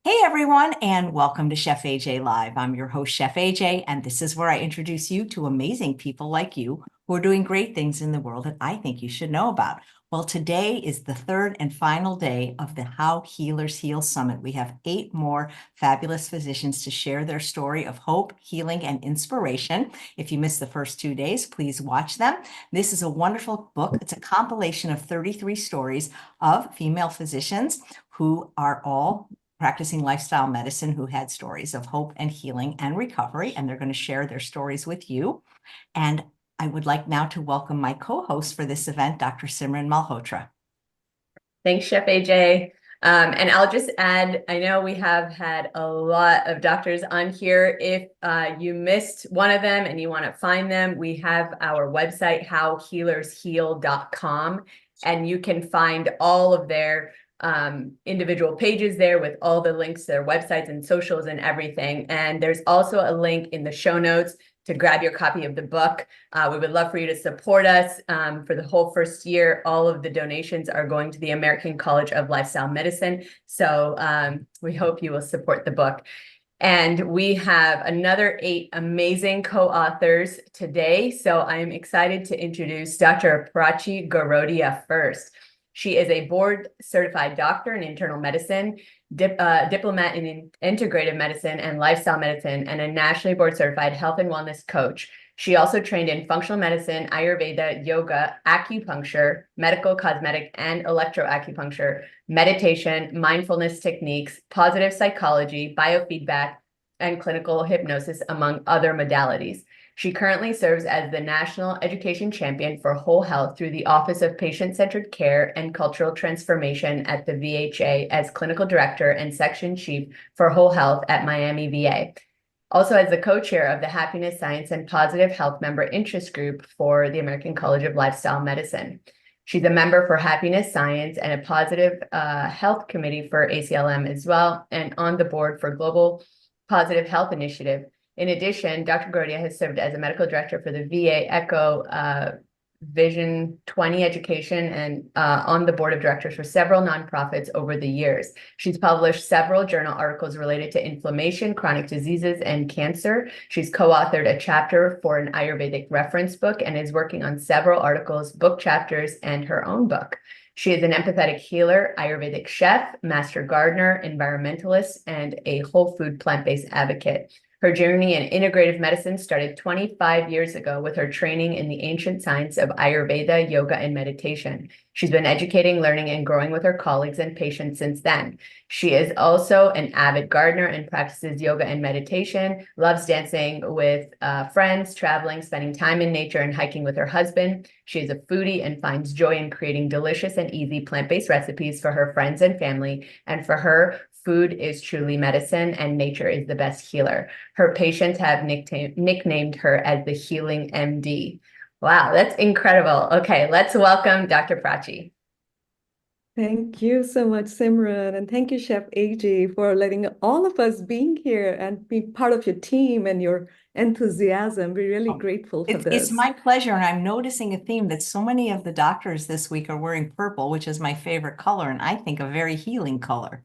Hey everyone, and welcome to Chef AJ Live. I'm your host, Chef AJ, and this is where I introduce you to amazing people like you who are doing great things in the world that I think you should know about. Well, today is the third and final day of the How Healers Heal Summit. We have 8 more fabulous physicians to share their story of hope, healing, and inspiration. If you missed the first 2 days, please watch them. This is a wonderful book. It's a compilation of 33 stories of female physicians who are all practicing lifestyle medicine who had stories of hope and healing and recovery, and they're going to share their stories with you. And I would like now to welcome my co-host for this event, Dr. Simran Malhotra. Thanks, Chef AJ. And I'll just add, I know we have had a lot of doctors on here. If you missed one of them and you want to find them, we have our website, howhealersheal.com, and you can find all of their individual pages there with all the links to their websites and socials and everything. And there's also a link in the show notes to grab your copy of the book. We would love for you to support us for the whole first year. All of the donations are going to the American College of Lifestyle Medicine. So we hope you will support the book. And we have another 8 amazing co-authors today. So I'm excited to introduce Dr. Prachi Garodia first. She is a board-certified doctor in internal medicine, diplomat in integrative medicine and lifestyle medicine, and a nationally board-certified health and wellness coach. She also trained in functional medicine, Ayurveda, yoga, acupuncture, medical, cosmetic, and electroacupuncture, meditation, mindfulness techniques, positive psychology, biofeedback, and clinical hypnosis, among other modalities. She currently serves as the National Education Champion for Whole Health through the Office of Patient-Centered Care and Cultural Transformation at the VHA as Clinical Director and Section Chief for Whole Health at Miami VA. Also as the co-chair of the Happiness, Science, and Positive Health Member Interest Group for the American College of Lifestyle Medicine. She's a member for Happiness, Science, and a Positive Health Committee for ACLM as well, and on the board for Global Positive Health Initiative. In addition, Dr. Garodia has served as a medical director for the VA ECHO Vision 20 Education and on the board of directors for several nonprofits over the years. She's published several journal articles related to inflammation, chronic diseases, and cancer. She's co-authored a chapter for an Ayurvedic reference book and is working on several articles, book chapters, and her own book. She is an empathetic healer, Ayurvedic chef, master gardener, environmentalist, and a whole food plant-based advocate. Her journey in integrative medicine started 25 years ago with her training in the ancient science of Ayurveda, yoga, and meditation. She's been educating, learning, and growing with her colleagues and patients since then. She is also an avid gardener and practices yoga and meditation, loves dancing with friends, traveling, spending time in nature, and hiking with her husband. She is a foodie and finds joy in creating delicious and easy plant-based recipes for her friends and family. And for her, food is truly medicine and nature is the best healer. Her patients have nicknamed her as the Healing MD. Wow, that's incredible. Okay, let's welcome Dr. Prachi. Thank you so much, Simran. And thank you, Chef AJ, for letting all of us being here and be part of your team and your enthusiasm. We're really grateful for this. It's my pleasure. And I'm noticing a theme that so many of the doctors this week are wearing purple, which is my favorite color, and I think a very healing color.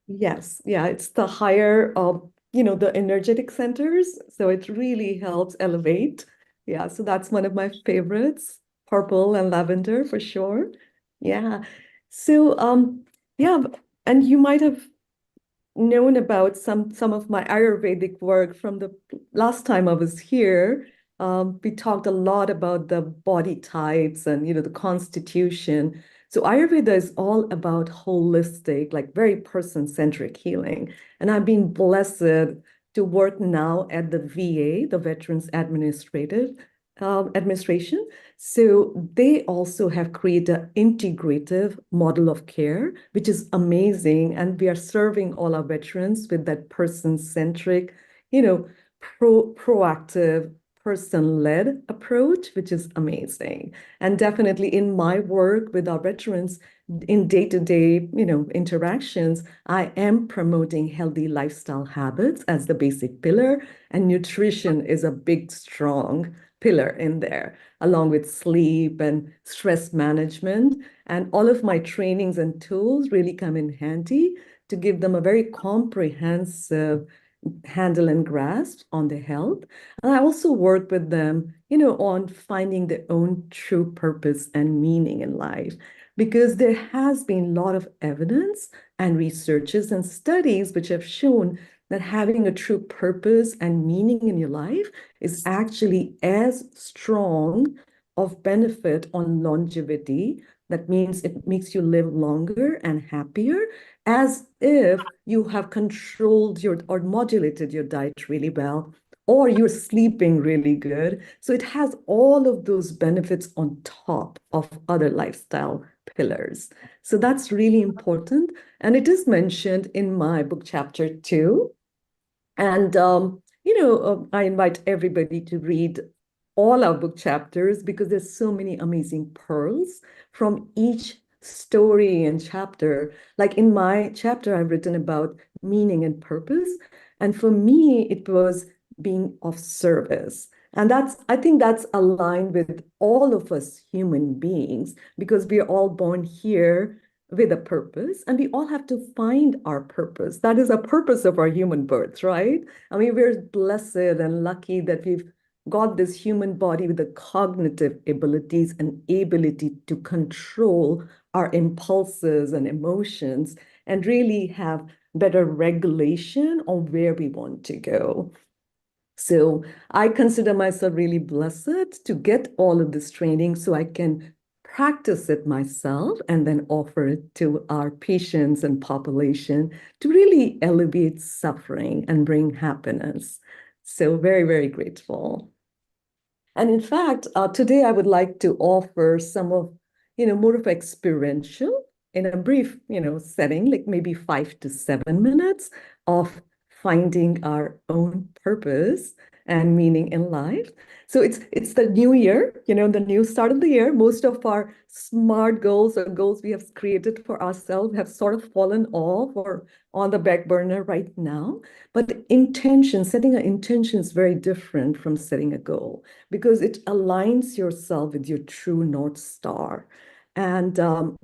Yes, yeah, it's the higher the energetic centers. So it really helps elevate. Yeah, so that's one of my favorites, purple and lavender for sure. Yeah. So yeah, and you might have known about some of my Ayurvedic work from the last time I was here. We talked a lot about the body types and the constitution. So Ayurveda is all about holistic, like very person-centric healing. And I've been blessed to work now at the VA, the Veterans Administration. So they also have created an integrative model of care, which is amazing. And we are serving all our veterans with that person-centric, proactive, person-led approach, which is amazing. And definitely in my work with our veterans in day-to-day, interactions, I am promoting healthy lifestyle habits as the basic pillar, and nutrition is a big, strong pillar in there, along with sleep and stress management. And all of my trainings and tools really come in handy to give them a very comprehensive handle and grasp on their health. And I also work with them, on finding their own true purpose and meaning in life, because there has been a lot of evidence and researches and studies which have shown that having a true purpose and meaning in your life is actually as strong of benefit on longevity. That means it makes you live longer and happier, as if you have controlled or modulated your diet really well, or you're sleeping really good. So it has all of those benefits on top of other lifestyle pillars. So that's really important. And it is mentioned in my book, chapter 2. And, I invite everybody to read all our book chapters, because there's so many amazing pearls from each story and chapter. Like in my chapter, I've written about meaning and purpose. And for me, it was being of service. And I think that's aligned with all of us human beings, because we are all born here with a purpose, and we all have to find our purpose. That is a purpose of our human birth, right? I mean, we're blessed and lucky that we've got this human body with the cognitive abilities and ability to control our impulses and emotions and really have better regulation on where we want to go. So I consider myself really blessed to get all of this training so I can practice it myself and then offer it to our patients and population to really alleviate suffering and bring happiness. So very, very grateful. And in fact, today I would like to offer some of, more of experiential in a brief, setting, like maybe 5 to 7 minutes of finding our own purpose and meaning in life. So it's the new year, the new start of the year. Most of our SMART goals or goals we have created for ourselves have sort of fallen off or on the back burner right now. But setting an intention is very different from setting a goal, because it aligns yourself with your true North Star. And I'd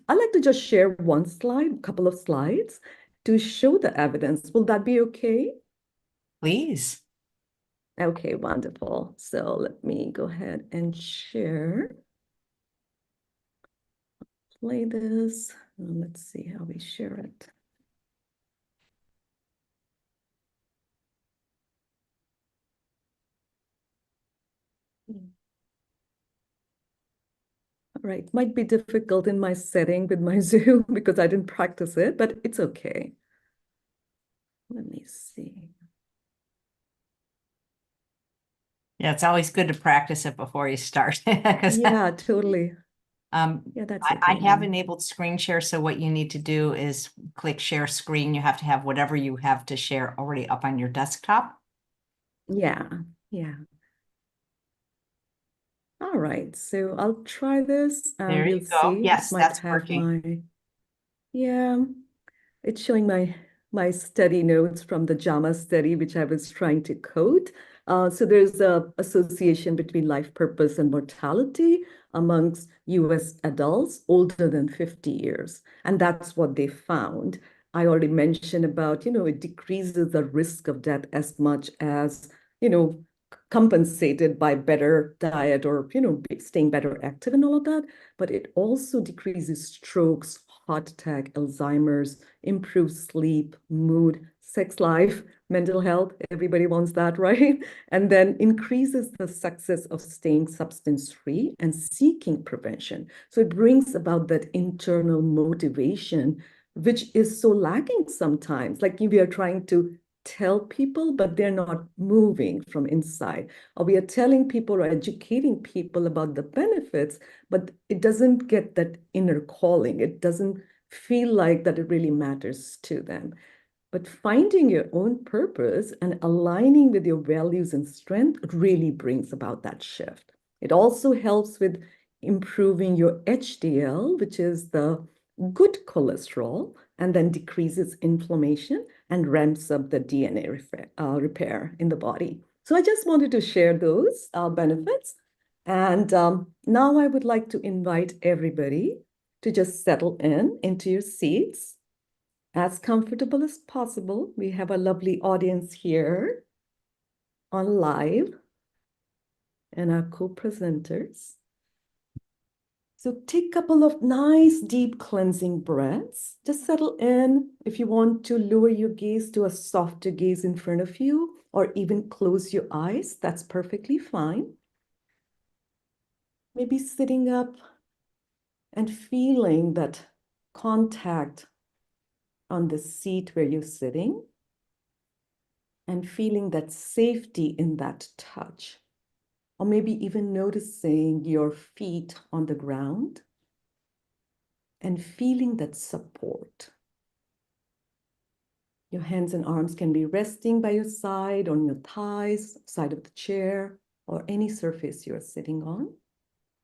like to just share one slide, a couple of slides to show the evidence. Will that be okay? Please. Okay, wonderful. So let me go ahead and share. Play this. Let's see how we share it. All right, might be difficult in my setting with my Zoom because I didn't practice it, but it's okay. Let me see. Yeah, it's always good to practice it before you start. Yeah, totally. Yeah, that's I okay. have enabled screen share, so what you need to do is click share screen. You have to have whatever you have to share already up on your desktop. Yeah. All right, so I'll try this and There we'll you go. see. Yes, It might that's have working. yeah, it's showing my study notes from the JAMA study, which I was trying to code. So there's a association between life purpose and mortality amongst US adults older than 50 years. And that's what they found. I already mentioned about, it decreases the risk of death as much as, compensated by better diet or, staying better active and all of that. But it also decreases strokes, heart attack, Alzheimer's, improves sleep, mood, sex life, mental health. Everybody wants that, right? And then increases the success of staying substance-free and seeking prevention. So it brings about that internal motivation, which is so lacking sometimes. Like we are trying to tell people, but they're not moving from inside. Or we are telling people or educating people about the benefits, but it doesn't get that inner calling. It doesn't feel like that it really matters to them. But finding your own purpose and aligning with your values and strength really brings about that shift. It also helps with improving your HDL, which is the good cholesterol, and then decreases inflammation and ramps up the DNA repair in the body. So I just wanted to share those benefits. And now I would like to invite everybody to just settle into your seats. as comfortable as possible. We have a lovely audience here on live and our co-presenters. So take a couple of nice deep cleansing breaths. Just settle in. If you want to lower your gaze to a softer gaze in front of you, or even close your eyes, that's perfectly fine. Maybe sitting up and feeling that contact on the seat where you're sitting, and feeling that safety in that touch. Or maybe even noticing your feet on the ground and feeling that support. Your hands and arms can be resting by your side, on your thighs, side of the chair, or any surface you're sitting on,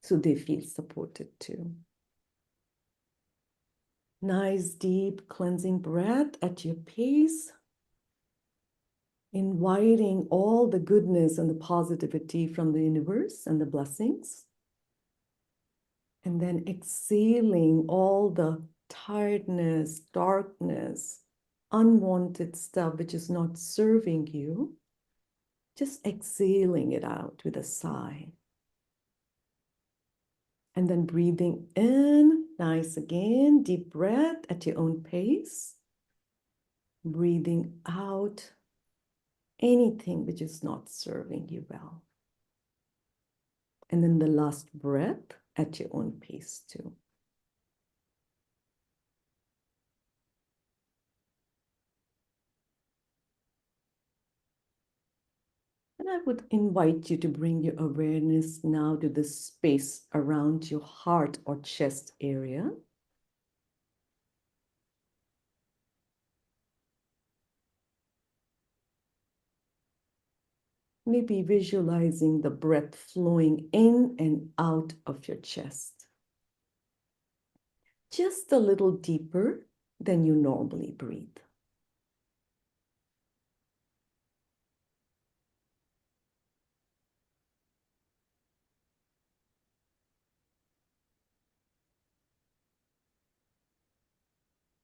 so they feel supported too. Nice, deep cleansing breath at your pace, inviting all the goodness and the positivity from the universe and the blessings. And then exhaling all the tiredness, darkness, unwanted stuff which is not serving you. Just exhaling it out with a sigh. And then breathing in, nice again, deep breath at your own pace. Breathing out anything which is not serving you well. And then the last breath at your own pace too. And I would invite you to bring your awareness now to the space around your heart or chest area. Maybe visualizing the breath flowing in and out of your chest. Just a little deeper than you normally breathe.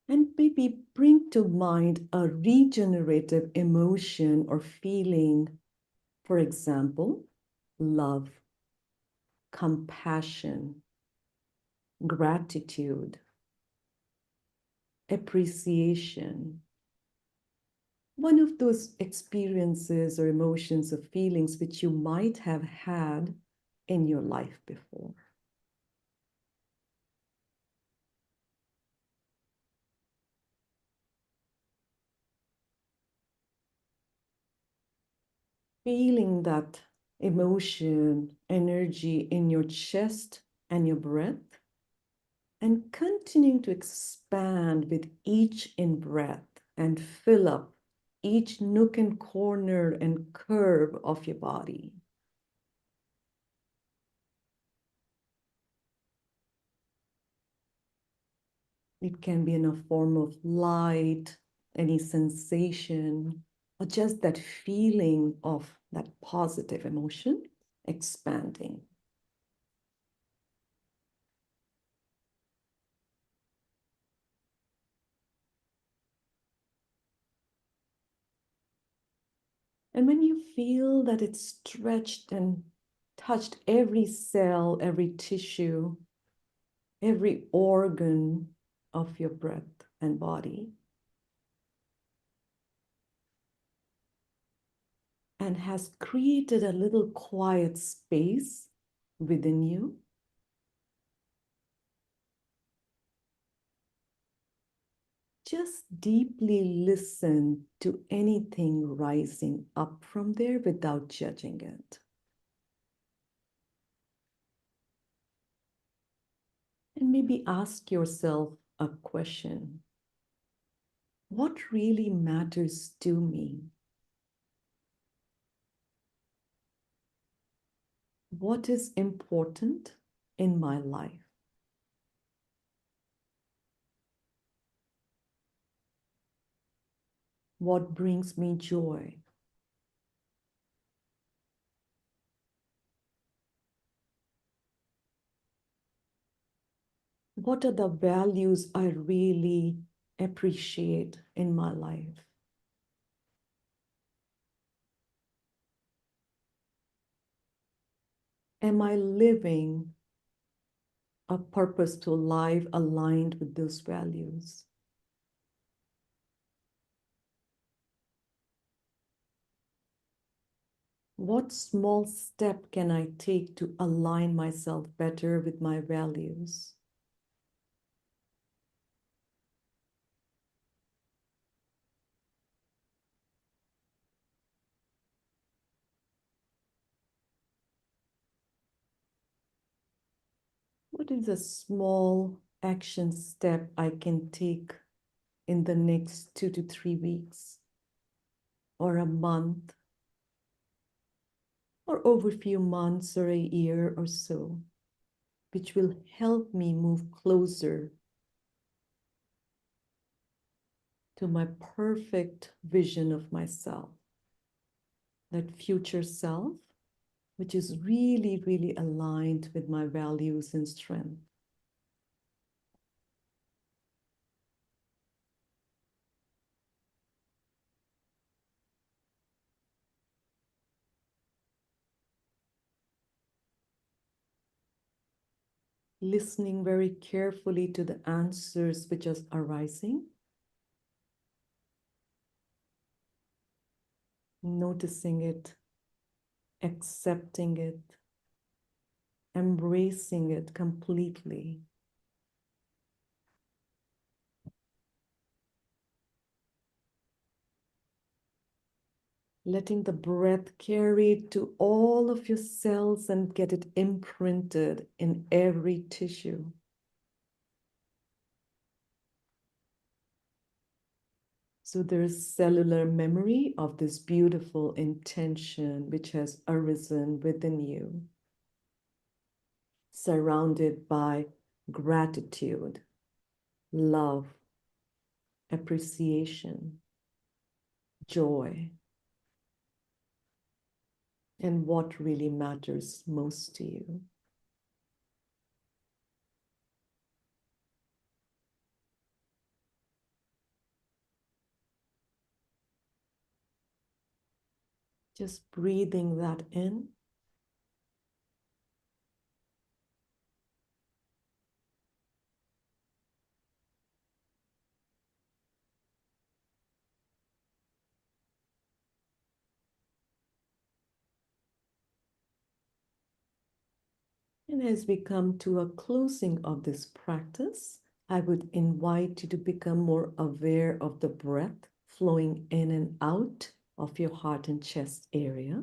And maybe bring to mind a regenerative emotion or feeling. For example, love, compassion, gratitude, appreciation. One of those experiences or emotions or feelings which you might have had in your life before. Feeling that emotion, energy in your chest and your breath, and continuing to expand with each in-breath and fill up each nook and corner and curve of your body. It can be in a form of light, any sensation, or just that feeling of that positive emotion expanding. And when you feel that it's stretched and touched every cell, every tissue, every organ of your breath and body, and has created a little quiet space within you, just deeply listen to anything rising up from there without judging it. And maybe ask yourself a question. What really matters to me? What is important in my life? What brings me joy? What are the values I really appreciate in my life? Am I living a purposeful life aligned with those values? What small step can I take to align myself better with my values? What is a small action step I can take in the next 2 to 3 weeks, or a month, or over a few months or a year or so, which will help me move closer to my perfect vision of myself, that future self, which is really, really aligned with my values and strength. Listening very carefully to the answers which are arising, noticing it, accepting it, embracing it completely. Letting the breath carry it to all of your cells and get it imprinted in every tissue. So there's cellular memory of this beautiful intention which has arisen within you, surrounded by gratitude, love, appreciation, joy, and what really matters most to you. Just breathing that in. And as we come to a closing of this practice, I would invite you to become more aware of the breath flowing in and out of your heart and chest area.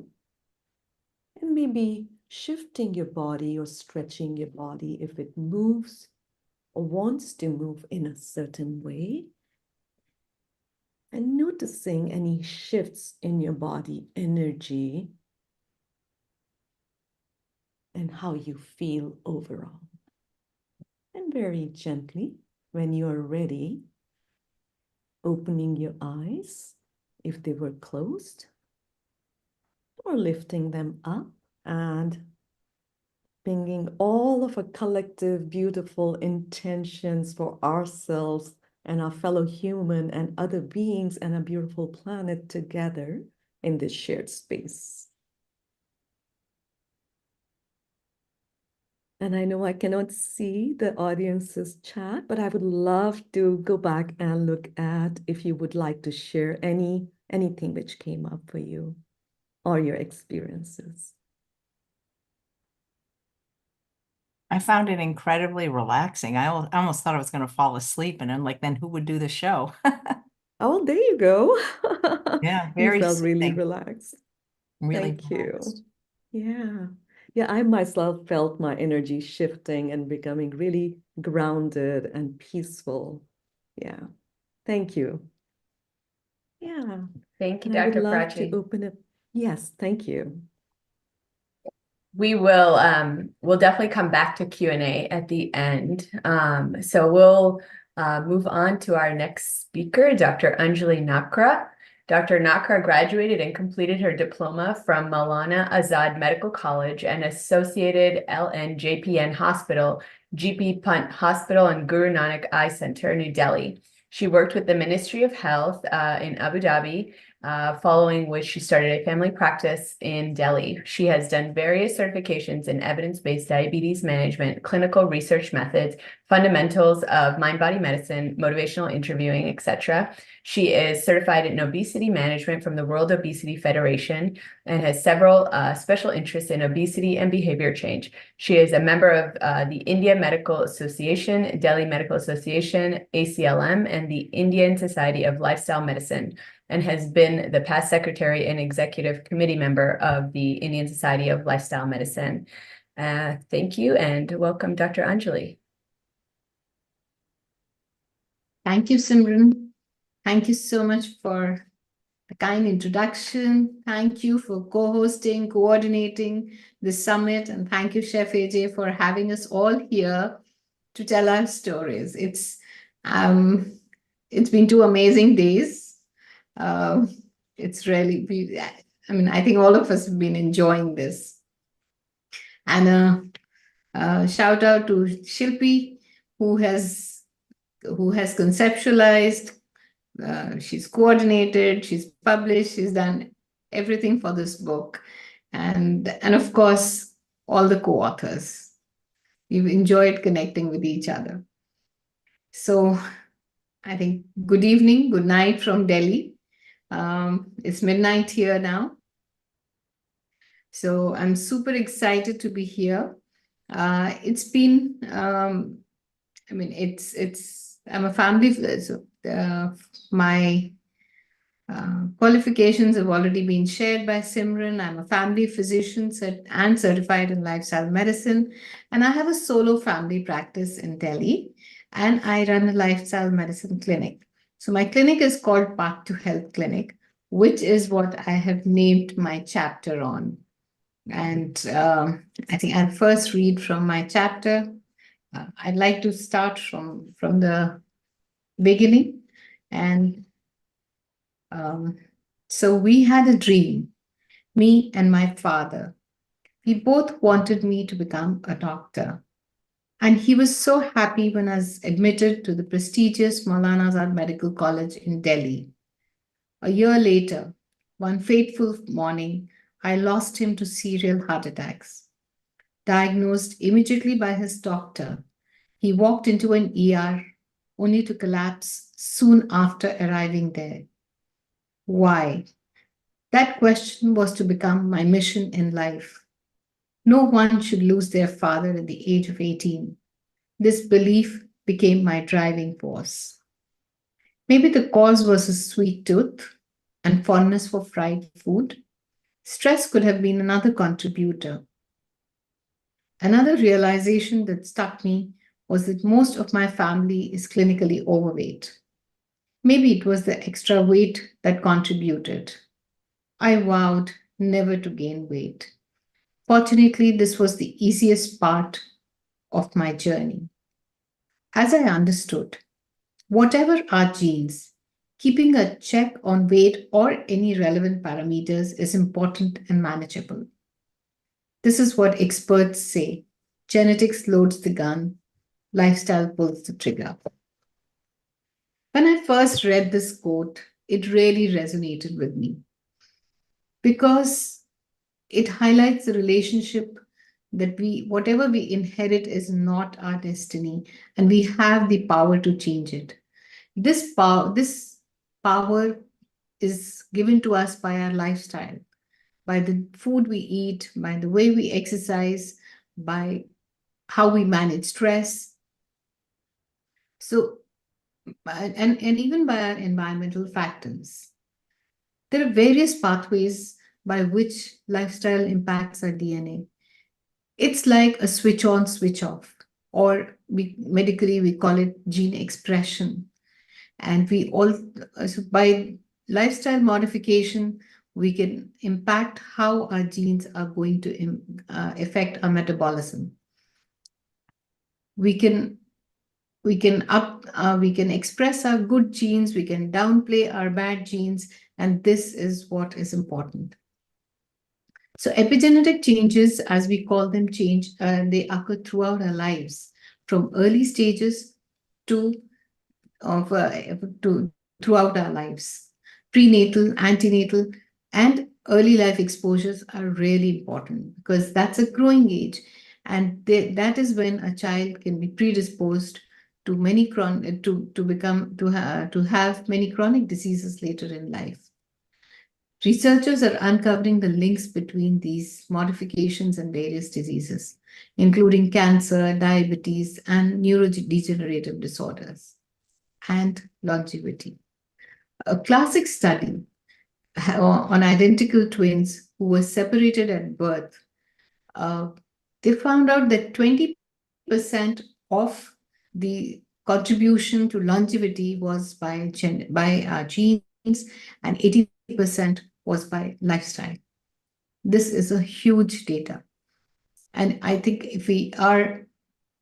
And maybe shifting your body or stretching your body if it moves or wants to move in a certain way. And noticing any shifts in your body energy and how you feel overall. And very gently, when you are ready, opening your eyes if they were closed, or lifting them up and bringing all of our collective beautiful intentions for ourselves and our fellow human and other beings and a beautiful planet together in this shared space. And I know I cannot see the audience's chat, but I would love to go back and look at if you would like to share anything which came up for you or your experiences. I found it incredibly relaxing. I almost thought I was going to fall asleep, and then who would do the show? Oh, there you go. Yeah, You very felt really soothing. relaxed. Really Thank you. relaxed. Yeah. Yeah, I myself felt my energy shifting and becoming really grounded and peaceful. Yeah. Thank you. Yeah. Thank you, And I would Dr. love to Prachi. open up. Yes, thank you. We will we'll definitely come back to Q&A at the end. So we'll move on to our next speaker, Dr. Angelie Nakra. Dr. Nakra graduated and completed her diploma from Maulana Azad Medical College and Associated LNJPN Hospital, GP Punt Hospital, and Guru Nanak Eye Center, New Delhi. She worked with the Ministry of Health in Abu Dhabi, following which she started a family practice in Delhi. She has done various certifications in evidence-based diabetes management, clinical research methods, fundamentals of mind-body medicine, motivational interviewing, etc. She is certified in obesity management from the World Obesity Federation and has several special interests in obesity and behavior change. She is a member of the India Medical Association, Delhi Medical Association, ACLM, and the Indian Society of Lifestyle Medicine, and has been the past secretary and executive committee member of the Indian Society of Lifestyle Medicine. Thank you and welcome, Dr. Angelie. Thank you, Simran. Thank you so much for the kind introduction. Thank you for co-hosting, coordinating this summit. And thank you, Chef AJ, for having us all here to tell our stories. It's been 2 amazing days. It's really, I think all of us have been enjoying this. And shout out to Shilpi, who has conceptualized, she's coordinated, she's published, she's done everything for this book. And of course, all the co-authors. We've enjoyed connecting with each other. So I think good evening, good night from Delhi. It's midnight here now. So I'm super excited to be here. It's been, I'm a family, so my qualifications have already been shared by Simran. I'm a family physician and certified in lifestyle medicine, and I have a solo family practice in Delhi, and I run a lifestyle medicine clinic. So my clinic is called Path to Health Clinic, which is what I have named my chapter on. And I think I'll first read from my chapter. I'd like to start from the beginning. And so we had a dream, me and my father. We both wanted me to become a doctor. And he was so happy when I was admitted to the prestigious Maulana Azad Medical College in Delhi. A year later, one fateful morning, I lost him to serial heart attacks. Diagnosed immediately by his doctor, he walked into an ER only to collapse soon after arriving there. Why? That question was to become my mission in life. No one should lose their father at the age of 18. This belief became my driving force. Maybe the cause was a sweet tooth and fondness for fried food. Stress could have been another contributor. Another realization that stuck me was that most of my family is clinically overweight. Maybe it was the extra weight that contributed. I vowed never to gain weight. Fortunately, this was the easiest part of my journey. As I understood, whatever our genes, keeping a check on weight or any relevant parameters is important and manageable. This is what experts say. Genetics loads the gun, lifestyle pulls the trigger. When I first read this quote, it really resonated with me because it highlights the relationship that whatever we inherit is not our destiny, and we have the power to change it. This power is given to us by our lifestyle, by the food we eat, by the way we exercise, by how we manage stress. So, and even by our environmental factors. There are various pathways by which lifestyle impacts our DNA. It's like a switch on, switch off, or medically we call it gene expression. And so by lifestyle modification, we can impact how our genes are going to affect our metabolism. We can express our good genes, we can downplay our bad genes, and this is what is important. So epigenetic changes, as we call them, they occur throughout our lives, from early stages to of throughout our lives. Prenatal, antenatal, and early life exposures are really important because that's a growing age, and that is when a child can be predisposed to many to have many chronic diseases later in life. Researchers are uncovering the links between these modifications and various diseases, including cancer, diabetes, and neurodegenerative disorders, and longevity. A classic study on identical twins who were separated at birth, they found out that 20% of the contribution to longevity was by genes, and 80% was by lifestyle. This is a huge data. And I think if we are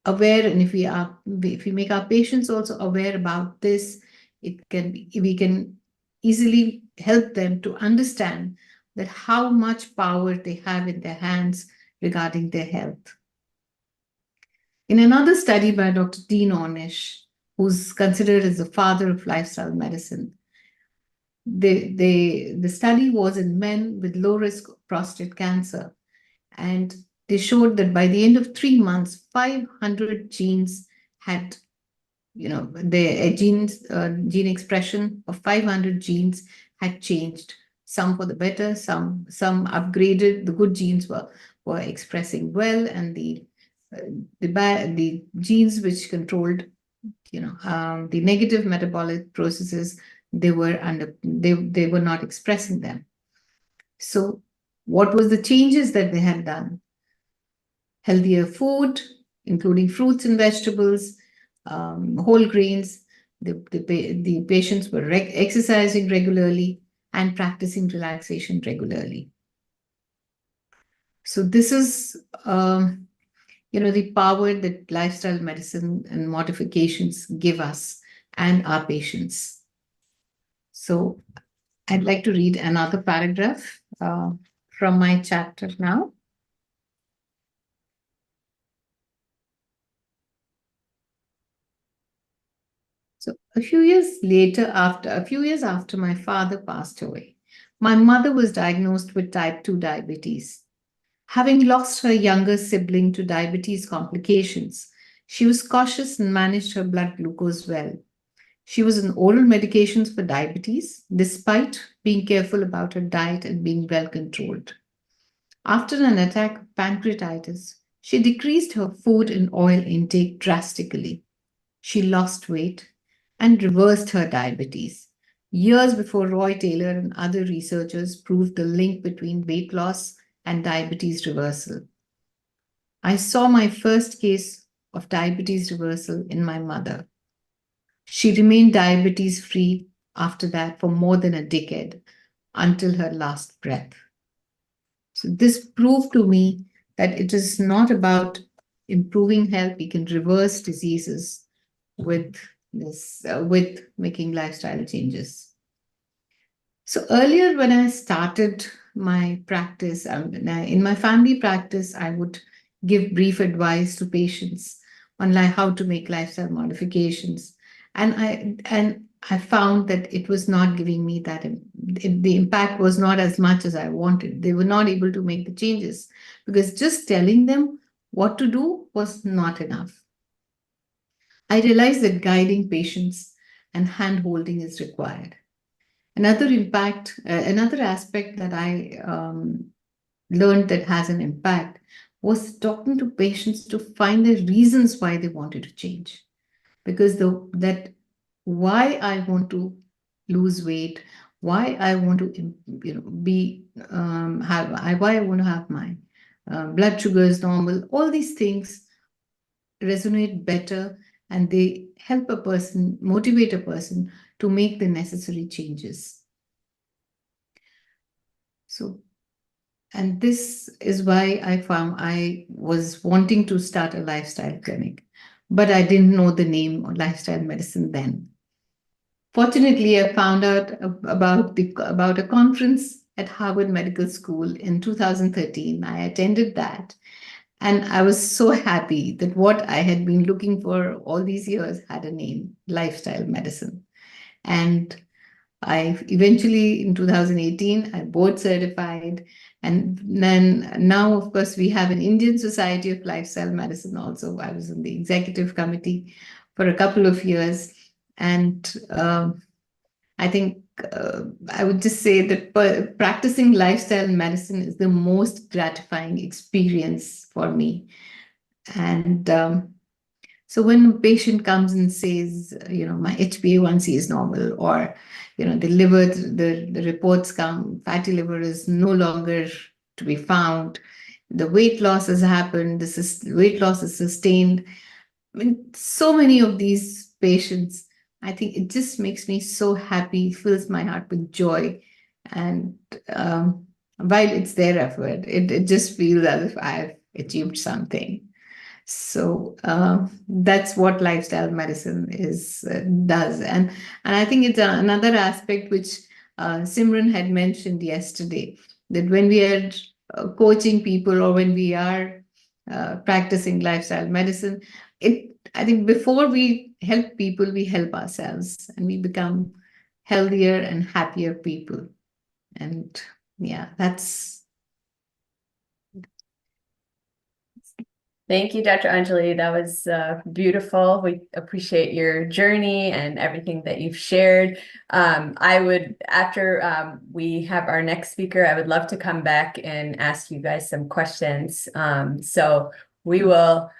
aware, and if we make our patients also aware about this, we can easily help them to understand that how much power they have in their hands regarding their health. In another study by Dr. Dean Ornish, who's considered as the father of lifestyle medicine, the study was in men with low-risk prostate cancer, and they showed that by the end of 3 months, 500 genes had, the gene expression of 500 genes had changed. Some for the better, some upgraded. The good genes were expressing well, and the genes which controlled, the negative metabolic processes, they were not expressing them. So what was the changes that they had done? Healthier food, including fruits and vegetables, whole grains. The patients were exercising regularly and practicing relaxation regularly. So this is, the power that lifestyle medicine and modifications give us and our patients. So I'd like to read another paragraph from my chapter now. So a few years after my father passed away, my mother was diagnosed with type 2 diabetes. Having lost her younger sibling to diabetes complications, she was cautious and managed her blood glucose well. She was on oral medications for diabetes, despite being careful about her diet and being well controlled. After an attack of pancreatitis, she decreased her food and oil intake drastically. She lost weight and reversed her diabetes, years before Roy Taylor and other researchers proved the link between weight loss and diabetes reversal. I saw my first case of diabetes reversal in my mother. She remained diabetes-free after that for more than a decade, until her last breath. So this proved to me that it is not about improving health. We can reverse diseases with making lifestyle changes. So earlier, when I started my practice, in my family practice, I would give brief advice to patients on how to make lifestyle modifications. And I found that it was not giving me that, the impact was not as much as I wanted. They were not able to make the changes because just telling them what to do was not enough. I realized that guiding patients and hand-holding is required. Another aspect that I learned that has an impact was talking to patients to find the reasons why they wanted to change. Because why I want to lose weight, why I want to why I want to have my blood sugars normal, all these things resonate better, and they help a person, motivate a person to make the necessary changes. So, and this is why I was wanting to start a lifestyle clinic, but I didn't know the name of lifestyle medicine then. Fortunately, I found out about a conference at Harvard Medical School in 2013. I attended that, And I was so happy that what I had been looking for all these years had a name, lifestyle medicine. And I eventually, in 2018, I board certified. And then now, of course, we have an Indian Society of Lifestyle Medicine also. I was in the executive committee for a couple of years. And I think I would just say that practicing lifestyle medicine is the most gratifying experience for me. And so when a patient comes and says, my HbA1c is normal, or, the liver, the reports come, fatty liver is no longer to be found, the weight loss has happened, weight loss is sustained. I mean, so many of these patients, I think it just makes me so happy, fills my heart with joy. And while it's their effort, it just feels as if I've achieved something. So that's what lifestyle medicine does. And I think it's another aspect which Simran had mentioned yesterday, that when we are coaching people or when we are practicing lifestyle medicine, I think before we help people, we help ourselves and we become healthier and happier people. And yeah, that's. Thank you, Dr. Angelie. That was beautiful. We appreciate your journey and everything that you've shared. After we have our next speaker, I would love to come back and ask you guys some questions. So we will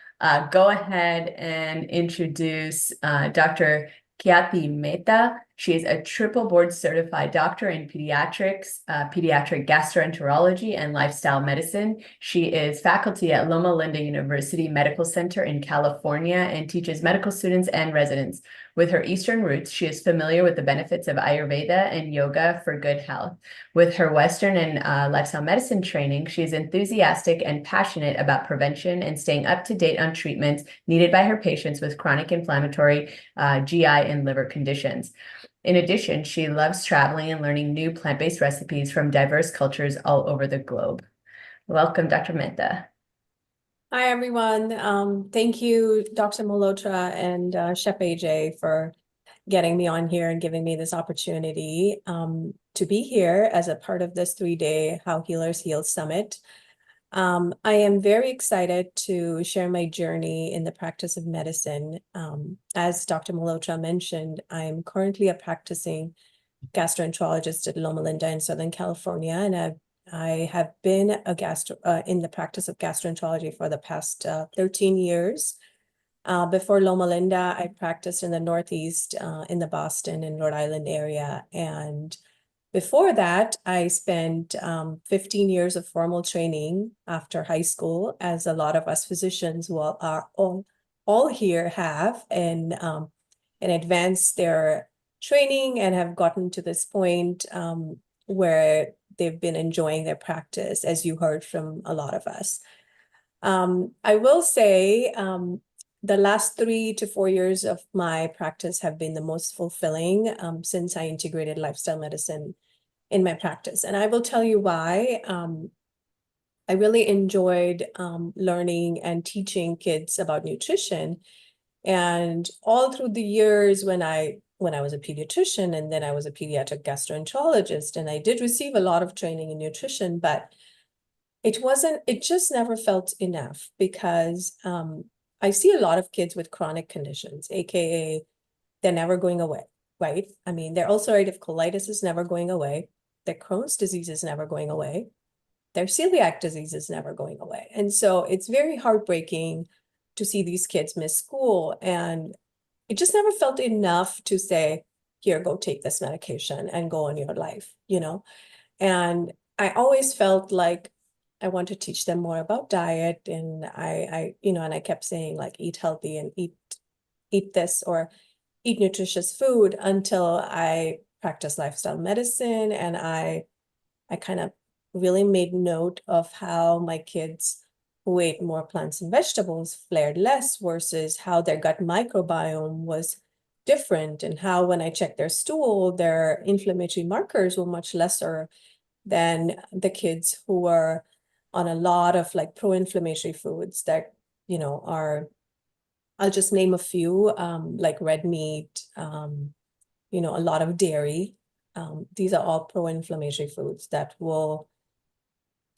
go ahead and introduce Dr. Kirti Mehta. She is a triple board certified doctor in pediatrics, pediatric gastroenterology, and lifestyle medicine. She is faculty at Loma Linda University Medical Center in California and teaches medical students and residents. With her Eastern roots, she is familiar with the benefits of Ayurveda and yoga for good health. With her Western and lifestyle medicine training, she is enthusiastic and passionate about prevention and staying up to date on treatments needed by her patients with chronic inflammatory GI and liver conditions. In addition, she loves traveling and learning new plant-based recipes from diverse cultures all over the globe. Welcome, Dr. Mehta. Hi, everyone. Thank you, Dr. Malhotra and Chef AJ for getting me on here and giving me this opportunity to be here as a part of this 3-day How Healers Heal Summit. I am very excited to share my journey in the practice of medicine. As Dr. Malhotra mentioned, I'm currently a practicing gastroenterologist at Loma Linda in Southern California, and I have been in the practice of gastroenterology for the past 13 years. Before Loma Linda, I practiced in the Northeast, in the Boston and Rhode Island area. And before that, I spent 15 years of formal training after high school, as a lot of us physicians who are all here have, and advanced their training and have gotten to this point where they've been enjoying their practice, as you heard from a lot of us. I will say the last 3 to 4 years of my practice have been the most fulfilling since I integrated lifestyle medicine in my practice. And I will tell you why. I really enjoyed learning and teaching kids about nutrition. And all through the years when I was a pediatrician, and then I was a pediatric gastroenterologist, and I did receive a lot of training in nutrition, but it just never felt enough, because I see a lot of kids with chronic conditions, AKA they're never going away, right? I mean, their ulcerative colitis is never going away. Their Crohn's disease is never going away. Their celiac disease is never going away. And so it's very heartbreaking to see these kids miss school. And it just never felt enough to say, here, go take this medication and go on your life, And I always felt like I want to teach them more about diet. And I kept saying, like, eat healthy and eat this or eat nutritious food, until I practiced lifestyle medicine. And I kind of really made note of how my kids who ate more plants and vegetables flared less, versus how their gut microbiome was different, and how when I checked their stool, their inflammatory markers were much lesser than the kids who were on a lot of like pro-inflammatory foods that, you know, are, I'll just name a few, like red meat, you know, a lot of dairy. These are all pro-inflammatory foods that will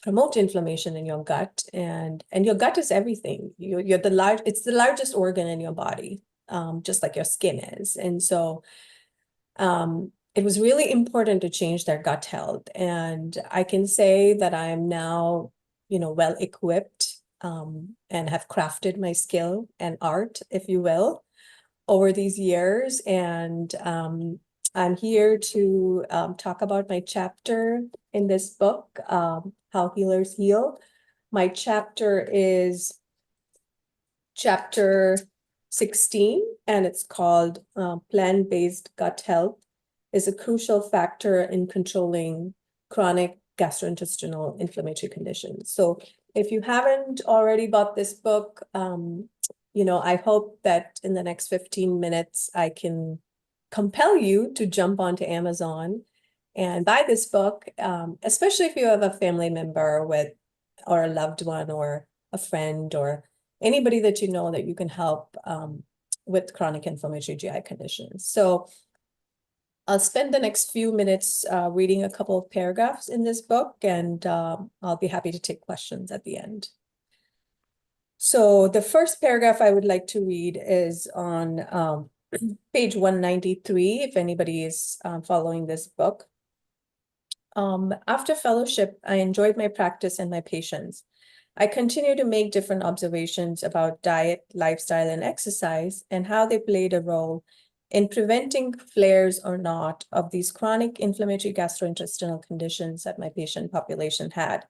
promote inflammation in your gut, and your gut is everything. It's the largest organ in your body, just like your skin is. And so it was really important to change their gut health. And I can say that I am now, you know, well equipped, and have crafted my skill and art, if you will, over these years. And I'm here to talk about my chapter in this book, How Healers Heal. My chapter is chapter 16, and it's called Plant-Based Gut Health is a Crucial Factor in Controlling Chronic Gastrointestinal Inflammatory Conditions. So if you haven't already bought this book, you know, I hope that in the next 15 minutes, I can compel you to jump onto Amazon and buy this book, especially if you have a family member with, or a loved one, or a friend, or anybody that you know that you can help with chronic inflammatory GI conditions. So I'll spend the next few minutes reading a couple of paragraphs in this book, and I'll be happy to take questions at the end. So the first paragraph I would like to read is on page 193, if anybody is following this book. After fellowship, I enjoyed my practice and my patients. I continue to make different observations about diet, lifestyle, and exercise, and how they played a role in preventing flares or not of these chronic inflammatory gastrointestinal conditions that my patient population had.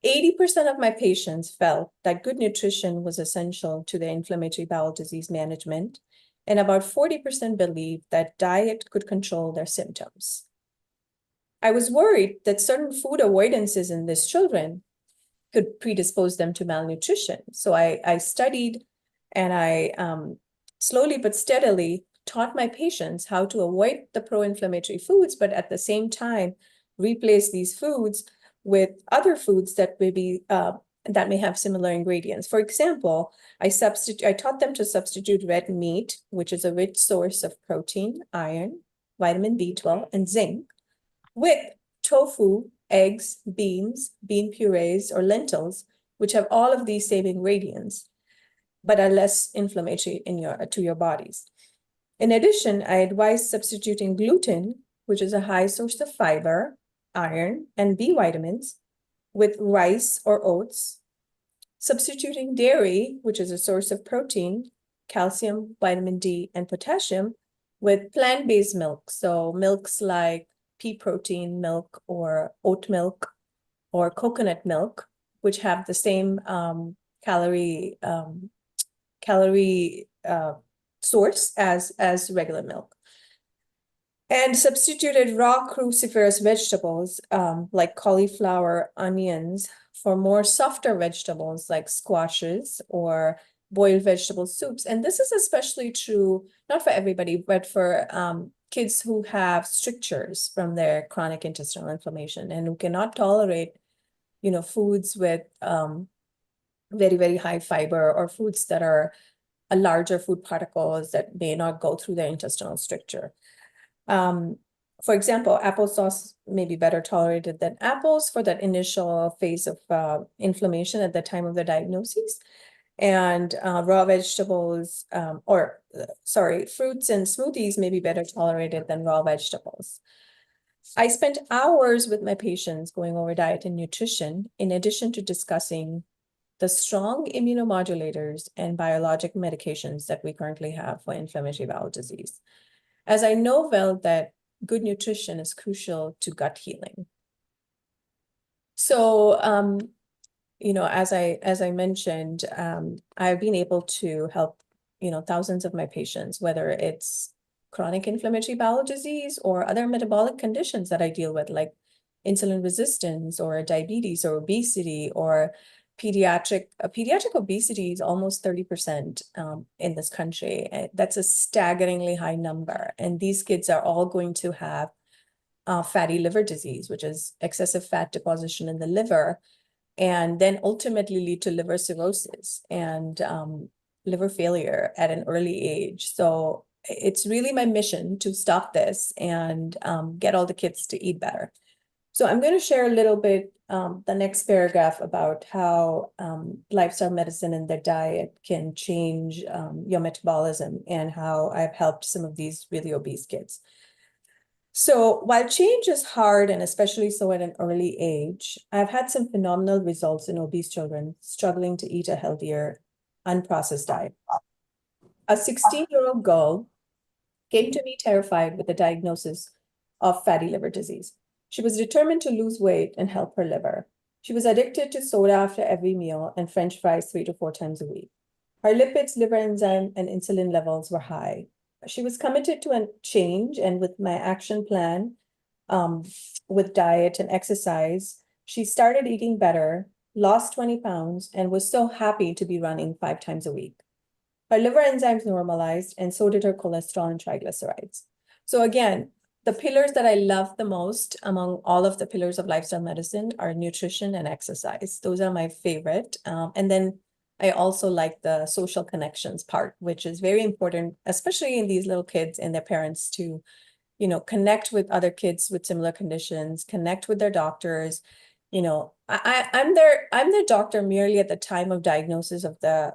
80% of my patients felt that good nutrition was essential to their inflammatory bowel disease management, and about 40% believed that diet could control their symptoms. I was worried that certain food avoidances in these children could predispose them to malnutrition. So I studied, and I slowly but steadily taught my patients how to avoid the pro-inflammatory foods, but at the same time, replace these foods with other foods that may be that may have similar ingredients. For example, I taught them to substitute red meat, which is a rich source of protein, iron, vitamin B12, and zinc, with tofu, eggs, beans, bean purees, or lentils, which have all of these same ingredients, but are less inflammatory to your bodies. In addition, I advise substituting gluten, which is a high source of fiber, iron, and B vitamins, with rice or oats, substituting dairy, which is a source of protein, calcium, vitamin D, and potassium, with plant-based milk. So milks like pea protein milk, or oat milk, or coconut milk, which have the same calorie source as regular milk. And substituted raw cruciferous vegetables like cauliflower, onions, for more softer vegetables like squashes or boiled vegetable soups. And this is especially true, not for everybody, but for kids who have strictures from their chronic intestinal inflammation and who cannot tolerate, you know, foods with very, very high fiber, or foods that are a larger food particles that may not go through their intestinal stricture. For example, applesauce may be better tolerated than apples for that initial phase of inflammation at the time of the diagnosis. And raw vegetables, fruits and smoothies may be better tolerated than raw vegetables. I spent hours with my patients going over diet and nutrition, in addition to discussing the strong immunomodulators and biologic medications that we currently have for inflammatory bowel disease, as I know well that good nutrition is crucial to gut healing. So, you know, as I mentioned, I've been able to help, you know, thousands of my patients, whether it's chronic inflammatory bowel disease or other metabolic conditions that I deal with, like insulin resistance or diabetes or obesity or pediatric obesity is almost 30% in this country. That's a staggeringly high number. And these kids are all going to have fatty liver disease, which is excessive fat deposition in the liver. and then ultimately lead to liver cirrhosis and liver failure at an early age. So it's really my mission to stop this and get all the kids to eat better. So I'm going to share a little bit the next paragraph about how lifestyle medicine and their diet can change your metabolism, and how I've helped some of these really obese kids. So while change is hard, and especially so at an early age, I've had some phenomenal results in obese children struggling to eat a healthier, unprocessed diet. A 16-year-old girl came to me terrified with the diagnosis of fatty liver disease. She was determined to lose weight and help her liver. She was addicted to soda after every meal and French fries 3 to 4 times a week. Her lipids, liver enzyme, and insulin levels were high. She was committed to a change, and with my action plan, with diet and exercise, she started eating better, lost 20 pounds, and was so happy to be running 5 times a week. Her liver enzymes normalized, and so did her cholesterol and triglycerides. So again, the pillars that I love the most among all of the pillars of lifestyle medicine are nutrition and exercise. Those are my favorite. And then I also like the social connections part, which is very important, especially in these little kids and their parents, to, you know, connect with other kids with similar conditions, connect with their doctors. You know, I'm their doctor merely at the time of diagnosis of the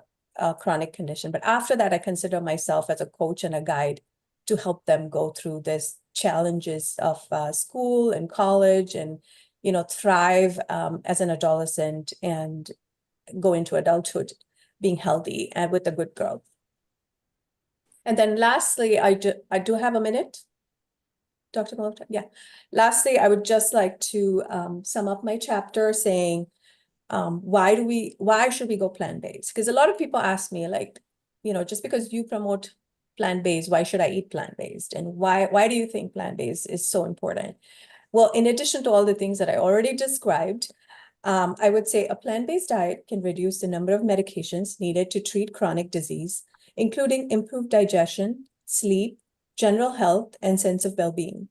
chronic condition. But after that, I consider myself as a coach and a guide to help them go through this challenges of school and college, and, you know, thrive as an adolescent and go into adulthood being healthy and with a good growth. And then lastly, I do have a minute, Dr. Malhotra? Yeah. Lastly, I would just like to sum up my chapter saying, why should we go plant-based? Because a lot of people ask me, like, you know, just because you promote plant-based, why should I eat plant-based? And why do you think plant-based is so important? Well, in addition to all the things that I already described, I would say a plant-based diet can reduce the number of medications needed to treat chronic disease, including improved digestion, sleep, general health, and sense of well-being.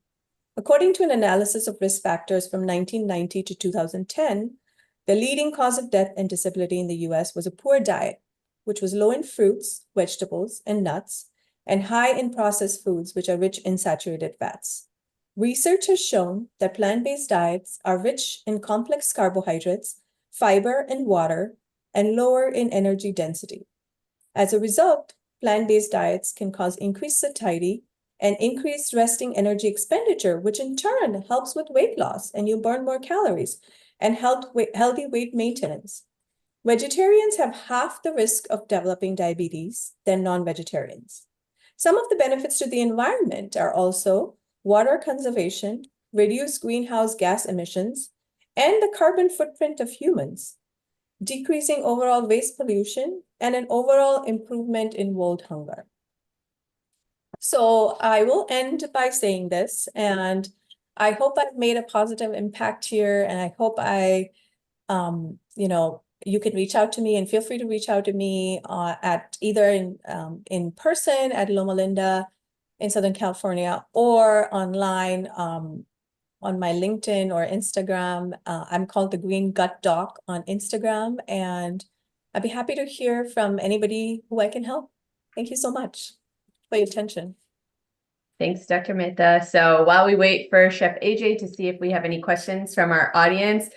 According to an analysis of risk factors from 1990 to 2010, the leading cause of death and disability in the US was a poor diet, which was low in fruits, vegetables, and nuts, and high in processed foods, which are rich in saturated fats. Research has shown that plant-based diets are rich in complex carbohydrates, fiber, and water, and lower in energy density. As a result, plant-based diets can cause increased satiety and increased resting energy expenditure, which in turn helps with weight loss, and you burn more calories, and healthy weight maintenance. Vegetarians have half the risk of developing diabetes than non-vegetarians. Some of the benefits to the environment are also water conservation, reduced greenhouse gas emissions, and the carbon footprint of humans, decreasing overall waste pollution, and an overall improvement in world hunger. So I will end by saying this, and I hope I've made a positive impact here, and I hope you know, you can reach out to me, and feel free to reach out to me at either in person at Loma Linda in Southern California, or online on my LinkedIn or Instagram. I'm called the Green Gut Doc on Instagram, and I'd be happy to hear from anybody who I can help. Thank you so much for your attention. Thanks, Dr. Mehta. So while we wait for Chef AJ to see if we have any questions from our audience,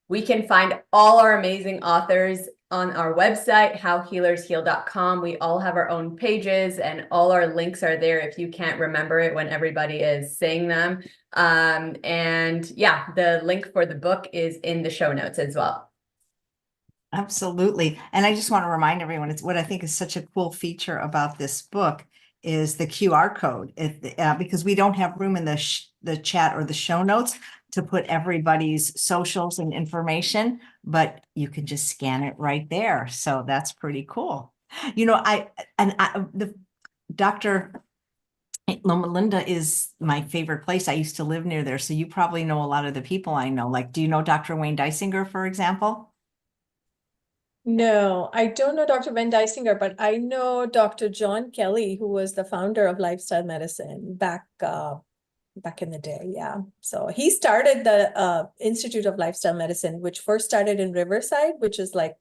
we can find all our amazing authors on our website, howhealersheal.com. We all have our own pages, and all our links are there if you can't remember it when everybody is saying them. And yeah, the link for the book is in the show notes as well. Absolutely. And I just want to remind everyone, it's what I think is such a cool feature about this book is the QR code, because we don't have room in the chat or the show notes to put everybody's socials and information, but you can just scan it right there. So that's pretty cool. You know, the Dr. Loma Linda is my favorite place. I used to live near there. So you probably know a lot of the people I know. Like, do you know Dr. Wayne Dysinger, for example? No, I don't know Dr. Van Dysinger, but I know Dr. John Kelly, who was the founder of lifestyle medicine back back in the day. Yeah. So he started the Institute of Lifestyle Medicine, which first started in Riverside, which is like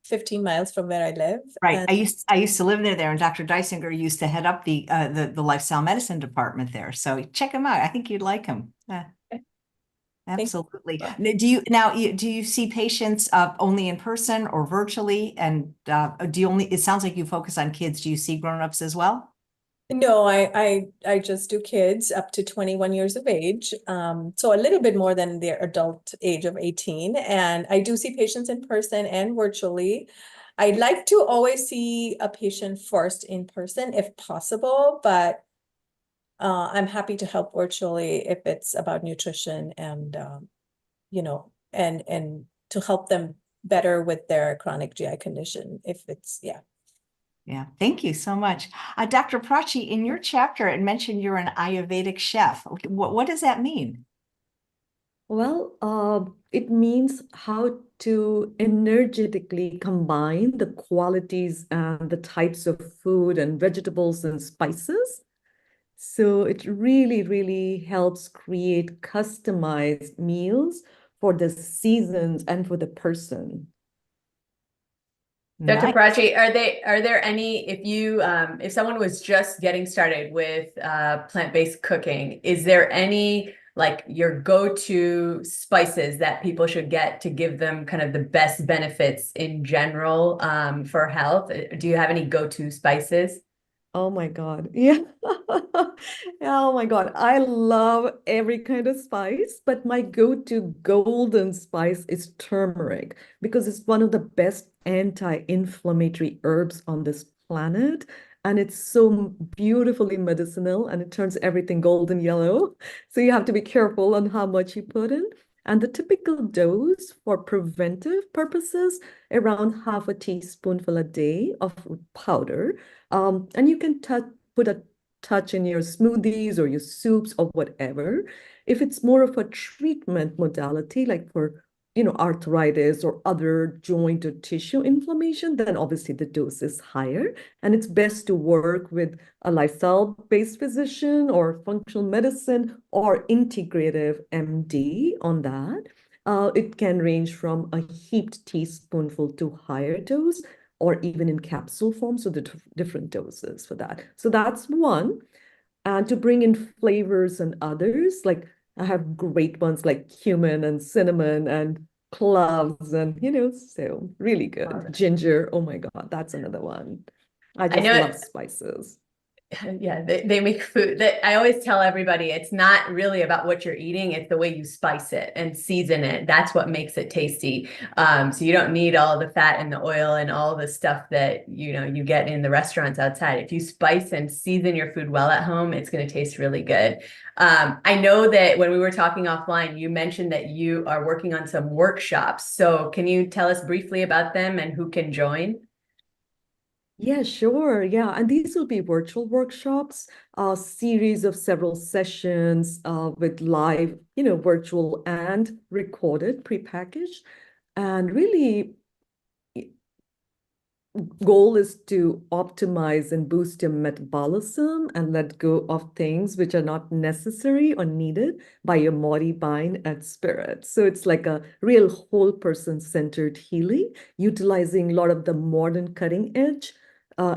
15 miles from where I live. Right. And I used to live there, and Dr. Dysinger used to head up the lifestyle medicine department there. So check him out. I think you'd like him. Yeah, Okay. absolutely. Well, Do you see patients only in person or virtually? And it sounds like you focus on kids. Do you see grown-ups as well? no, I just do kids up to 21 years of age. So a little bit more than their adult age of 18. And I do see patients in person and virtually. I'd like to always see a patient first in person if possible, but I'm happy to help virtually if it's about nutrition and and to help them better with their chronic GI condition if it's Yeah, thank you so much. Dr. Prachi, in your chapter, it mentioned you're an Ayurvedic chef. What does that mean? Well, it means how to energetically combine the qualities and the types of food and vegetables and spices. So it really, really helps create customized meals for the seasons and for the person. Dr. Nice. Prachi, are there any, if someone was just getting started with plant-based cooking, is there any like your go-to spices that people should get to give them kind of the best benefits in general for health? Do you have any go-to spices? Oh my God. Yeah. Oh my God. I love every kind of spice, but my go-to golden spice is turmeric because it's one of the best anti-inflammatory herbs on this planet. And it's so beautifully medicinal and it turns everything golden yellow. So you have to be careful on how much you put in. And the typical dose for preventive purposes, around half a teaspoonful a day of powder. And you can put a touch in your smoothies or your soups or whatever. If it's more of a treatment modality, like for arthritis or other joint or tissue inflammation, then obviously the dose is higher. And it's best to work with a lifestyle-based physician or functional medicine or integrative MD on that. It can range from a heaped teaspoonful to higher dose, or even in capsule form, so the different doses for that. So that's one. And to bring in flavors and others, like I have great ones like cumin and cinnamon and cloves and, so really good. Ginger, oh my God, that's another one. I just love spices. Yeah, they make food that I always tell everybody, it's not really about what you're eating, it's the way you spice it and season it. That's what makes it tasty. So you don't need all the fat and the oil and all the stuff that you get in the restaurants outside. If you spice and season your food well at home, it's going to taste really good. I know that when we were talking offline, you mentioned that you are working on some workshops. So can you tell us briefly about them and who can join? Yeah, sure. Yeah. And these will be virtual workshops, a series of several sessions with live, virtual and recorded, prepackaged. And really, goal is to optimize and boost your metabolism and let go of things which are not necessary or needed by your body, mind, and spirit. So it's like a real whole person-centered healing, utilizing a lot of the modern cutting edge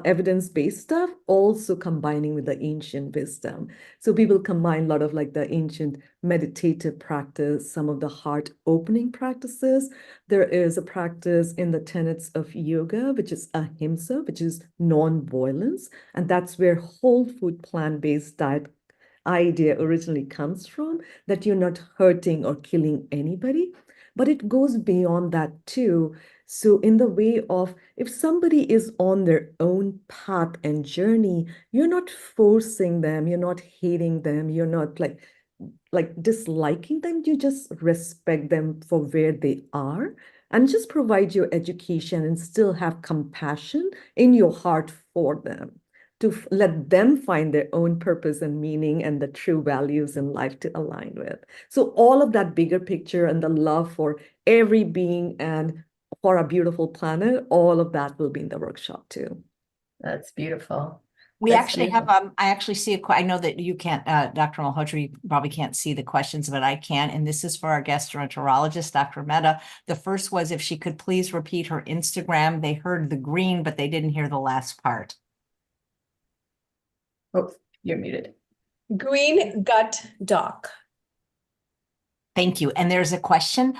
evidence-based stuff, also combining with the ancient wisdom. So we will combine a lot of like the ancient meditative practice, some of the heart opening practices. There is a practice in the tenets of yoga, which is ahimsa, which is non-violence. And that's where whole food plant-based diet idea originally comes from, that you're not hurting or killing anybody. But it goes beyond that too. So in the way of, if somebody is on their own path and journey, you're not forcing them, you're not hating them, you're not like disliking them, you just respect them for where they are and just provide your education and still have compassion in your heart for them, to let them find their own purpose and meaning and the true values in life to align with. So all of that bigger picture and the love for every being and for a beautiful planet, all of that will be in the workshop too. That's beautiful. We That's actually have, beautiful. I actually see I know that you can't, Dr. Malhotra, you probably can't see the questions, but I can. And this is for our gastroenterologist, Dr. Mehta. The first was if she could please repeat her Instagram. They heard the green, but they didn't hear the last part. Oh, you're muted. Green Gut Doc. Thank you. And there's a question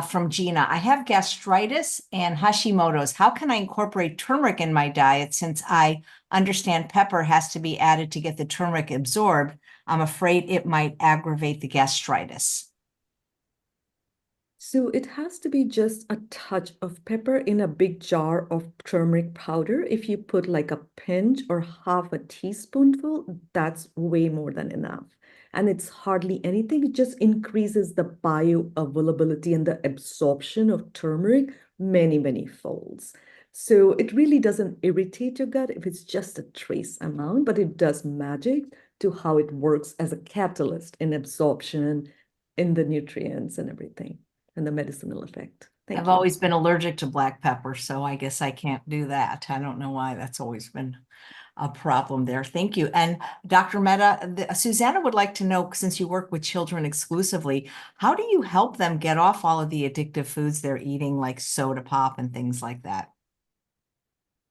from Gina. I have gastritis and Hashimoto's. How can I incorporate turmeric in my diet since I understand pepper has to be added to get the turmeric absorbed? I'm afraid it might aggravate the gastritis. So it has to be just a touch of pepper in a big jar of turmeric powder. If you put like a pinch or half a teaspoonful, that's way more than enough. And it's hardly anything. It just increases the bioavailability and the absorption of turmeric many, many folds. So it really doesn't irritate your gut if it's just a trace amount, but it does magic to how it works as a catalyst in absorption, in the nutrients and everything, and the medicinal effect. Thank I've you. always been allergic to black pepper, so I guess I can't do that. I don't know why that's always been a problem there. Thank you. And Dr. Mehta, Susanna would like to know, since you work with children exclusively, how do you help them get off all of the addictive foods they're eating, like soda pop and things like that?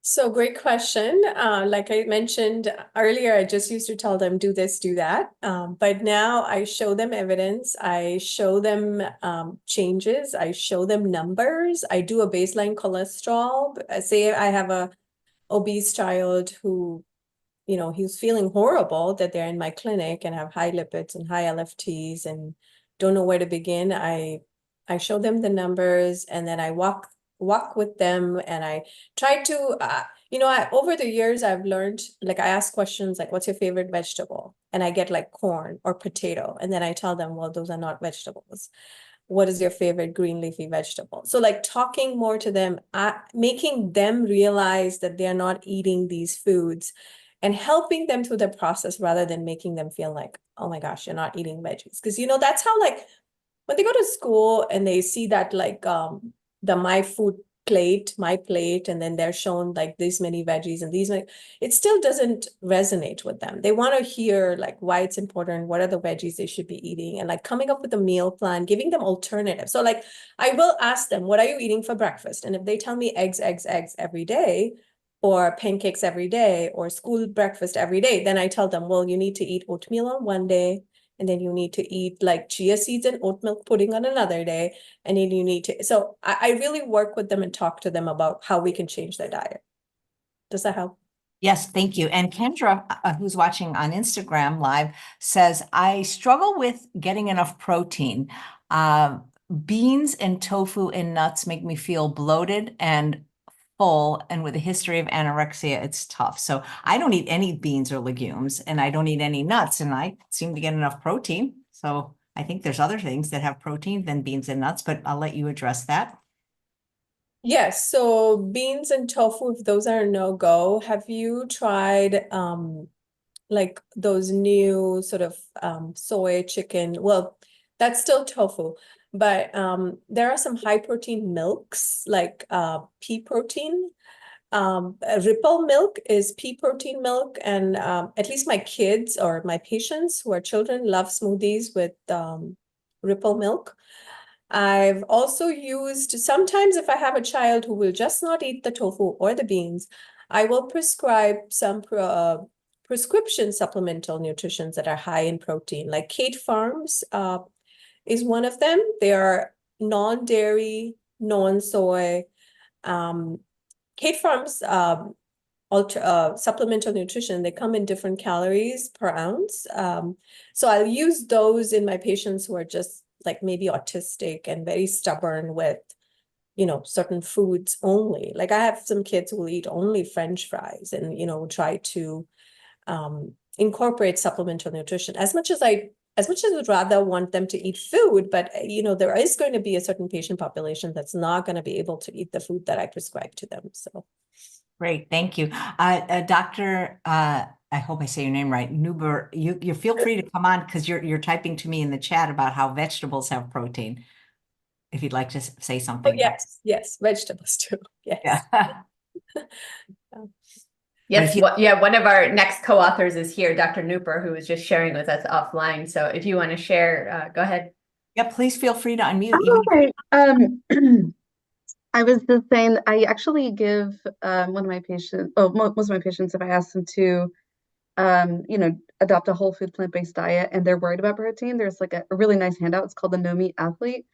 So great question. Like I mentioned earlier, I just used to tell them, do this, do that. But now I show them evidence. I show them changes. I show them numbers. I do a baseline cholesterol. Say I have a obese child who, he's feeling horrible that they're in my clinic and have high lipids and high LFTs and don't know where to begin. I show them the numbers and then I walk with them and I try to, over the years I've learned, like I ask questions like, what's your favorite vegetable? And I get like corn or potato. And then I tell them, well, those are not vegetables. What is your favorite green leafy vegetable? So like talking more to them, making them realize that they're not eating these foods and helping them through the process rather than making them feel like, oh my gosh, you're not eating veggies. Because, that's how like when they go to school and they see that like the my plate, and then they're shown like this many veggies and these many, it still doesn't resonate with them. They want to hear like why it's important, what are the veggies they should be eating, and like coming up with a meal plan, giving them alternatives. So like I will ask them, what are you eating for breakfast? And if they tell me eggs every day, or pancakes every day, or school breakfast every day, then I tell them, well, you need to eat oatmeal on one day, and then you need to eat like chia seeds and oat milk pudding on another day. And then you need to, so I really work with them and talk to them about how we can change their diet. Does that help? Yes, thank you. And Kendra, who's watching on Instagram Live, says, I struggle with getting enough protein. Beans and tofu and nuts make me feel bloated and full, and with a history of anorexia, it's tough. So I don't eat any beans or legumes, and I don't eat any nuts, and I seem to get enough protein. So I think there's other things that have protein than beans and nuts, but I'll let you address that. Yes, so beans and tofu, if those are a no-go, have you tried like those new sort of soy chicken? Well, that's still tofu, but there are some high protein milks like pea protein. Ripple milk is pea protein milk, and at least my kids or my patients who are children love smoothies with Ripple milk. I've also used, sometimes if I have a child who will just not eat the tofu or the beans, I will prescribe some prescription supplemental nutritions that are high in protein, like Kate Farms is one of them. They are non-dairy, non-soy. Kate Farms supplemental nutrition, they come in different calories per ounce. So I'll use those in my patients who are just like maybe autistic and very stubborn with, certain foods only. Like I have some kids who will eat only French fries and, try to incorporate supplemental nutrition as much as I would rather want them to eat food, but there is going to be a certain patient population that's not going to be able to eat the food that I prescribe to them. So great, thank you. Dr. I hope I say your name right, Nuber, you feel free to come on because you're typing to me in the chat about how vegetables have protein, if you'd like to say something. yes, vegetables too. Yes. Yeah. Yes, one of our next co-authors is here, Dr. Nooper, who was just sharing with us offline. So if you want to share, go ahead. Yeah, please feel free to unmute. Oh, okay. I was just saying, I actually give one of my patients, most of my patients, if I ask them to, adopt a whole food plant-based diet and they're worried about protein, there's like a really nice handout. It's called the No Meat Athlete,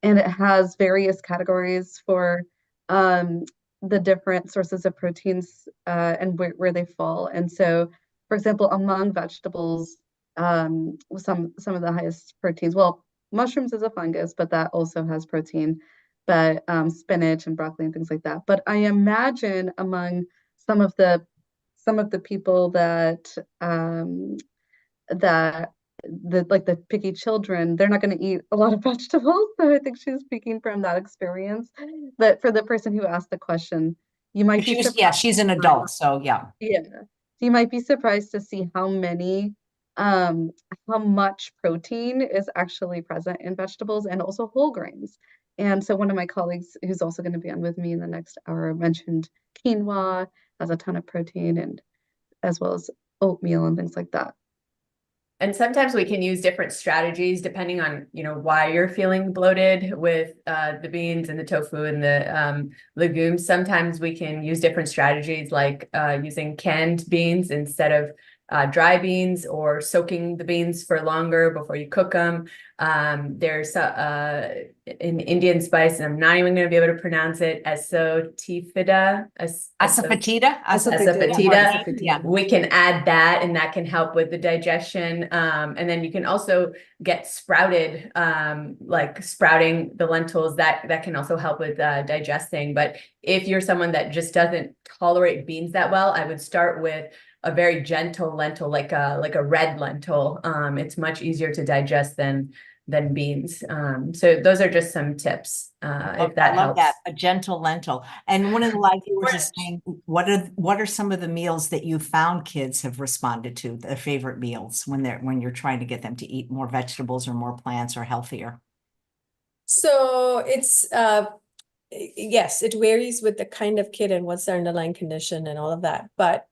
and it has various categories for the different sources of proteins and where they fall. And so, for example, among vegetables, some of the highest proteins, well, mushrooms is a fungus, but that also has protein, but spinach and broccoli and things like that. But I imagine among some of the people that the picky children, they're not going to eat a lot of vegetables. So I think she's speaking from that experience. But for the person who asked the question, you might be surprised. Yeah, she's an adult, so yeah. Yeah. So you might be surprised to see how much protein is actually present in vegetables and also whole grains. And so one of my colleagues who's also going to be on with me in the next hour mentioned quinoa has a ton of protein, and as well as oatmeal and things like that. And sometimes we can use different strategies depending on, why you're feeling bloated with the beans and the tofu and the legumes. Sometimes we can use different strategies like using canned beans instead of dry beans, or soaking the beans for longer before you cook them. There's an Indian spice, and I'm not even going to be able to pronounce it, asafoetida. Asafoetida. Yeah, we can add that, and that can help with the digestion. And then you can also get sprouted, like sprouting the lentils. That can also help with digesting. But if you're someone that just doesn't tolerate beans that well, I would start with a very gentle lentil, like a red lentil. It's much easier to digest than beans. So those are just some tips, if that helps. I love that, a gentle lentil. And one of the live viewers is saying, what are some of the meals that you found kids have responded to, their favorite meals when you're trying to get them to eat more vegetables or more plants or healthier? So it's yes, it varies with the kind of kid and what's their underlying condition and all of that. But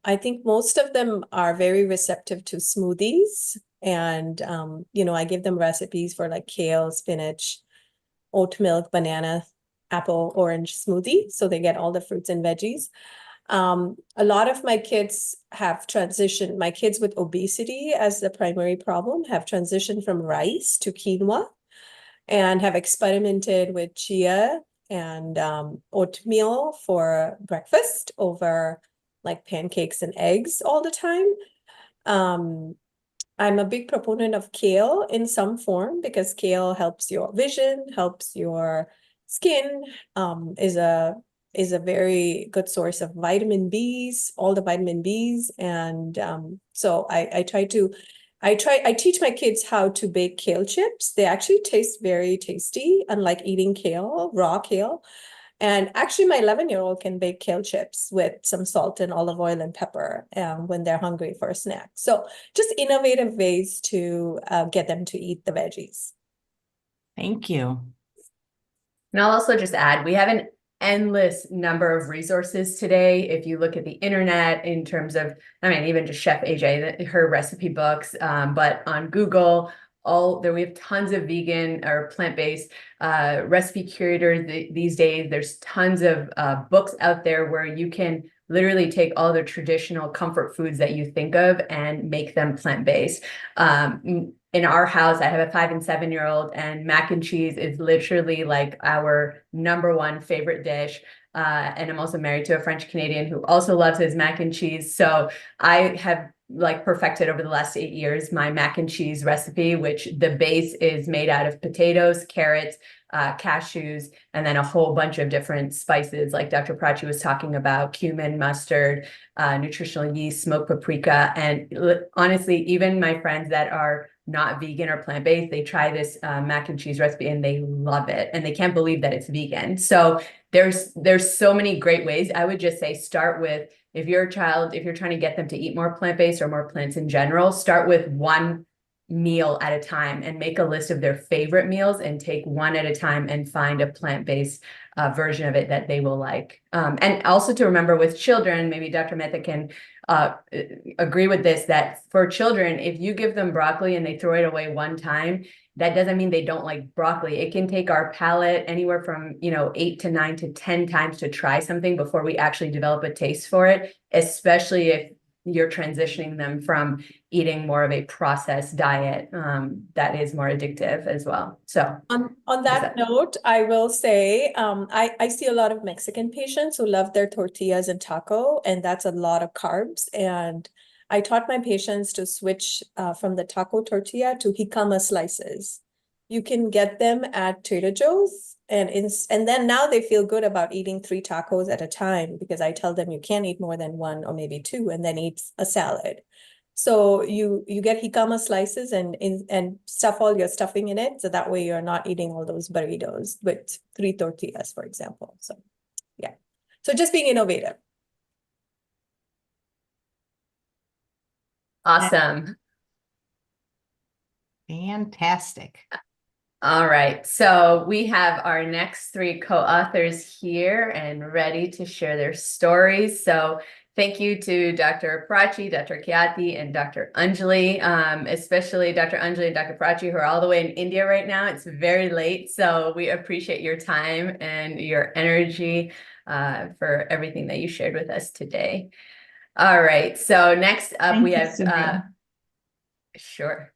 I think most of them are very receptive to smoothies. And, I give them recipes for like kale, spinach, oat milk, banana, apple, orange smoothie. So they get all the fruits and veggies. A lot of my kids have transitioned, my kids with obesity as the primary problem have transitioned from rice to quinoa, and have experimented with chia and oatmeal for breakfast over like pancakes and eggs all the time. I'm a big proponent of kale in some form, because kale helps your vision, helps your skin, is a very good source of vitamin Bs, all the vitamin Bs. And so I teach my kids how to bake kale chips. They actually taste very tasty, unlike eating kale, raw kale. And actually, my 11-year-old can bake kale chips with some salt and olive oil and pepper when they're hungry for a snack. So just innovative ways to get them to eat the veggies. Thank you. And I'll also just add, we have an endless number of resources today. If you look at the internet in terms of, even just Chef AJ, her recipe books, but on Google, we have tons of vegan or plant-based recipe curators these days. There's tons of books out there where you can literally take all the traditional comfort foods that you think of and make them plant-based. In our house, I have a 5- and 7-year-old, and mac and cheese is literally like our #1 favorite dish. And I'm also married to a French Canadian who also loves his mac and cheese. So I have perfected over the last 8 years my mac and cheese recipe, which the base is made out of potatoes, carrots, cashews, and then a whole bunch of different spices like Dr. Prachi was talking about: cumin, mustard, nutritional yeast, smoked paprika. And honestly, even my friends that are not vegan or plant-based, they try this mac and cheese recipe and they love it, and they can't believe that it's vegan. So there's so many great ways. I would just say start with, if you're trying to get them to eat more plant-based or more plants in general, start with one meal at a time and make a list of their favorite meals and take one at a time and find a plant-based version of it that they will like. And also to remember with children, maybe Dr. Mehta can agree with this, that for children, if you give them broccoli and they throw it away one time, that doesn't mean they don't like broccoli. It can take our palate anywhere from, 8 to 9 to 10 times to try something before we actually develop a taste for it, especially if you're transitioning them from eating more of a processed diet that is more addictive as well. So on that note, I will say I see a lot of Mexican patients who love their tortillas and taco, and that's a lot of carbs. And I taught my patients to switch from the taco tortilla to jicama slices. You can get them at Trader Joe's, and then now they feel good about eating 3 tacos at a time, because I tell them you can't eat more than 1 or maybe 2 and then eat a salad. So you get jicama slices and stuff all your stuffing in it, so that way you're not eating all those burritos with 3 tortillas, for example. So yeah, so just being innovative. awesome. Fantastic. All right, so we have our next 3 co-authors here and ready to share their stories. So thank you to Dr. Prachi, Dr. Kirti, and Dr. Angelie, especially Dr. Angelie and Dr. Prachi, who are all the way in India right now. It's very late, so we appreciate your time and your energy for everything that you shared with us today. All right, so next up we have, sure.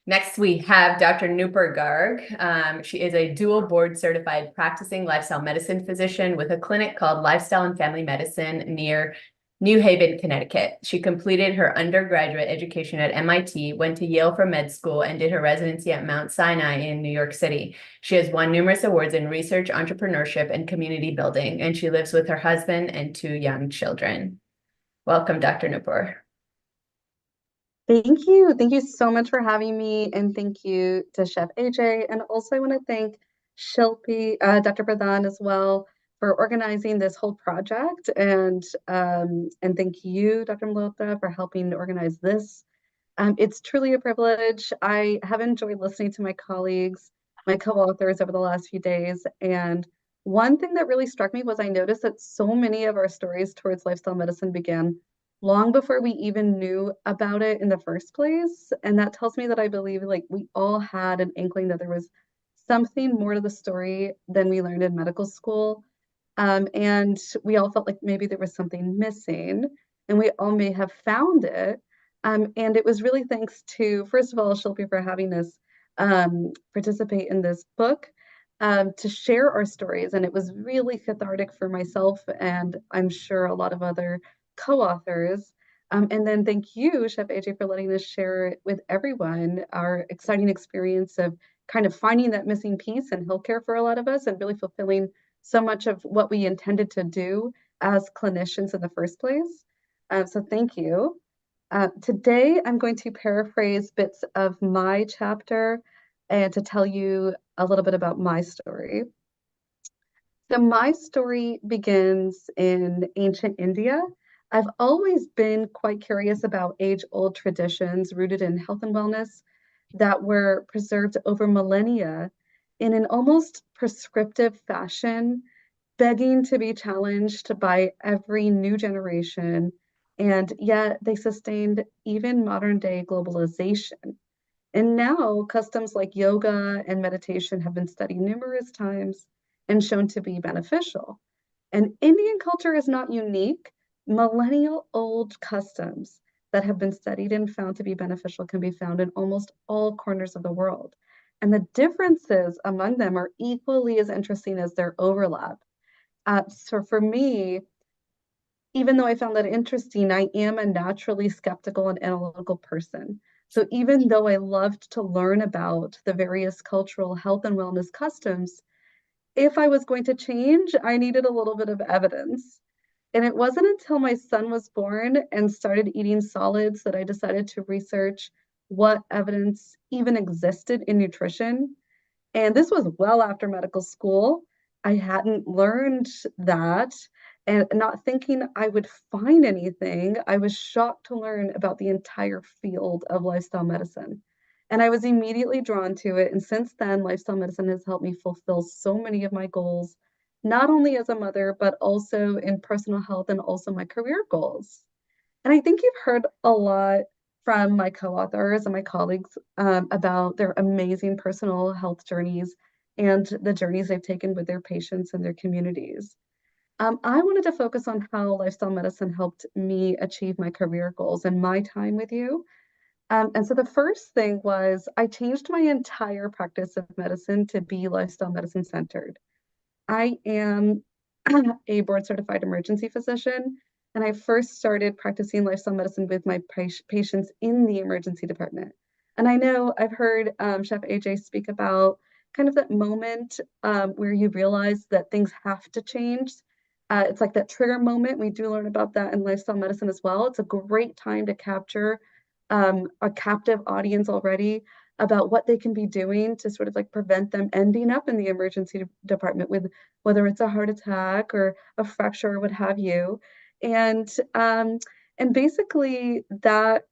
Next, we have Dr. Nupur Garg. She is a dual board certified practicing lifestyle medicine physician with a clinic called Lifestyle and Family Medicine near New Haven, Connecticut. She completed her undergraduate education at MIT, went to Yale for med school, and did her residency at Mount Sinai in New York City. She has won numerous awards in research, entrepreneurship, and community building, and she lives with her husband and 2 young children. Welcome, Dr. Nupur. Thank you. Thank you so much for having me. And thank you to Chef AJ. And also I want to thank Shilpi, Dr. Pradhan as well for organizing this whole project. And thank you, Dr. Malhotra, for helping to organize this. It's truly a privilege. I have enjoyed listening to my colleagues, my co-authors over the last few days. And one thing that really struck me was I noticed that so many of our stories towards lifestyle medicine began long before we even knew about it in the first place. And that tells me that I believe like we all had an inkling that there was something more to the story than we learned in medical school. And we all felt like maybe there was something missing, and we all may have found it. And it was really thanks to, first of all, Shilpi for having us participate in this book to share our stories. And it was really cathartic for myself, and I'm sure a lot of other co-authors. And then thank you, Chef AJ, for letting us share with everyone our exciting experience of kind of finding that missing piece in healthcare for a lot of us, and really fulfilling so much of what we intended to do as clinicians in the first place. So thank you. Today, I'm going to paraphrase bits of my chapter and to tell you a little bit about my story. So my story begins in ancient India. I've always been quite curious about age-old traditions rooted in health and wellness that were preserved over millennia in an almost prescriptive fashion, begging to be challenged by every new generation, and yet they sustained even modern-day globalization. And now customs like yoga and meditation have been studied numerous times and shown to be beneficial. And Indian culture is not unique. Millennial-old customs that have been studied and found to be beneficial can be found in almost all corners of the world. And the differences among them are equally as interesting as their overlap. So for me, even though I found that interesting, I am a naturally skeptical and analytical person. So even though I loved to learn about the various cultural health and wellness customs, if I was going to change, I needed a little bit of evidence. And it wasn't until my son was born and started eating solids that I decided to research what evidence even existed in nutrition. And this was well after medical school. I hadn't learned that, and not thinking I would find anything, I was shocked to learn about the entire field of lifestyle medicine. And I was immediately drawn to it. And since then, lifestyle medicine has helped me fulfill so many of my goals, not only as a mother, but also in personal health and also my career goals. And I think you've heard a lot from my co-authors and my colleagues about their amazing personal health journeys and the journeys they've taken with their patients and their communities. I wanted to focus on how lifestyle medicine helped me achieve my career goals and my time with you. And so the first thing was I changed my entire practice of medicine to be lifestyle medicine centered. I am a board certified emergency physician, and I first started practicing lifestyle medicine with my patients in the emergency department. And I know I've heard Chef AJ speak about kind of that moment where you realize that things have to change. It's like that trigger moment. We do learn about that in lifestyle medicine as well. It's a great time to capture a captive audience already about what they can be doing to sort of like prevent them ending up in the emergency department with whether it's a heart attack or a fracture or what have you. And basically that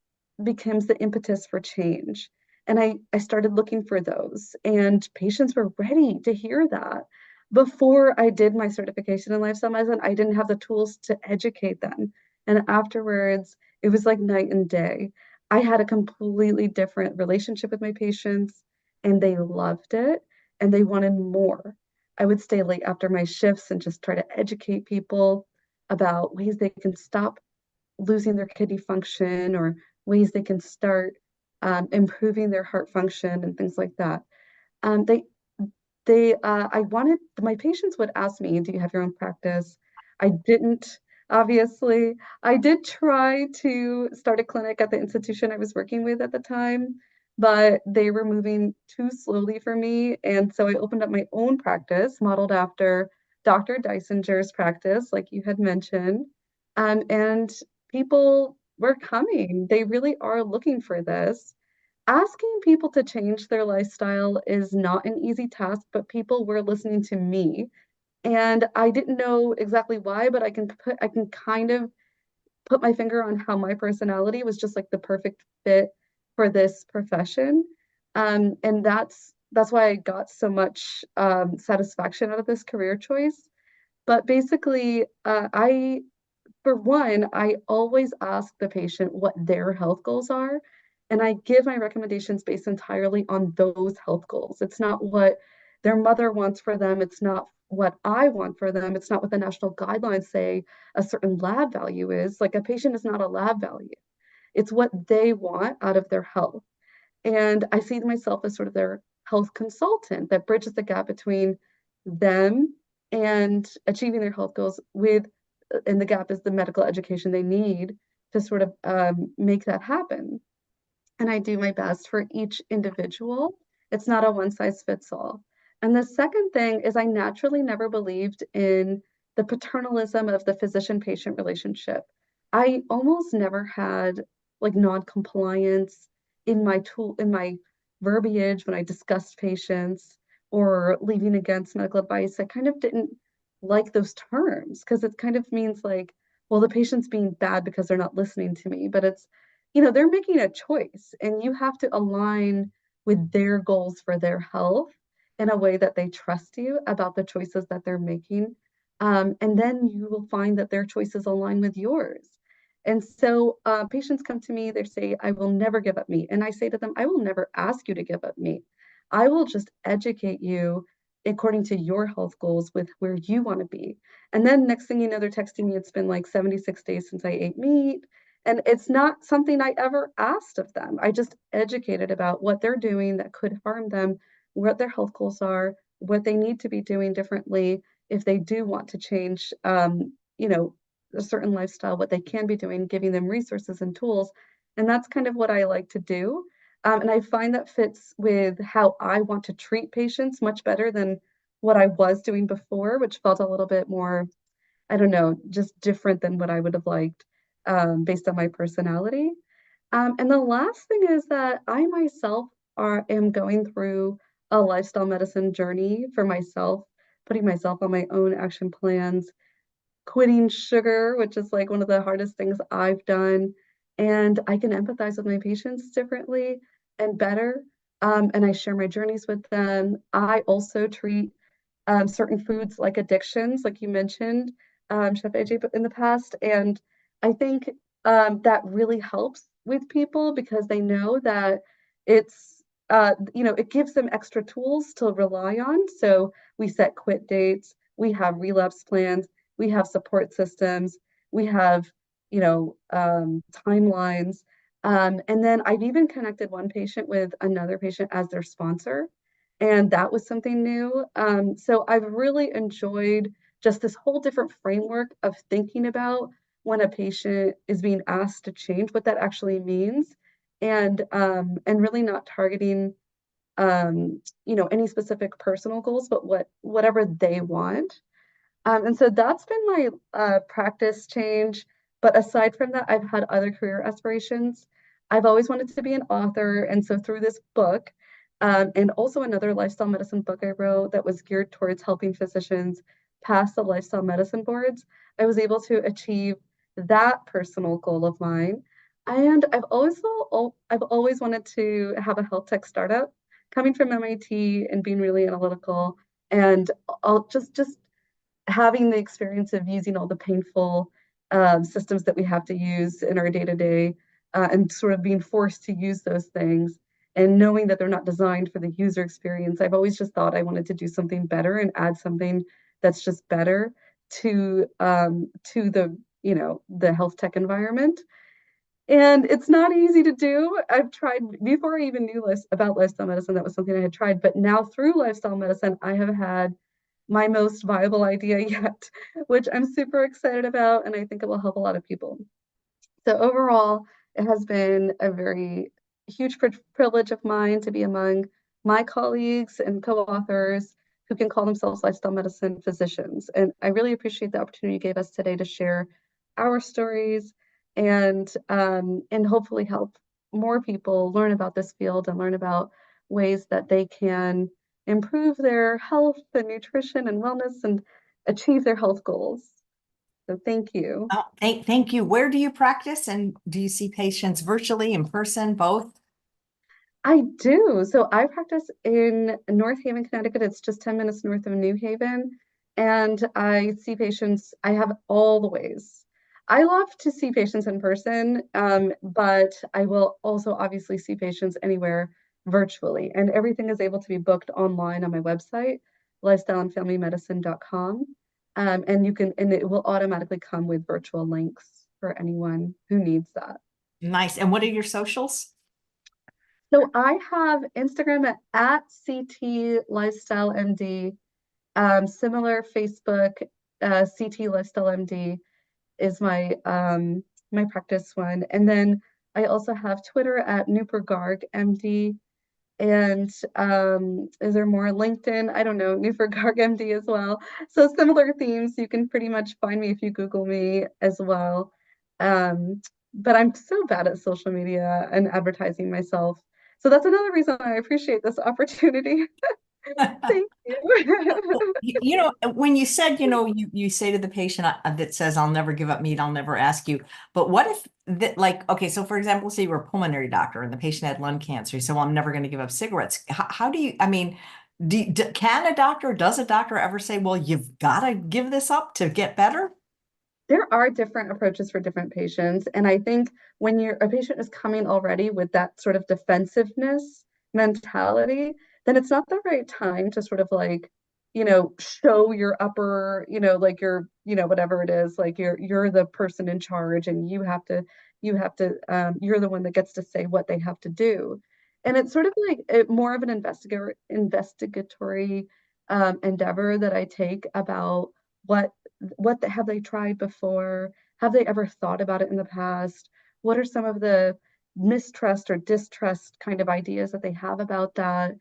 becomes the impetus for change. And I started looking for those, and patients were ready to hear that. Before I did my certification in lifestyle medicine, I didn't have the tools to educate them. And afterwards, it was like night and day. I had a completely different relationship with my patients, and they loved it and they wanted more. I would stay late after my shifts and just try to educate people about ways they can stop losing their kidney function or ways they can start improving their heart function and things like that. Um, they I wanted my patients would ask me, do you have your own practice? I didn't, obviously. I did try to start a clinic at the institution I was working with at the time, but they were moving too slowly for me. And so I opened up my own practice modeled after Dr. Dysinger's practice, like you had mentioned. And people were coming. They really are looking for this. Asking people to change their lifestyle is not an easy task, but people were listening to me. And I didn't know exactly why, but I can kind of put my finger on how my personality was just like the perfect fit for this profession. And that's why I got so much satisfaction out of this career choice. But basically, for one, I always ask the patient what their health goals are, and I give my recommendations based entirely on those health goals. It's not what their mother wants for them. It's not what I want for them. It's not what the national guidelines say a certain lab value is. Like a patient is not a lab value. It's what they want out of their health. And I see myself as sort of their health consultant that bridges the gap between them and achieving their health goals with, and the gap is the medical education they need to sort of make that happen. And I do my best for each individual. It's not a one size fits all. And the second thing is I naturally never believed in the paternalism of the physician patient relationship. I almost never had like non-compliance in my verbiage when I discussed patients or leaving against medical advice. I kind of didn't like those terms because it kind of means like, well, the patient's being bad because they're not listening to me, but it's they're making a choice and you have to align with their goals for their health in a way that they trust you about the choices that they're making. And then you will find that their choices align with yours. And so patients come to me, they say, I will never give up meat. And I say to them, I will never ask you to give up meat. I will just educate you according to your health goals with where you want to be. And then next thing you know, they're texting me, it's been like 76 days since I ate meat. And it's not something I ever asked of them. I just educated about what they're doing that could harm them, what their health goals are, what they need to be doing differently if they do want to change, a certain lifestyle, what they can be doing, giving them resources and tools. And that's kind of what I like to do. And I find that fits with how I want to treat patients much better than what I was doing before, which felt a little bit more, I don't know, just different than what I would have liked based on my personality. And the last thing is that I myself am going through a lifestyle medicine journey for myself, putting myself on my own action plans, quitting sugar, which is like one of the hardest things I've done. And I can empathize with my patients differently. and better. And I share my journeys with them. I also treat certain foods like addictions, like you mentioned, Chef AJ, in the past. And I think that really helps with people because they know that it's, it gives them extra tools to rely on. So we set quit dates, we have relapse plans, we have support systems, we have, timelines. And then I've even connected one patient with another patient as their sponsor. And that was something new. So I've really enjoyed just this whole different framework of thinking about when a patient is being asked to change, what that actually means, and really not targeting any specific personal goals, but whatever they want. And so that's been my practice change. But aside from that, I've had other career aspirations. I've always wanted to be an author. And so through this book, and also another lifestyle medicine book I wrote that was geared towards helping physicians pass the lifestyle medicine boards, I was able to achieve that personal goal of mine. And I've always wanted to have a health tech startup. Coming from MIT and being really analytical, and I'll just having the experience of using all the painful systems that we have to use in our day-to-day, and sort of being forced to use those things and knowing that they're not designed for the user experience. I've always just thought I wanted to do something better and add something that's just better to the health tech environment. And it's not easy to do. I've tried before I even knew about lifestyle medicine. That was something I had tried. But now through lifestyle medicine, I have had my most viable idea yet, which I'm super excited about. And I think it will help a lot of people. So overall, it has been a very huge privilege of mine to be among my colleagues and co-authors who can call themselves lifestyle medicine physicians. And I really appreciate the opportunity you gave us today to share our stories and hopefully help more people learn about this field and learn about ways that they can improve their health and nutrition and wellness and achieve their health goals. So thank you. Oh, thank you. Where do you practice, and do you see patients virtually, in person, both? I do. So I practice in North Haven, Connecticut. It's just 10 minutes north of New Haven. And I see patients, I have all the ways. I love to see patients in person, but I will also obviously see patients anywhere virtually. And everything is able to be booked online on my website, lifestyleandfamilymedicine.com. And it will automatically come with virtual links for anyone who needs that. Nice. And what are your socials? So I have Instagram at CT Lifestyle MD, similar Facebook, CT Lifestyle MD is my practice one. And then I also have Twitter at Nupergarg MD. And is there more? LinkedIn? I don't know, Nupergarg MD as well. So similar themes. You can pretty much find me if you Google me as well. But I'm so bad at social media and advertising myself. So that's another reason I appreciate this opportunity. Thank you. When you said, you say to the patient that says, I'll never give up meat, I'll never ask you. But what if okay, so for example, say you were a pulmonary doctor and the patient had lung cancer. You said, well, I'm never going to give up cigarettes. How do you, does a doctor ever say, well, you've got to give this up to get better? There are different approaches for different patients. And I think when a patient is coming already with that sort of defensiveness mentality, then it's not the right time to sort of show your upper, like your, whatever it is, like you're the person in charge and you're the one that gets to say what they have to do. And it's sort of like more of an investigatory endeavor that I take about have they tried before? Have they ever thought about it in the past? What are some of the mistrust or distrust kind of ideas that they have about that?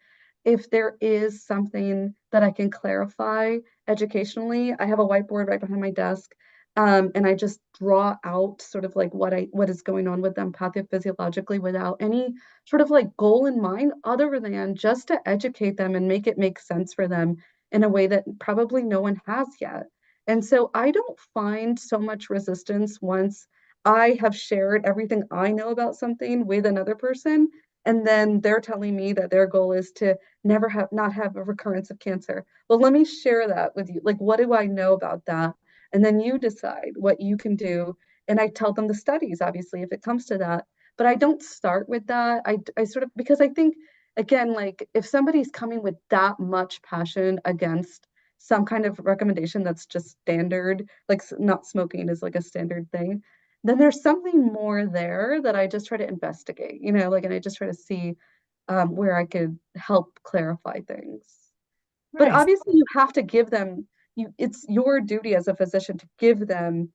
If there is something that I can clarify educationally, I have a whiteboard right behind my desk, and I just draw out sort of like what is going on with them pathophysiologically without any sort of like goal in mind other than just to educate them and make it make sense for them in a way that probably no one has yet. And so I don't find so much resistance once I have shared everything I know about something with another person. And then they're telling me that their goal is to not have a recurrence of cancer. Well, let me share that with you. Like, what do I know about that? And then you decide what you can do. And I tell them the studies, obviously, if it comes to that. But I don't start with that. I sort of, because I think, again, like if somebody's coming with that much passion against some kind of recommendation that's just standard, like not smoking is like a standard thing, then there's something more there that I just try to investigate, like, and I just try to see where I could help clarify things. But Right. obviously you have to give them, it's your duty as a physician to give them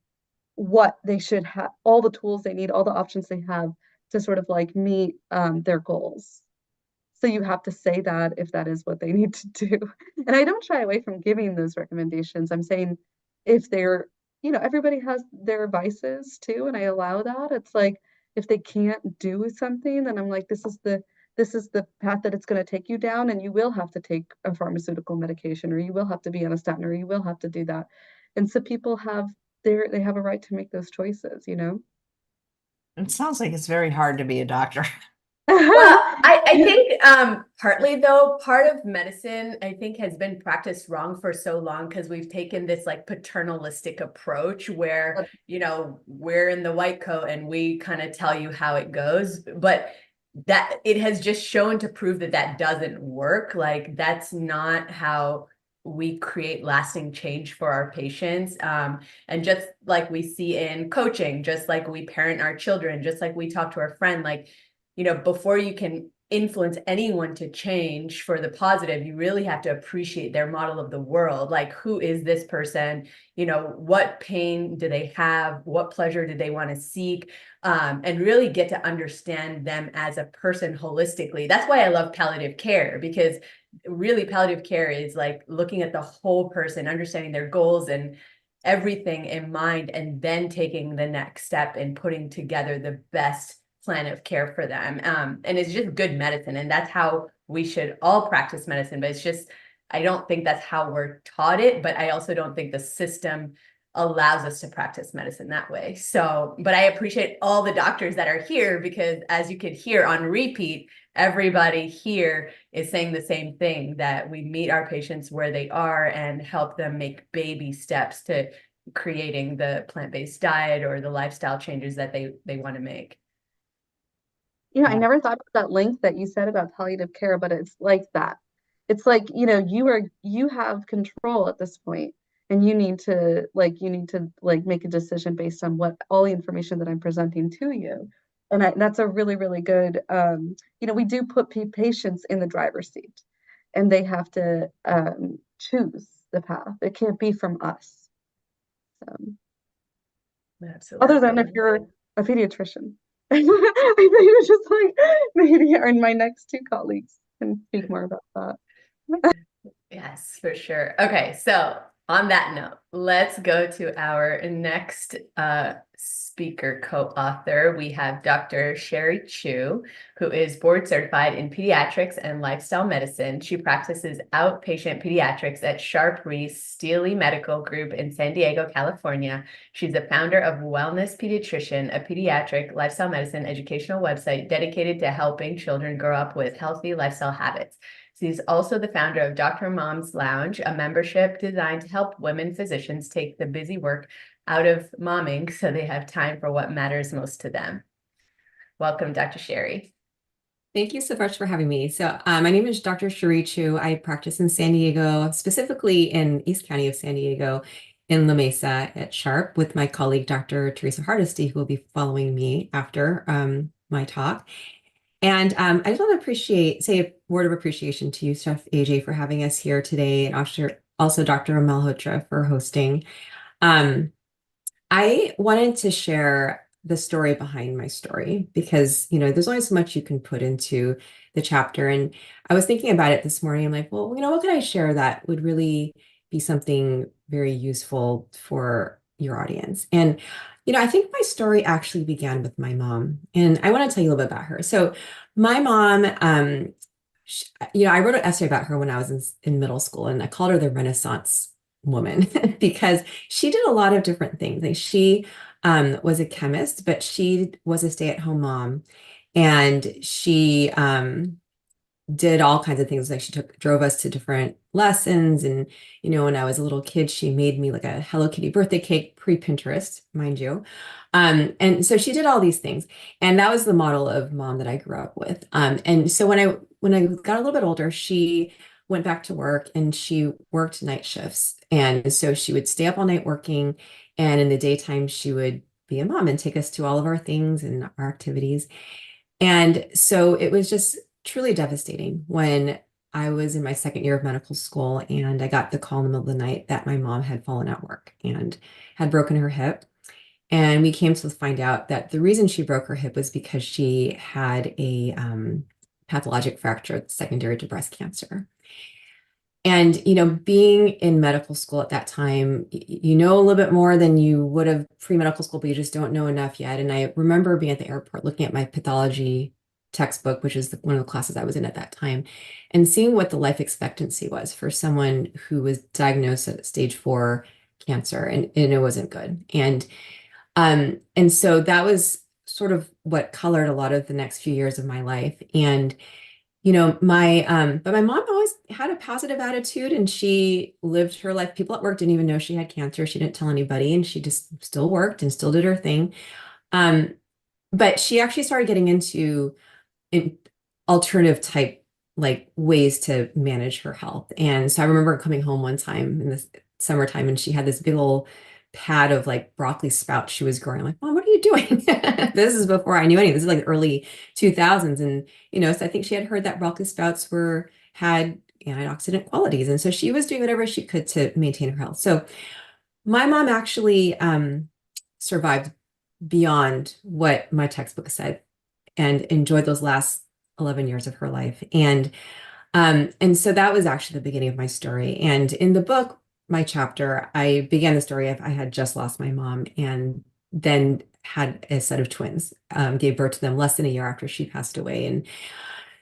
what they should have, all the tools they need, all the options they have to sort of like meet their goals. So you have to say that if that is what they need to do. And I don't shy away from giving those recommendations. I'm saying if they're, everybody has their vices too, and I allow that. It's like if they can't do something, then I'm like, this is the path that it's going to take you down, and you will have to take a pharmaceutical medication, or you will have to be on a statin, or you will have to do that. And so people they have a right to make those choices, It sounds like it's very hard to be a doctor. Well, I think partly though, part of medicine, I think, has been practiced wrong for so long because we've taken this like paternalistic approach where, we're in the white coat and we kind of tell you how it goes. But that it has just shown to prove that that doesn't work. Like that's not how we create lasting change for our patients. And just like we see in coaching, just like we parent our children, just like we talk to our friend, like, before you can influence anyone to change for the positive, you really have to appreciate their model of the world. Like, who is this person? What pain do they have? What pleasure do they want to seek? And really get to understand them as a person holistically. That's why I love palliative care, because really palliative care is like looking at the whole person, understanding their goals and everything in mind, and then taking the next step and putting together the best plan of care for them. And it's just good medicine. And that's how we should all practice medicine. But it's just, I don't think that's how we're taught it. But I also don't think the system allows us to practice medicine that way. So, but I appreciate all the doctors that are here, because as you could hear on repeat, everybody here is saying the same thing, that we meet our patients where they are and help them make baby steps to creating the plant-based diet or the lifestyle changes that they want to make. I never thought of that link that you said about palliative care, but it's like that. It's like, you have control at this point, and you need to make a decision based on what all the information that I'm presenting to you. And that's a really, really good, we do put patients in the driver's seat, and they have to choose the path. It can't be from us. Absolutely. Other than if you're a pediatrician. I think it's just like maybe my next two colleagues can speak more about that. Yes, for sure. Okay, so on that note, let's go to our next speaker co-author. We have Dr. Sheri Chu, who is board certified in pediatrics and lifestyle medicine. She practices outpatient pediatrics at Sharp Reese Steele Medical Group in San Diego, California. She's the founder of Wellness Pediatrician, a pediatric lifestyle medicine educational website dedicated to helping children grow up with healthy lifestyle habits. She's also the founder of Dr. Mom's Lounge, a membership designed to help women physicians take the busy work out of momming so they have time for what matters most to them. Welcome, Dr. Sheri. Thank you so much for having me. So my name is Dr. Sheri Chu. I practice in San Diego, specifically in East County of San Diego, in La Mesa at Sharp, with my colleague, Dr. Teresa Hardesty, who will be following me after my talk. And I just want to say a word of appreciation to you, Chef AJ, for having us here today, and also Dr. Malhotra for hosting. I wanted to share the story behind my story, because, there's only so much you can put into the chapter. And I was thinking about it this morning. I'm like, well, what can I share that would really be something very useful for your audience? And I think my story actually began with my mom, and I want to tell you a little bit about her. So my mom, I wrote an essay about her when I was in middle school, and I called her the Renaissance woman because she did a lot of different things. Like she was a chemist, but she was a stay-at-home mom. And she did all kinds of things. Like she drove us to different lessons. And, when I was a little kid, she made me like a Hello Kitty birthday cake, pre-Pinterest, mind you. And so she did all these things. And that was the model of mom that I grew up with. And so when I got a little bit older, she went back to work and she worked night shifts. And so she would stay up all night working. And in the daytime, she would be a mom and take us to all of our things and our activities. And so it was just truly devastating when I was in my second year of medical school and I got the call in the middle of the night that my mom had fallen at work and had broken her hip. And we came to find out that the reason she broke her hip was because she had a pathologic fracture secondary to breast cancer. And, being in medical school at that time, you know a little bit more than you would have pre-medical school, but you just don't know enough yet. And I remember being at the airport looking at my pathology textbook, which is one of the classes I was in at that time, and seeing what the life expectancy was for someone who was diagnosed at stage 4 cancer, and it wasn't good. And so that was sort of what colored a lot of the next few years of my life. And but my mom always had a positive attitude and she lived her life. People at work didn't even know she had cancer. She didn't tell anybody and she just still worked and still did her thing. But she actually started getting into alternative type like ways to manage her health. And so I remember coming home one time in the summertime and she had this big old pad of like broccoli sprouts she was growing. I'm like, Mom, what are you doing? This is before I knew anything. This is like early 2000s. And, so I think she had heard that broccoli sprouts had antioxidant qualities. And so she was doing whatever she could to maintain her health. So my mom actually survived beyond what my textbook said and enjoyed those last 11 years of her life. And so that was actually the beginning of my story. And in the book, my chapter, I began the story of I had just lost my mom and then had a set of twins, gave birth to them less than a year after she passed away. And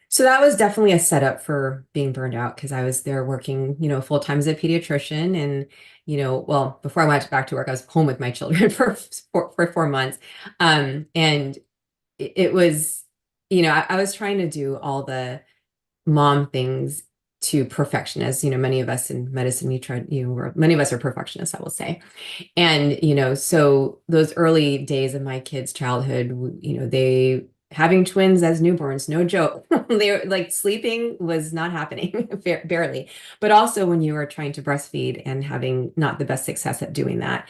so that was definitely a setup for being burned out because I was there working, full time as a pediatrician. And, well, before I went back to work, I was home with my children for 4 months. And it was, I was trying to do all the mom things to perfection, as many of us in medicine, many of us are perfectionists, I will say. And so those early days of my kids' childhood, they having twins as newborns, no joke. They were like sleeping was not happening, barely. But also when you are trying to breastfeed and having not the best success at doing that,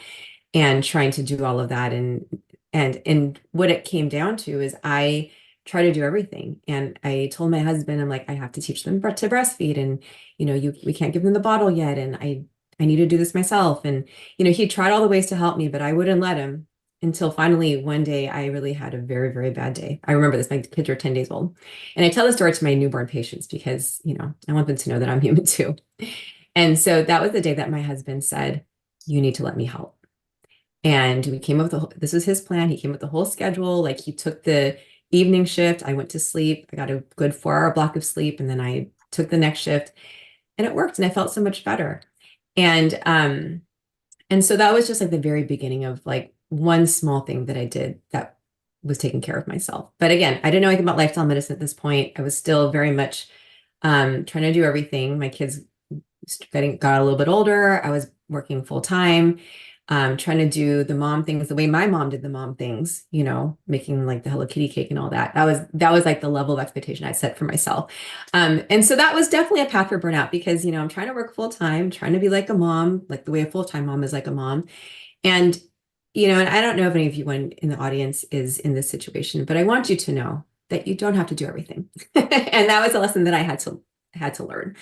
and trying to do all of that, and what it came down to is I try to do everything. And I told my husband, I'm like, I have to teach them to breastfeed. And, we can't give them the bottle yet. And I need to do this myself. And, he tried all the ways to help me, but I wouldn't let him until finally one day I really had a very, very bad day. I remember this, my kids are 10 days old. And I tell the story to my newborn patients because, I want them to know that I'm human too. And so that was the day that my husband said, you need to let me help. And we came up with this was his plan. He came up with the whole schedule. Like he took the evening shift. I went to sleep. I got a good 4-hour block of sleep. And then I took the next shift and it worked. And I felt so much better. And so that was just like the very beginning of like one small thing that I did that was taking care of myself. But again, I didn't know anything about lifestyle medicine at this point. I was still very much trying to do everything. My kids got a little bit older. I was working full time. Trying to do the mom things the way my mom did the mom things, making like the Hello Kitty cake and all that. That was like the level of expectation I set for myself. And so that was definitely a path for burnout because, I'm trying to work full time, trying to be like a mom, like the way a full-time mom is like a mom. And, and I don't know if any of you in the audience is in this situation, but I want you to know that you don't have to do everything. And that was a lesson that I had to learn.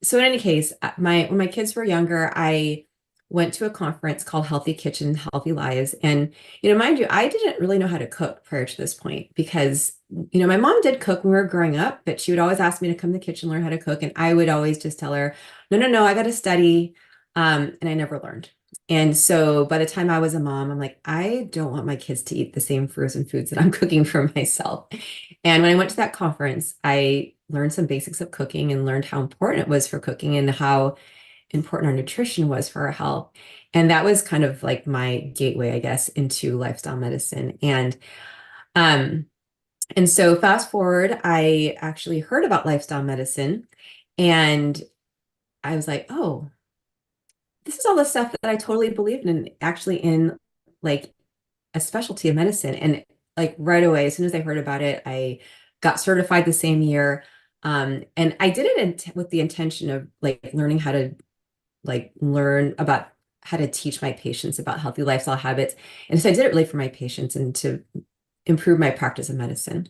So in any case, when my kids were younger, I went to a conference called Healthy Kitchen, Healthy Lives. And, mind you, I didn't really know how to cook prior to this point because, my mom did cook when we were growing up, but she would always ask me to come to the kitchen, learn how to cook. And I would always just tell her, no, I got to study. And I never learned. And so by the time I was a mom, I'm like, I don't want my kids to eat the same frozen foods that I'm cooking for myself. And when I went to that conference, I learned some basics of cooking and learned how important it was for cooking and how important our nutrition was for our health. And that was kind of like my gateway, I guess, into lifestyle medicine. And And so fast forward, I actually heard about lifestyle medicine, and I was like, oh, this is all the stuff that I totally believed in, actually in like a specialty of medicine. And like right away, as soon as I heard about it, I got certified the same year. And I did it with the intention of like learning how to like learn about how to teach my patients about healthy lifestyle habits. And so I did it really for my patients and to improve my practice of medicine.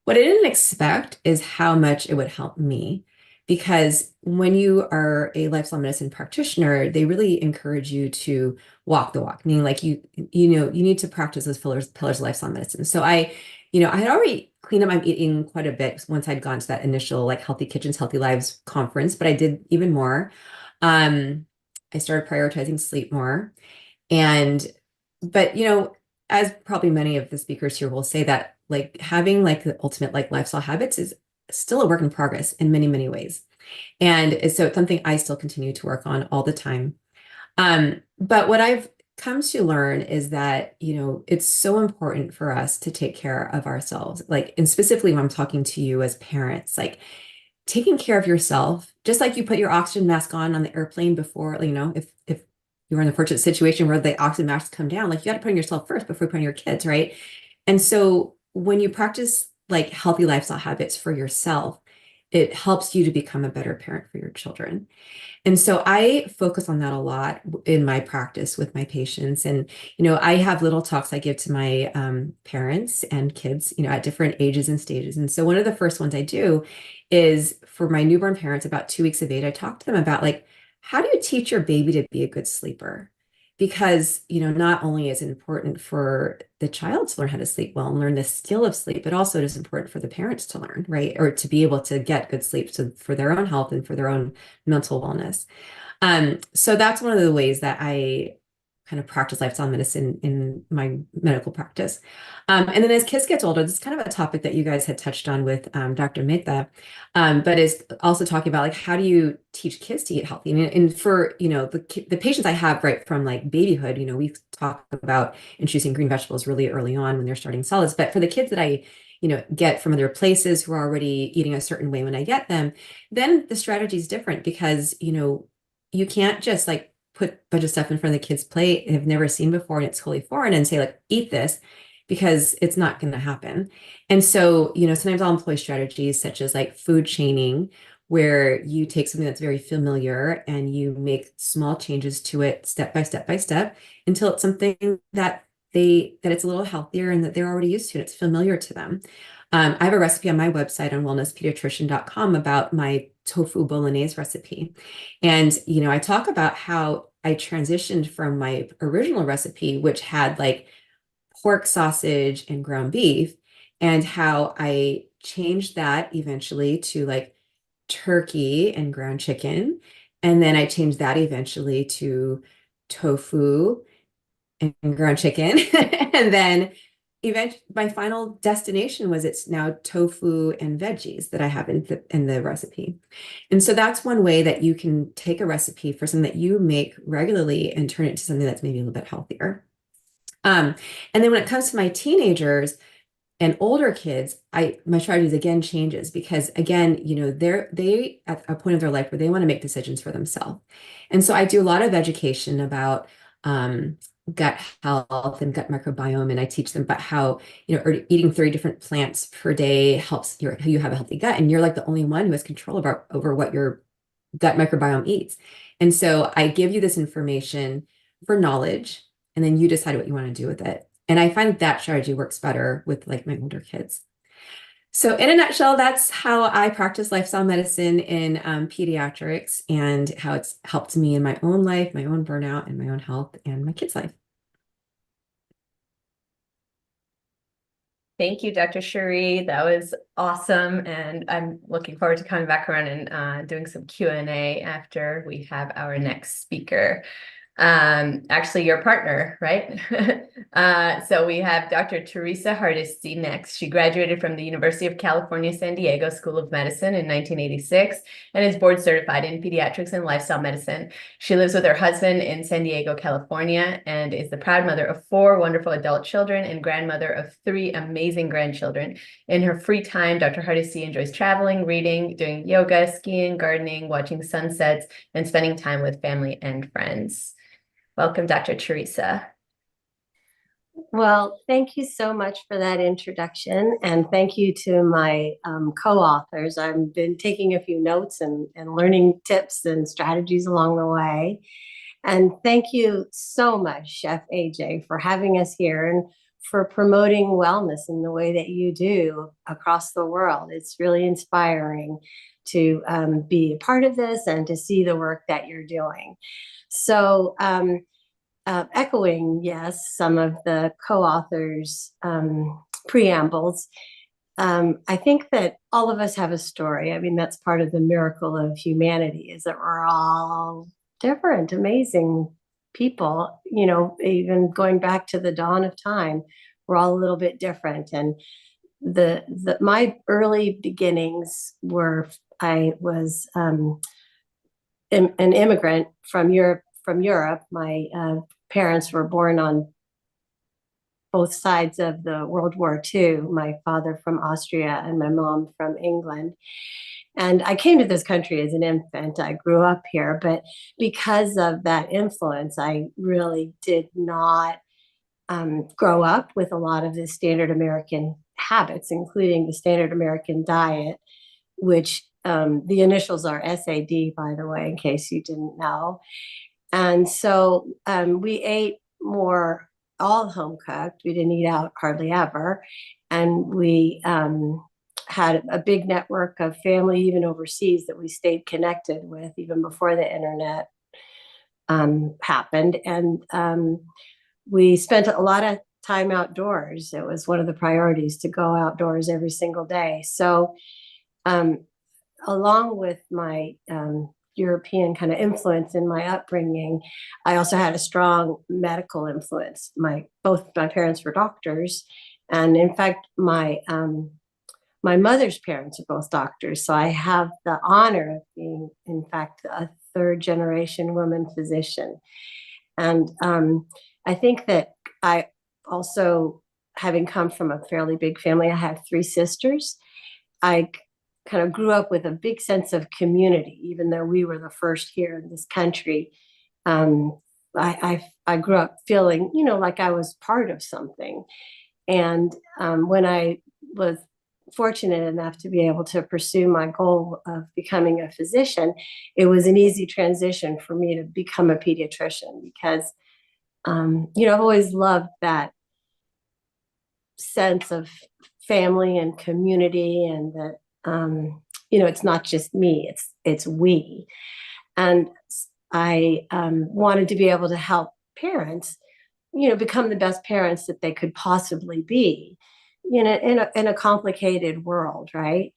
What I didn't expect is how much it would help me, because when you are a lifestyle medicine practitioner, they really encourage you to walk the walk, meaning like you need to practice those pillars of lifestyle medicine. So I had already cleaned up my eating quite a bit once I'd gone to that initial like Healthy Kitchens, Healthy Lives conference, but I did even more. I started prioritizing sleep more. And, but as probably many of the speakers here will say, that like having like the ultimate like lifestyle habits is still a work in progress in many, many ways. And so it's something I still continue to work on all the time. But what I've come to learn is that, it's so important for us to take care of ourselves. Like, and specifically when I'm talking to you as parents, like taking care of yourself, just like you put your oxygen mask on the airplane before, if you're in a fortunate situation where the oxygen masks come down, like you got to put on yourself first before you put on your kids, right? And so when you practice like healthy lifestyle habits for yourself, it helps you to become a better parent for your children. And so I focus on that a lot in my practice with my patients. And, I have little talks I give to my parents and kids, at different ages and stages. And so one of the first ones I do is for my newborn parents about 2 weeks of age. I talk to them about like, how do you teach your baby to be a good sleeper? Because, not only is it important for the child to learn how to sleep well and learn the skill of sleep, but also it is important for the parents to learn, right? Or to be able to get good sleep for their own health and for their own mental wellness. So that's one of the ways that I kind of practice lifestyle medicine in my medical practice. And then as kids get older, this is kind of a topic that you guys had touched on with Dr. Mehta, but is also talking about like, how do you teach kids to eat healthy? And for, the patients I have right from like babyhood, we talk about introducing green vegetables really early on when they're starting solids. But for the kids that I get from other places who are already eating a certain way when I get them, then the strategy is different because, you can't just like put a bunch of stuff in front of the kids' plate they've never seen before and it's totally foreign and say like, eat this, because it's not going to happen. And so, sometimes I'll employ strategies such as like food chaining, where you take something that's very familiar and you make small changes to it step by step by step until it's something that it's a little healthier and that they're already used to and it's familiar to them. I have a recipe on my website on wellnesspediatrician.com about my tofu bolognese recipe. And, I talk about how I transitioned from my original recipe, which had like pork sausage and ground beef, and how I changed that eventually to like turkey and ground chicken. And then I changed that eventually to tofu and ground chicken. And then eventually my final destination was it's now tofu and veggies that I have in the recipe. And so that's one way that you can take a recipe for something that you make regularly and turn it into something that's maybe a little bit healthier. And then when it comes to my teenagers and older kids, my strategies again changes because again, they at a point of their life where they want to make decisions for themselves. And so I do a lot of education about gut health and gut microbiome. And I teach them about how, eating 30 different plants per day helps you have a healthy gut. And you're like the only one who has control over what your gut microbiome eats. And so I give you this information for knowledge, and then you decide what you want to do with it. And I find that strategy works better with like my older kids. So in a nutshell, that's how I practice lifestyle medicine in pediatrics and how it's helped me in my own life, my own burnout, and my own health, and my kids' life. Thank you, Dr. Sheri. That was awesome. And I'm looking forward to coming back around and doing some Q&A after we have our next speaker. actually your partner, right? So we have Dr. Teresa Hardesty next. She graduated from the University of California, San Diego School of Medicine in 1986 and is board certified in pediatrics and lifestyle medicine. She lives with her husband in San Diego, California, and is the proud mother of 4 wonderful adult children and grandmother of 3 amazing grandchildren. In her free time, Dr. Hardesty enjoys traveling, reading, doing yoga, skiing, gardening, watching sunsets, and spending time with family and friends. Welcome, Dr. Teresa. Well, thank you so much for that introduction, and thank you to my co-authors. I've been taking a few notes and learning tips and strategies along the way. And thank you so much, Chef AJ, for having us here and for promoting wellness in the way that you do across the world. It's really inspiring to be a part of this and to see the work that you're doing. So echoing, yes, some of the co-authors' preambles, I think that all of us have a story. I mean, that's part of the miracle of humanity, is that we're all different, amazing people, you know, even going back to the dawn of time, we're all a little bit different. And my early beginnings were, I was an immigrant from Europe. My parents were born on both sides of the World War II, my father from Austria and my mom from England. And I came to this country as an infant. I grew up here, but because of that influence, I really did not grow up with a lot of the standard American habits, including the standard American diet, which the initials are SAD, by the way, in case you didn't know. And so we ate more all home cooked. We didn't eat out hardly ever. And we had a big network of family, even overseas, that we stayed connected with even before the internet happened. And we spent a lot of time outdoors. It was one of the priorities to go outdoors every single day. So along with my European kind of influence in my upbringing, I also had a strong medical influence. Both my parents were doctors, and in fact, my mother's parents are both doctors. So I have the honor of being, in fact, a 3rd-generation woman physician. And I think that I also, having come from a fairly big family, I have 3 sisters. I kind of grew up with a big sense of community, even though we were the first here in this country. I grew up feeling, you know, like I was part of something. And when I was fortunate enough to be able to pursue my goal of becoming a physician, it was an easy transition for me to become a pediatrician because, you know, I've always loved that sense of family and community, and that you know, it's not just me, it's we. And I wanted to be able to help parents, you know, become the best parents that they could possibly be, you know, in a complicated world, right?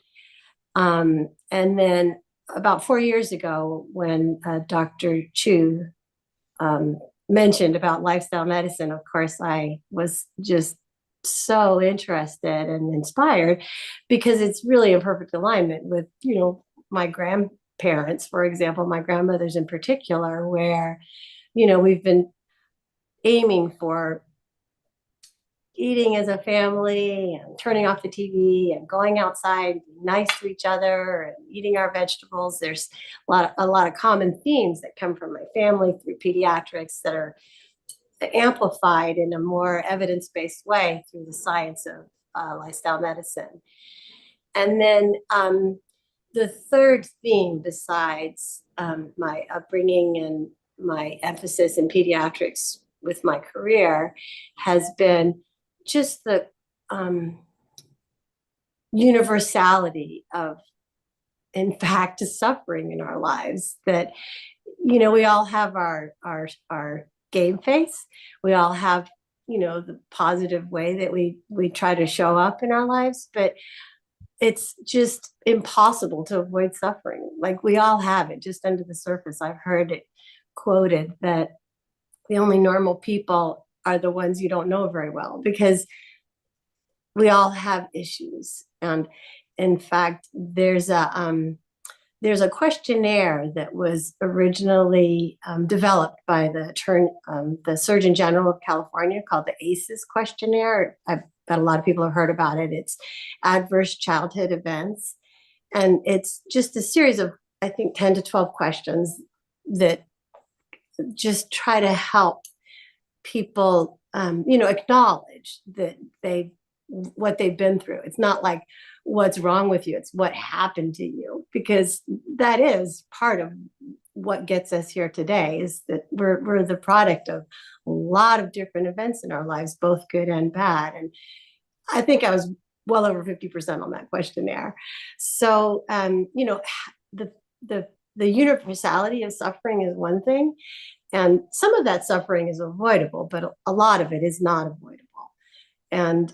And then about 4 years ago, when Dr. Chu mentioned about lifestyle medicine, of course, I was just so interested and inspired, because it's really in perfect alignment with, you know, my grandparents, for example, my grandmothers in particular, where, you know, we've been aiming for eating as a family and turning off the TV and going outside, being nice to each other and eating our vegetables. There's a lot of common themes that come from my family through pediatrics that are amplified in a more evidence-based way through the science of lifestyle medicine. And then the third theme, besides my upbringing and my emphasis in pediatrics with my career, has been just the universality of, in fact, suffering in our lives. That, you know, we all have our game face. We all have, you know, the positive way that we try to show up in our lives, but it's just impossible to avoid suffering. Like, we all have it just under the surface. I've heard it quoted that the only normal people are the ones you don't know very well, because we all have issues. And in fact, there's a questionnaire that was originally developed by the Surgeon General of California, called the ACEs questionnaire. I bet a lot of people have heard about it. It's adverse childhood events. And it's just a series of, I think, 10 to 12 questions that just try to help people, acknowledge that what they've been through. It's not like what's wrong with you, it's what happened to you, because that is part of what gets us here today, is that we're the product of a lot of different events in our lives, both good and bad. And I think I was well over 50% on that questionnaire. So, the universality of suffering is one thing, and some of that suffering is avoidable, but a lot of it is not avoidable. And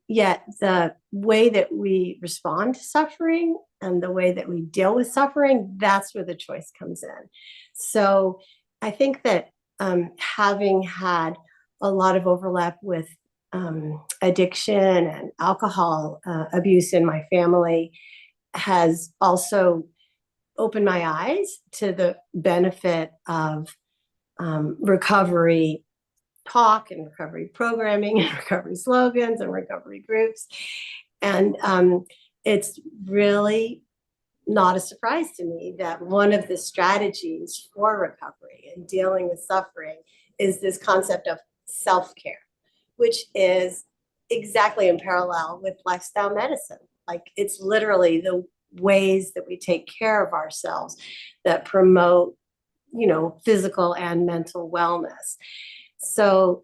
yet the way that we respond to suffering and the way that we deal with suffering, that's where the choice comes in. So I think that having had a lot of overlap with addiction and alcohol abuse in my family has also opened my eyes to the benefit of recovery talk and recovery programming and recovery slogans and recovery groups. And it's really not a surprise to me that one of the strategies for recovery and dealing with suffering is this concept of self-care, which is exactly in parallel with lifestyle medicine. Like, it's literally the ways that we take care of ourselves that promote, physical and mental wellness. So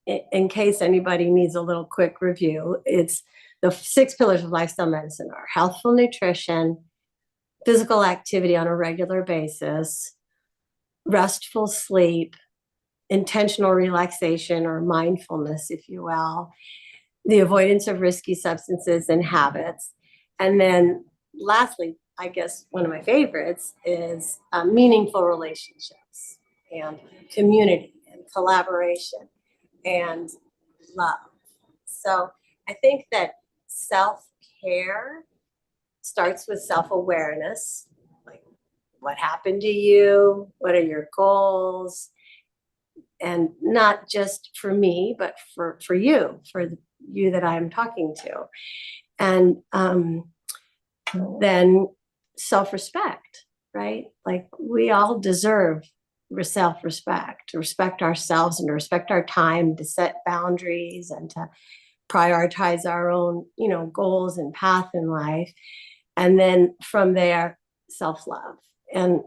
in case anybody needs a little quick review, it's the 6 pillars of lifestyle medicine are healthful nutrition, physical activity on a regular basis, restful sleep, intentional relaxation or mindfulness, if you will, the avoidance of risky substances and habits. And then lastly, I guess one of my favorites is meaningful relationships and community and collaboration and love. So I think that self-care starts with self-awareness, like what happened to you, what are your goals, and not just for me, but for you that I'm talking to. And then self-respect, right? Like, we all deserve self-respect, to respect ourselves and to respect our time, to set boundaries and to prioritize our own, goals and path in life. And then from there, self-love and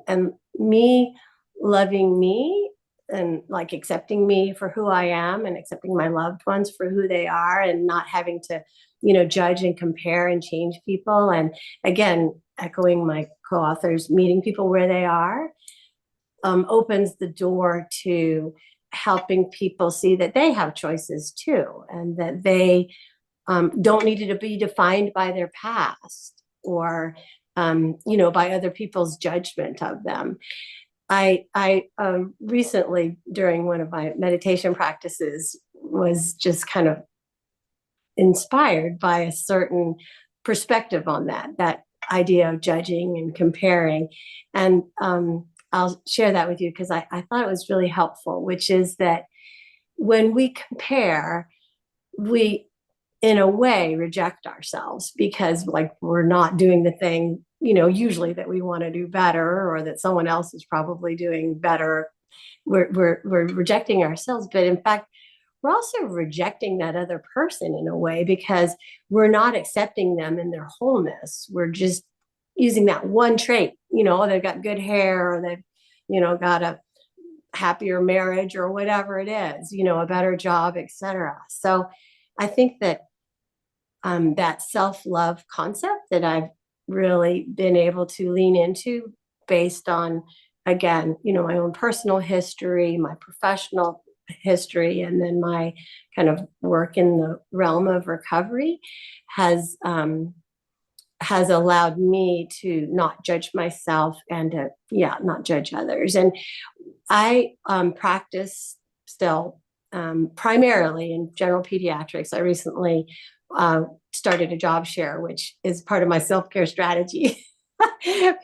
me loving me and like accepting me for who I am and accepting my loved ones for who they are and not having to, judge and compare and change people. And again, echoing my co-authors, meeting people where they are opens the door to helping people see that they have choices too, and that they don't need to be defined by their past or, by other people's judgment of them. I recently, during one of my meditation practices, was just kind of inspired by a certain perspective on that idea of judging and comparing. And I'll share that with you because I thought it was really helpful, which is that when we compare, we, in a way, reject ourselves because we're not doing the thing, usually that we want to do better, or that someone else is probably doing better. We're rejecting ourselves, but in fact, we're also rejecting that other person in a way because we're not accepting them in their wholeness. We're just using that one trait, they've got good hair, or they've, got a happier marriage, or whatever it is, a better job, etc. So I think that that self-love concept that I've really been able to lean into based on, again, my own personal history, my professional history, and then my kind of work in the realm of recovery has allowed me to not judge myself and to, not judge others. And I practice still primarily in general pediatrics. I recently started a job share, which is part of my self-care strategy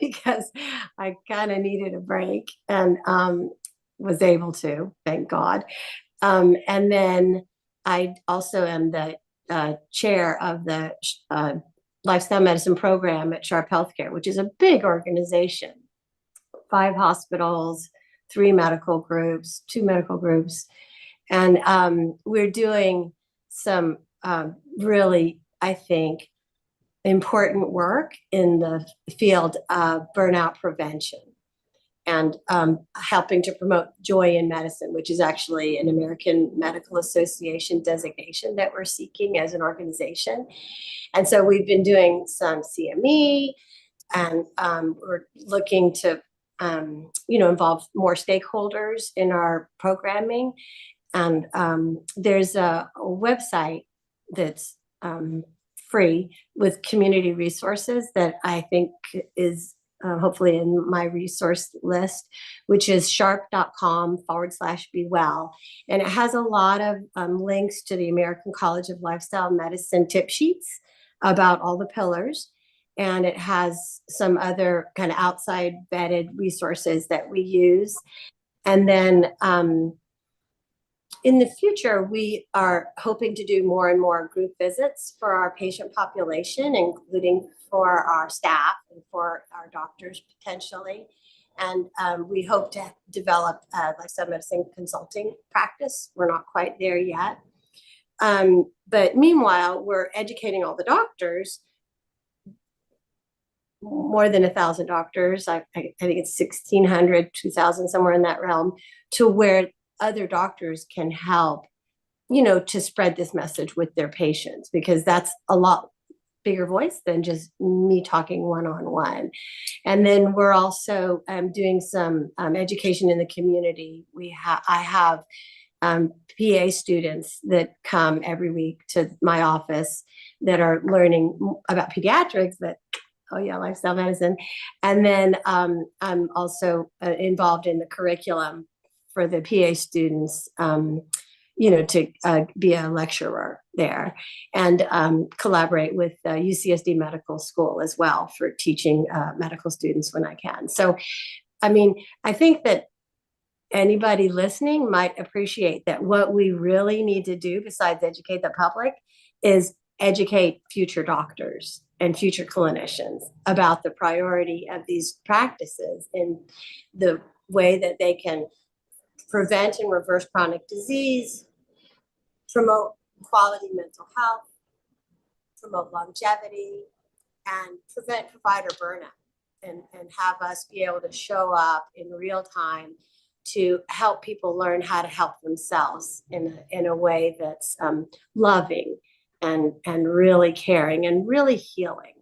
because I kind of needed a break and was able to, thank God. And then I also am the chair of the lifestyle medicine program at Sharp Healthcare, which is a big organization, 5 hospitals, 3 medical groups, 2 medical groups. And we're doing some really, I think, important work in the field of burnout prevention and helping to promote joy in medicine, which is actually an American Medical Association designation that we're seeking as an organization. And so we've been doing some CME, and we're looking to involve more stakeholders in our programming. And there's a website that's free with community resources that I think is hopefully in my resource list, which is sharp.com/bewell. And it has a lot of links to the American College of Lifestyle Medicine tip sheets about all the pillars. And it has some other kind of outside vetted resources that we use. And then in the future, we are hoping to do more and more group visits for our patient population, including for our staff and for our doctors potentially. And we hope to develop a lifestyle medicine consulting practice. We're not quite there yet. But meanwhile, we're educating all the doctors, more than 1,000 doctors. I think it's 1,600, 2,000, somewhere in that realm, to where other doctors can help, to spread this message with their patients, because that's a lot bigger voice than just me talking one-on-one. And then we're also doing some education in the community. I have PA students that come every week to my office that are learning about pediatrics, but lifestyle medicine. And then I'm also involved in the curriculum for the PA students, to be a lecturer there, and collaborate with UCSD Medical School as well for teaching medical students when I can. So, I think that anybody listening might appreciate that what we really need to do, besides educate the public, is educate future doctors and future clinicians about the priority of these practices in the way that they can prevent and reverse chronic disease, promote quality mental health, promote longevity, and prevent provider burnout, and have us be able to show up in real time to help people learn how to help themselves in a way that's loving and really caring and really healing,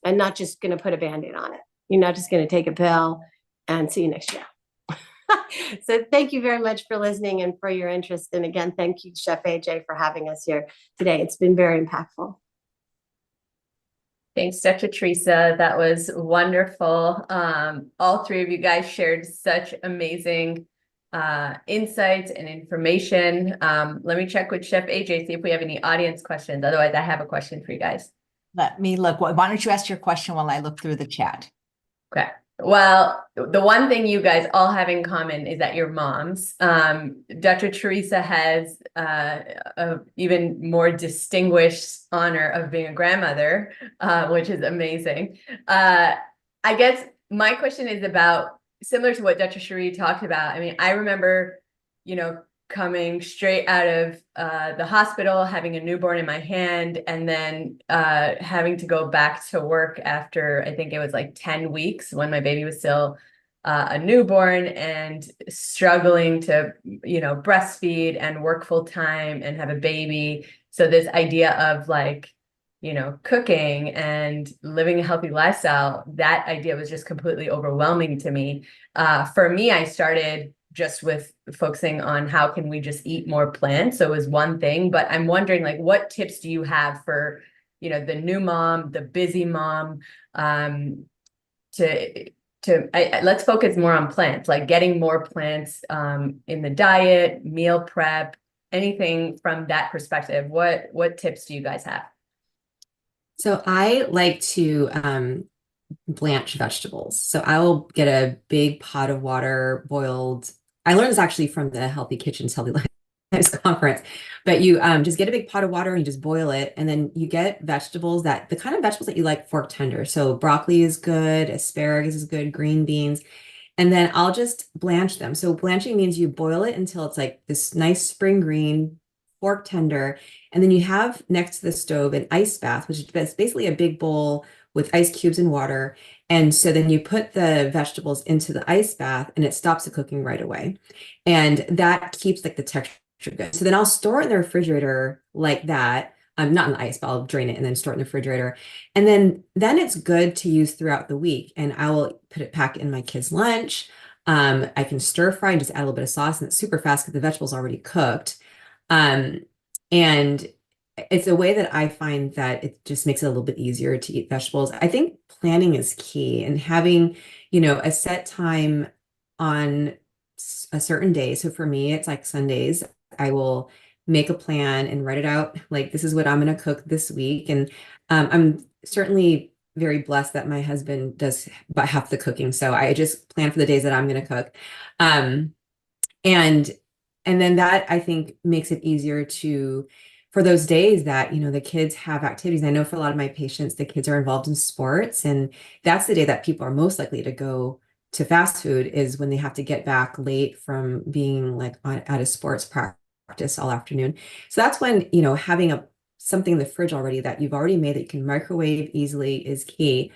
and not just going to put a Band-Aid on it. You're not just going to take a pill and see you next year. So thank you very much for listening and for your interest. And again, thank you, Chef AJ, for having us here today. It's been very impactful. Thanks, Dr. Teresa. That was wonderful. All 3 of you guys shared such amazing insights and information. Let me check with Chef AJ, see if we have any audience questions. Otherwise, I have a question for you guys. Let me look. Why don't you ask your question while I look through the chat? Okay. Well, the one thing you guys all have in common is that you're moms. Dr. Teresa has a even more distinguished honor of being a grandmother, which is amazing. I guess my question is about, similar to what Dr. Sheri talked about. I remember, coming straight out of the hospital, having a newborn in my hand, and then having to go back to work after, I think it was like 10 weeks when my baby was still a newborn, and struggling to, breastfeed and work full time and have a baby. So this idea of cooking and living a healthy lifestyle, that idea was just completely overwhelming to me. For me, I started just with focusing on how can we just eat more plants. So it was one thing, but I'm wondering, what tips do you have for, the new mom, the busy mom, to let's focus more on plants, like getting more plants in the diet, meal prep, anything from that perspective. What tips do you guys have? So I like to blanch vegetables. So I will get a big pot of water boiled. I learned this actually from the Healthy Kitchens, Healthy Lives conference, but you just get a big pot of water and you just boil it. And then you get vegetables the kind of vegetables that you like fork tender. So broccoli is good, asparagus is good, green beans. And then I'll just blanch them. So blanching means you boil it until it's like this nice spring green, fork tender. And then you have next to the stove an ice bath, which is basically a big bowl with ice cubes and water. And so then you put the vegetables into the ice bath and it stops the cooking right away. And that keeps like the texture good. So then I'll store it in the refrigerator like that. Not in the ice, but I'll drain it and then store it in the refrigerator. And then it's good to use throughout the week. And I will put it back in my kids' lunch. I can stir fry and just add a little bit of sauce, and it's super fast because the vegetables already cooked. And it's a way that I find that it just makes it a little bit easier to eat vegetables. I think planning is key, and having, a set time on a certain day. So for me, it's like Sundays. I will make a plan and write it out. Like, this is what I'm going to cook this week. And I'm certainly very blessed that my husband does about half the cooking. So I just plan for the days that I'm going to cook. And then that, I think, makes it easier for those days that, the kids have activities. I know for a lot of my patients, the kids are involved in sports, and that's the day that people are most likely to go to fast food, is when they have to get back late from being like at a sports practice all afternoon. So that's when, having something in the fridge already that you've already made that you can microwave easily is key.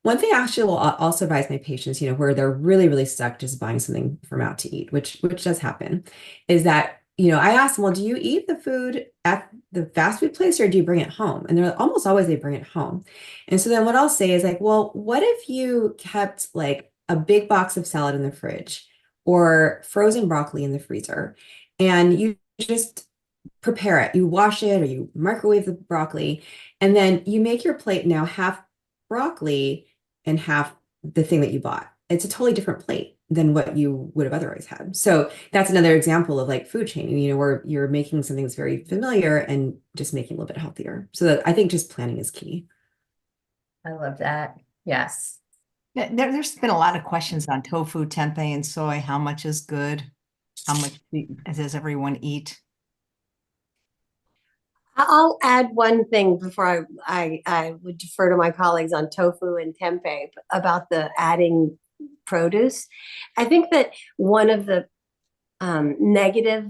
One thing I actually will also advise my patients, where they're really, really stuck just buying something from out to eat, which does happen, is that, I ask them, well, do you eat the food at the fast food place or do you bring it home? And they're almost always, they bring it home. And so then what I'll say is like, well, what if you kept like a big box of salad in the fridge or frozen broccoli in the freezer, and you just prepare it, you wash it or you microwave the broccoli, and then you make your plate now half broccoli and half the thing that you bought. It's a totally different plate than what you would have otherwise had. So that's another example of like food chaining, where you're making something that's very familiar and just making a little bit healthier. So that, I think, just planning is key. I love that. Yes. There's been a lot of questions on tofu, tempeh, and soy. How much is good? How much does everyone eat? I'll add one thing before I would defer to my colleagues on tofu and tempeh about the adding produce. I think that one of the negative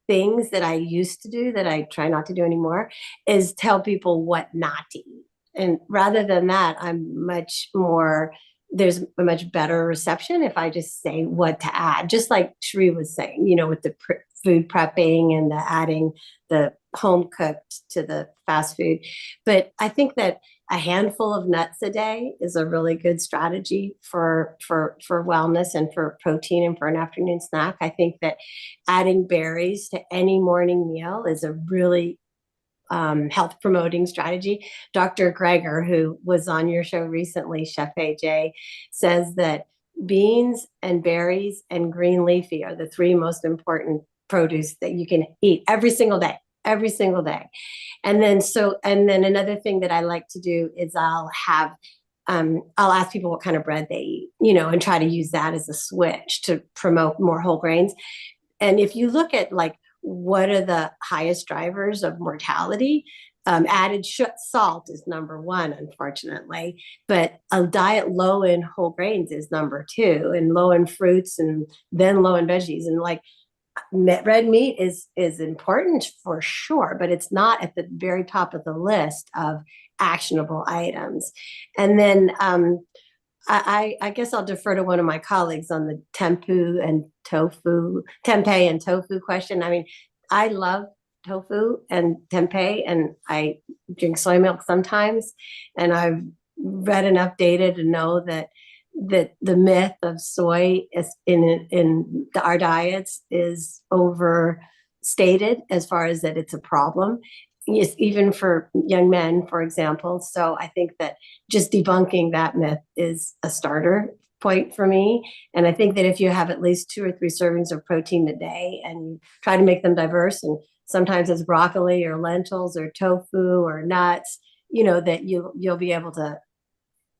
things that I used to do that I try not to do anymore is tell people what not to eat. And rather than that, there's a much better reception if I just say what to add, just like Sheri was saying, with the food prepping and the adding the home cooked to the fast food. But I think that a handful of nuts a day is a really good strategy for wellness and for protein and for an afternoon snack. I think that adding berries to any morning meal is a really health promoting strategy. Dr. Greger, who was on your show recently, Chef AJ, says that beans and berries and green leafy are the three most important produce that you can eat every single day. And then another thing that I like to do is I'll ask people what kind of bread they eat, and try to use that as a switch to promote more whole grains. And if you look at like, what are the highest drivers of mortality? Added salt is number one, unfortunately, but a diet low in whole grains is number two, and low in fruits, and then low in veggies. And like red meat is important for sure, but it's not at the very top of the list of actionable items. And then I guess I'll defer to one of my colleagues on the tempeh and tofu question. I mean, I love tofu and tempeh, and I drink soy milk sometimes. And I've read enough data to know that the myth of soy is in our diets is overstated as far as that it's a problem. yes, even for young men, for example. So I think that just debunking that myth is a starter point for me. And I think that if you have at least 2 or 3 servings of protein a day and you try to make them diverse, and sometimes it's broccoli or lentils or tofu or nuts, that you'll be able to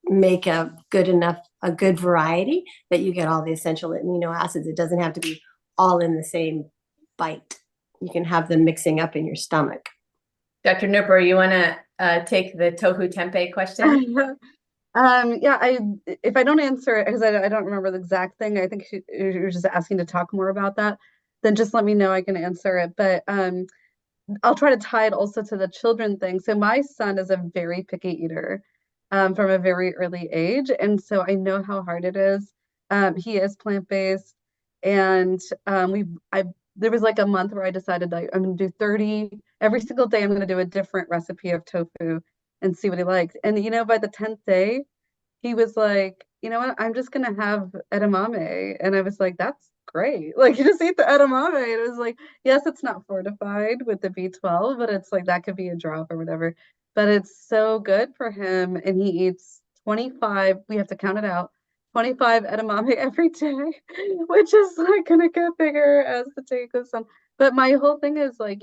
make a good variety that you get all the essential amino acids. It doesn't have to be all in the same bite. You can have them mixing up in your stomach. Dr. Nerrisa, you want to take the tofu tempeh question? Yeah, if I don't answer it because I don't remember the exact thing, I think you're just asking to talk more about that, then just let me know, I can answer it. But I'll try to tie it also to the children thing. So my son is a very picky eater from a very early age, and so I know how hard it is. He is plant-based, and there was like a month where I decided like I'm gonna do 30 every single day. I'm gonna do a different recipe of tofu and see what he likes. And by the 10th day, he was like, you know what, I'm just gonna have edamame. And I was like, that's great. Like, you just eat the edamame. And it was like, yes, it's not fortified with the B12, but it's like that could be a drop or whatever. But it's so good for him. And he eats 25, we have to count it out, 25 edamame every day, which is like gonna get bigger as the day goes on. But my whole thing is like,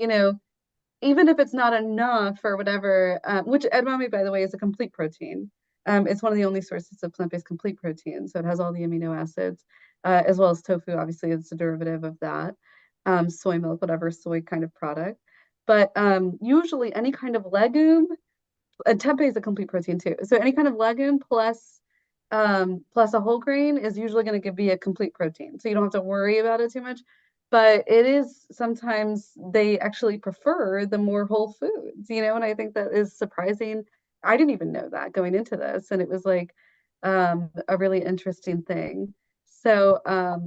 even if it's not enough or whatever, which edamame, by the way, is a complete protein. It's one of the only sources of plant-based complete protein. So it has all the amino acids, as well as tofu. Obviously, it's a derivative of that. Soy milk, whatever soy kind of product. But usually any kind of legume, tempeh is a complete protein too. So any kind of legume plus a whole grain is usually going to be a complete protein. So you don't have to worry about it too much. But it is sometimes they actually prefer the more whole foods, and I think that is surprising. I didn't even know that going into this, and it was like a really interesting thing. So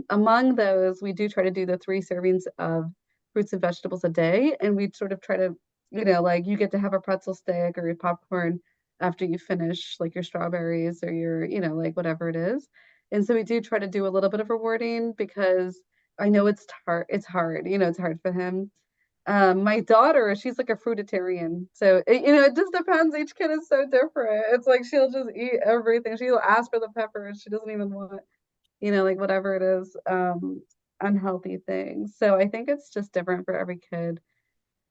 among those, we do try to do the 3 servings of fruits and vegetables a day, and we sort of try to, like you get to have a pretzel stick or your popcorn after you finish like your strawberries or your, like whatever it is. And so we do try to do a little bit of rewarding because I know it's hard. It's hard, it's hard for him. My daughter, she's like a fruitarian. So, it just depends. Each kid is so different. It's like she'll just eat everything. She'll ask for the peppers. She doesn't even want, like whatever it is, unhealthy things. So I think it's just different for every kid.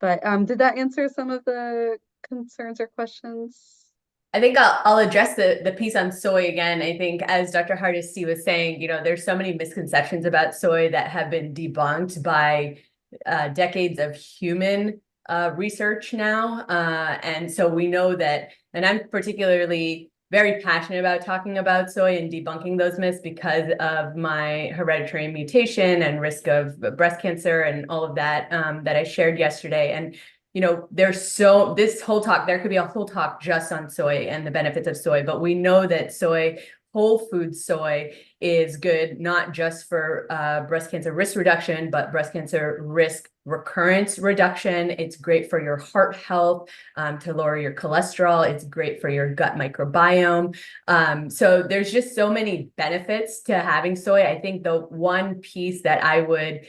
But did that answer some of the concerns or questions? I think I'll address the piece on soy again. I think as Dr. Hardesty was saying, there's so many misconceptions about soy that have been debunked by decades of human research now. And so we know that, and I'm particularly very passionate about talking about soy and debunking those myths because of my hereditary mutation and risk of breast cancer and all of that that I shared yesterday. And there's this whole talk, there could be a whole talk just on soy and the benefits of soy, but we know that whole food soy is good, not just for breast cancer risk reduction, but breast cancer risk recurrence reduction. It's great for your heart health, to lower your cholesterol. It's great for your gut microbiome. So there's just so many benefits to having soy. I think the one piece that I would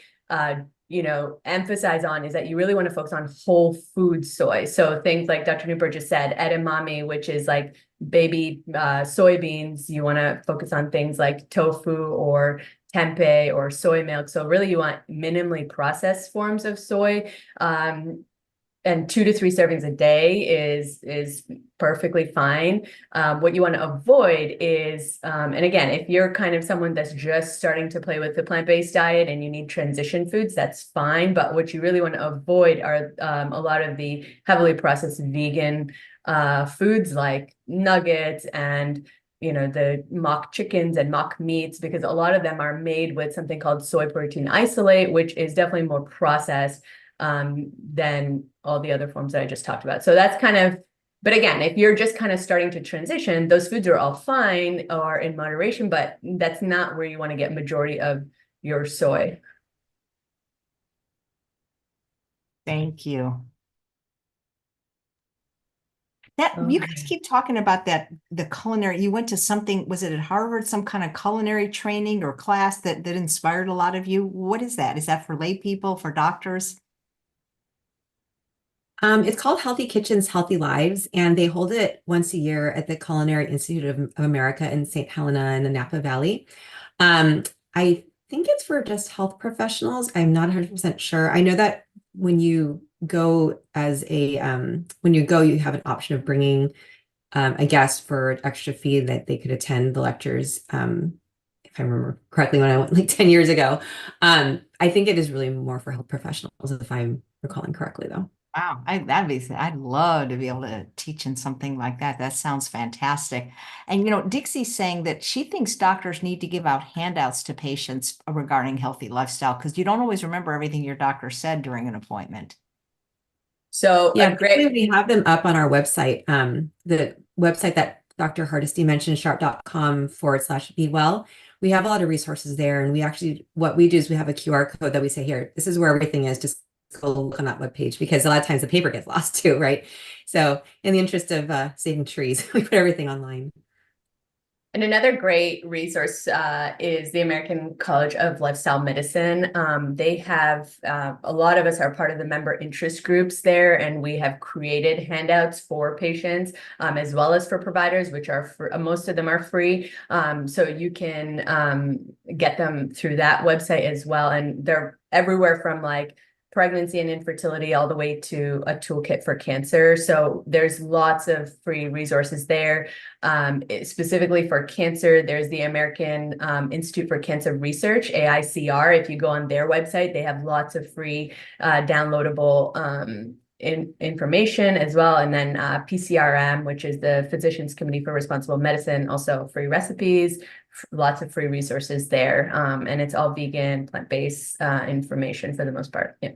emphasize on is that you really want to focus on whole food soy. So things like Dr. Nerrisa just said, edamame, which is like baby soybeans. You want to focus on things like tofu or tempeh or soy milk. So really you want minimally processed forms of soy. And 2 to 3 servings a day is perfectly fine. What you want to avoid is, and again, if you're kind of someone that's just starting to play with the plant-based diet and you need transition foods, that's fine. But what you really want to avoid are a lot of the heavily processed vegan foods like nuggets and the mock chickens and mock meats, because a lot of them are made with something called soy protein isolate, which is definitely more processed than all the other forms that I just talked about. So that's kind of, but again, if you're just kind of starting to transition, those foods are all fine or in moderation, but that's not where you want to get majority of your soy. Thank you. You guys keep talking about the culinary, you went to something, was it at Harvard, some kind of culinary training or class that inspired a lot of you? What is that? Is that for lay people, for doctors? It's called Healthy Kitchens, Healthy Lives, and they hold it once a year at the Culinary Institute of America in St. Helena in the Napa Valley. I think it's for just health professionals. I'm not 100% sure. I know that when you go you have an option of bringing a guest for extra fee that they could attend the lectures. If I remember correctly, when I went like 10 years ago. I think it is really more for health professionals, if I'm recalling correctly, though. Wow, I'd love to be able to teach in something like that. That sounds fantastic. And Dixie's saying that she thinks doctors need to give out handouts to patients regarding healthy lifestyle because you don't always remember everything your doctor said during an appointment. So Yeah, a great, we have them up on our website. The website that Dr. Hardesty mentioned, sharp.com/be well. We have a lot of resources there. And what we do is we have a QR code that we say, here, this is where everything is. Just go look on that webpage, because a lot of times the paper gets lost too, right? So in the interest of saving trees, we put everything online. And another great resource is the American College of Lifestyle Medicine. They have, a lot of us are part of the member interest groups there, and we have created handouts for patients as well as for providers, which are most of them are free. So you can get them through that website as well. And they're everywhere from like pregnancy and infertility all the way to a toolkit for cancer. So there's lots of free resources there. Specifically for cancer, there's the American Institute for Cancer Research, AICR. If you go on their website, they have lots of free downloadable information as well. And then PCRM, which is the Physicians Committee for Responsible Medicine, also free recipes, lots of free resources there. And it's all vegan, plant-based information for the most part. Yeah.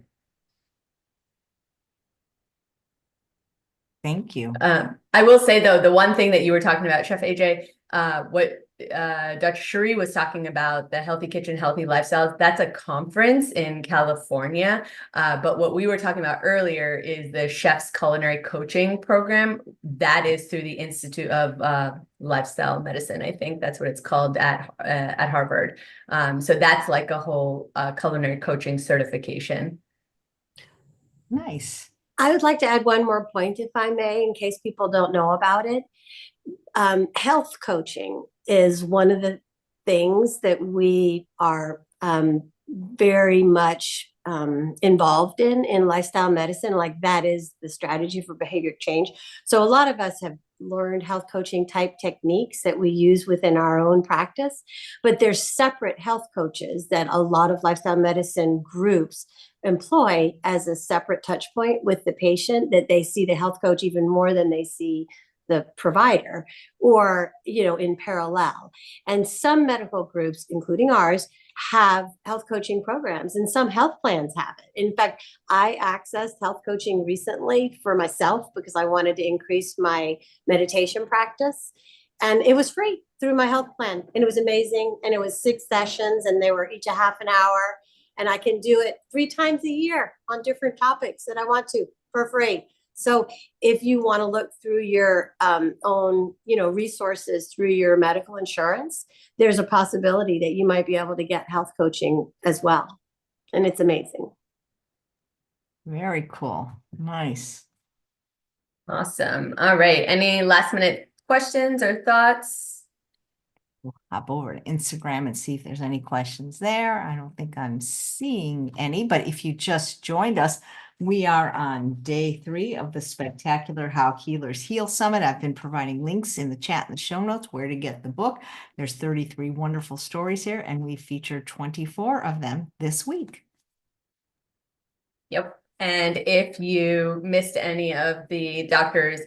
Thank you. I will say though, the one thing that you were talking about, Chef AJ, what Dr. Sheri was talking about, the Healthy Kitchen, Healthy Lifestyles, that's a conference in California. But what we were talking about earlier is the Chef's Culinary Coaching Program. That is through the Institute of Lifestyle Medicine. I think that's what it's called at Harvard. So that's like a whole culinary coaching certification. Nice. I would like to add one more point, if I may, in case people don't know about it. Health coaching is one of the things that we are very much involved in lifestyle medicine. Like that is the strategy for behavior change. So a lot of us have learned health coaching type techniques that we use within our own practice, but there's separate health coaches that a lot of lifestyle medicine groups employ as a separate touch point with the patient, that they see the health coach even more than they see the provider, or in parallel. And some medical groups, including ours, have health coaching programs, and some health plans have it. In fact, I accessed health coaching recently for myself because I wanted to increase my meditation practice, and it was free through my health plan, and it was amazing. And it was 6 sessions, and they were each a half an hour, and I can do it 3 times a year on different topics that I want to for free. So if you want to look through your own, resources through your medical insurance, there's a possibility that you might be able to get health coaching as well. And it's amazing. Very cool. Nice. Awesome. All right. Any last minute questions or thoughts? We'll hop over to Instagram and see if there's any questions there. I don't think I'm seeing any, but if you just joined us, we are on day 3 of the spectacular How Healers Heal Summit. I've been providing links in the chat and the show notes where to get the book. There's 33 wonderful stories here, and we featured 24 of them this week. Yep. And if you missed any of the doctor's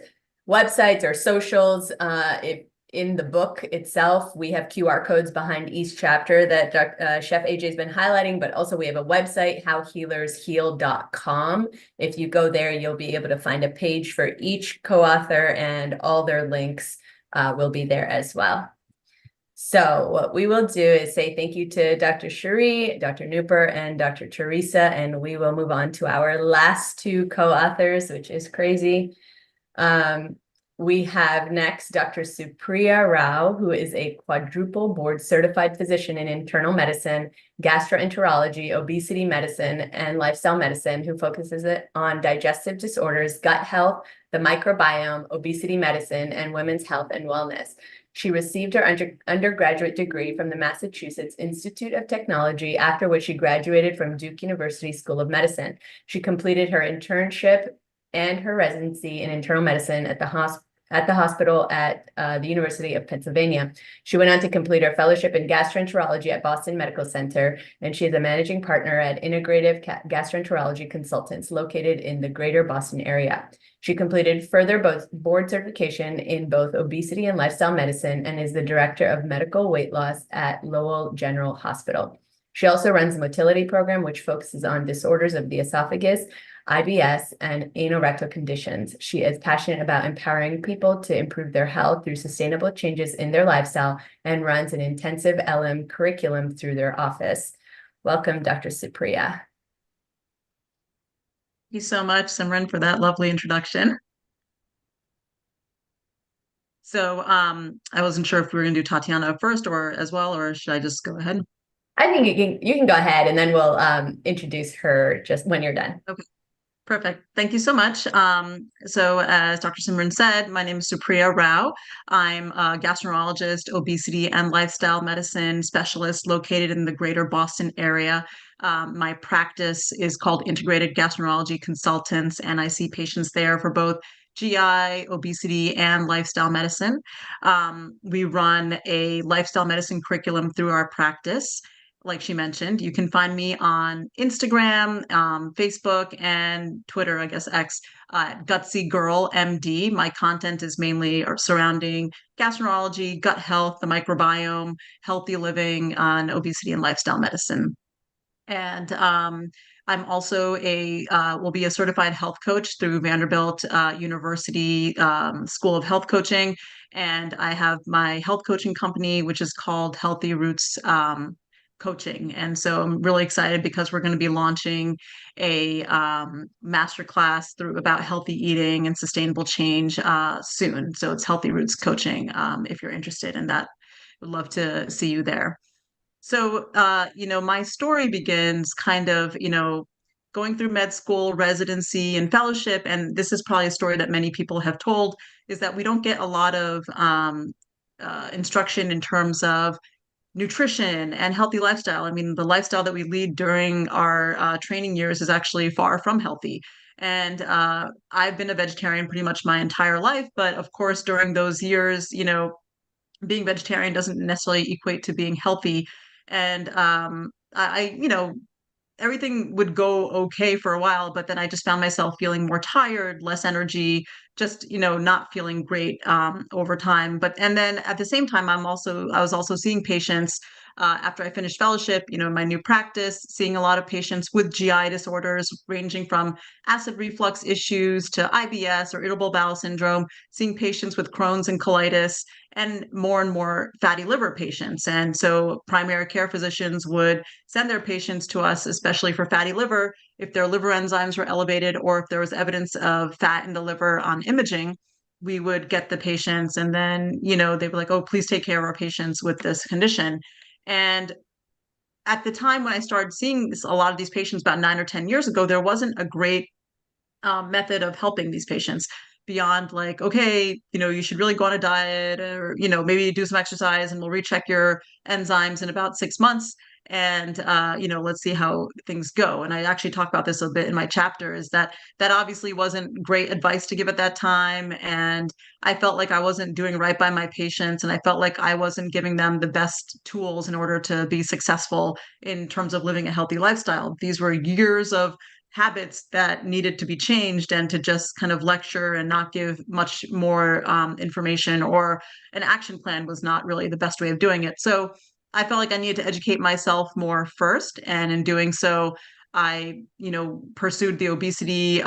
websites or socials, if in the book itself, we have QR codes behind each chapter that Chef AJ has been highlighting, but also we have a website, howhealersheal.com. If you go there, you'll be able to find a page for each co-author, and all their links will be there as well. So what we will do is say thank you to Dr. Sheri, Dr. Nooper, and Dr. Teresa, and we will move on to our last 2 co-authors, which is crazy. We have next Dr. Supriya Rao, who is a quadruple board certified physician in internal medicine, gastroenterology, obesity medicine, and lifestyle medicine, who focuses on digestive disorders, gut health, the microbiome, obesity medicine, and women's health and wellness. She received her undergraduate degree from the Massachusetts Institute of Technology, after which she graduated from Duke University School of Medicine. She completed her internship and her residency in internal medicine at the hospital at the University of Pennsylvania. She went on to complete her fellowship in gastroenterology at Boston Medical Center, and she is a managing partner at Integrative Gastroenterology Consultants located in the greater Boston area. She completed further board certification in both obesity and lifestyle medicine and is the director of medical weight loss at Lowell General Hospital. She also runs a motility program, which focuses on disorders of the esophagus, IBS, and anorectal conditions. She is passionate about empowering people to improve their health through sustainable changes in their lifestyle and runs an intensive LM curriculum through their office. Welcome, Dr. Supriya. Thank you so much, Simran, for that lovely introduction. So I wasn't sure if we were going to do Tatiana first or as well, or should I just go ahead? I think you can go ahead, and then we'll introduce her just when you're done. Okay. Perfect. Thank you so much. So as Dr. Simran said, my name is Supriya Rao. I'm a gastroenterologist, obesity and lifestyle medicine specialist located in the greater Boston area. My practice is called Integrated Gastroenterology Consultants, and I see patients there for both GI, obesity, and lifestyle medicine. We run a lifestyle medicine curriculum through our practice. Like she mentioned, you can find me on Instagram, Facebook, and Twitter, I guess X, Gutsy Girl MD. My content is mainly surrounding gastroenterology, gut health, the microbiome, healthy living, and obesity and lifestyle medicine. And I'm also will be a certified health coach through Vanderbilt University School of Health Coaching. And I have my health coaching company, which is called Healthy Roots Coaching. And so I'm really excited because we're going to be launching a masterclass about healthy eating and sustainable change soon. So it's Healthy Roots Coaching. If you're interested in that, would love to see you there. So, my story begins kind of, going through med school, residency, and fellowship. And this is probably a story that many people have told, is that we don't get a lot of instruction in terms of nutrition and healthy lifestyle. I mean, the lifestyle that we lead during our training years is actually far from healthy. And I've been a vegetarian pretty much my entire life. But of course, during those years, being vegetarian doesn't necessarily equate to being healthy. And everything would go okay for a while, but then I just found myself feeling more tired, less energy, just, not feeling great over time. And then at the same time, I was also seeing patients after I finished fellowship, in my new practice, seeing a lot of patients with GI disorders ranging from acid reflux issues to IBS or irritable bowel syndrome, seeing patients with Crohn's and colitis, and more fatty liver patients. And so primary care physicians would send their patients to us, especially for fatty liver, if their liver enzymes were elevated or if there was evidence of fat in the liver on imaging. We would get the patients, and then, they were like, oh, please take care of our patients with this condition. And at the time when I started seeing a lot of these patients about 9 or 10 years ago, there wasn't a great method of helping these patients beyond like, okay, you should really go on a diet, or, maybe do some exercise and we'll recheck your enzymes in about 6 months. And, let's see how things go. And I actually talk about this a bit in my chapter, is that obviously wasn't great advice to give at that time. And I felt like I wasn't doing right by my patients. And I felt like I wasn't giving them the best tools in order to be successful in terms of living a healthy lifestyle. These were years of habits that needed to be changed, and to just kind of lecture and not give much more information or an action plan was not really the best way of doing it. So I felt like I needed to educate myself more first. And in doing so, I, pursued the obesity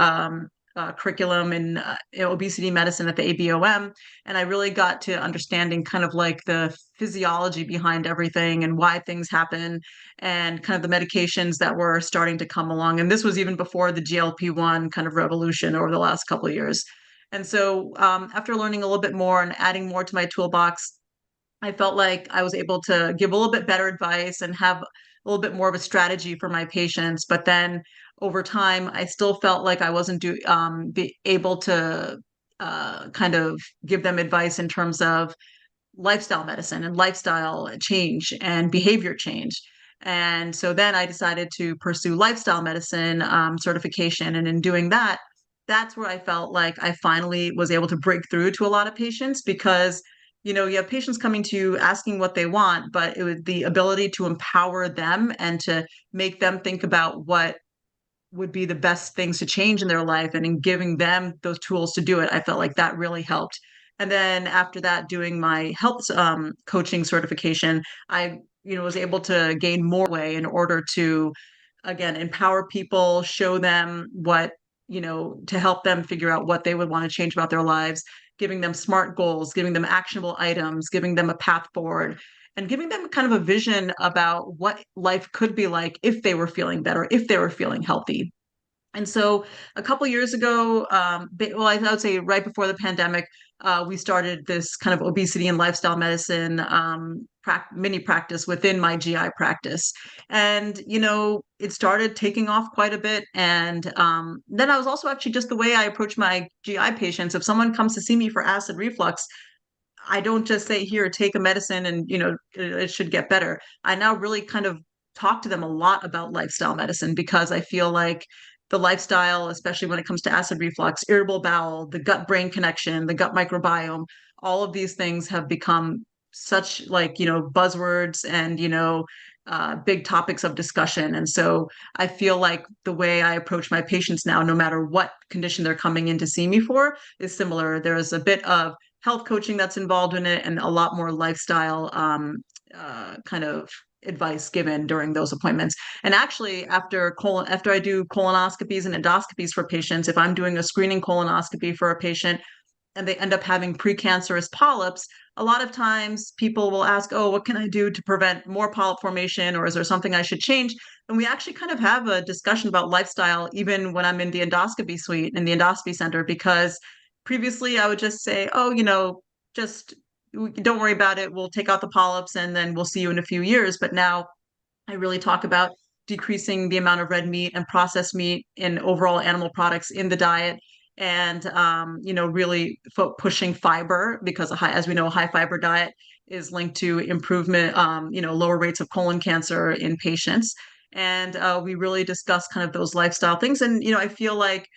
curriculum in obesity medicine at the ABOM. And I really got to understanding kind of like the physiology behind everything and why things happen, and kind of the medications that were starting to come along. And this was even before the GLP-1 kind of revolution over the last couple of years. And so after learning a little bit more and adding more to my toolbox, I felt like I was able to give a little bit better advice and have a little bit more of a strategy for my patients. But then over time, I still felt like I wasn't be able to kind of give them advice in terms of lifestyle medicine and lifestyle change and behavior change. And so then I decided to pursue lifestyle medicine certification. And in doing that, that's where I felt like I finally was able to break through to a lot of patients, because you have patients coming to you asking what they want, but it was the ability to empower them and to make them think about what would be the best things to change in their life, and in giving them those tools to do it. I felt like that really helped. And then after that, doing my health coaching certification, I was able to gain more way in order to, again, empower people, show them what, to help them figure out what they would want to change about their lives, giving them SMART goals, giving them actionable items, giving them a path forward, and giving them kind of a vision about what life could be like if they were feeling better, if they were feeling healthy. And so a couple years ago, well, I would say right before the pandemic, we started this kind of obesity and lifestyle medicine mini practice within my GI practice. And, it started taking off quite a bit. And then I was also actually, just the way I approach my GI patients, if someone comes to see me for acid reflux, I don't just say, here, take a medicine and, it should get better. I now really kind of talk to them a lot about lifestyle medicine, because I feel like the lifestyle, especially when it comes to acid reflux, irritable bowel, the gut-brain connection, the gut microbiome, all of these things have become such buzzwords and, big topics of discussion. And so I feel like the way I approach my patients now, no matter what condition they're coming in to see me for, is similar. There's a bit of health coaching that's involved in it, and a lot more lifestyle kind of advice given during those appointments. And actually, after I do colonoscopies and endoscopies for patients, if I'm doing a screening colonoscopy for a patient and they end up having precancerous polyps, a lot of times people will ask, oh, what can I do to prevent more polyp formation, or is there something I should change? And we actually kind of have a discussion about lifestyle even when I'm in the endoscopy suite, in the endoscopy center, because previously I would just say, oh, just don't worry about it. We'll take out the polyps and then we'll see you in a few years. But now I really talk about decreasing the amount of red meat and processed meat and overall animal products in the diet, and really pushing fiber, because as we know, a high fiber diet is linked to improvement, lower rates of colon cancer in patients. And we really discuss kind of those lifestyle things. And I feel like,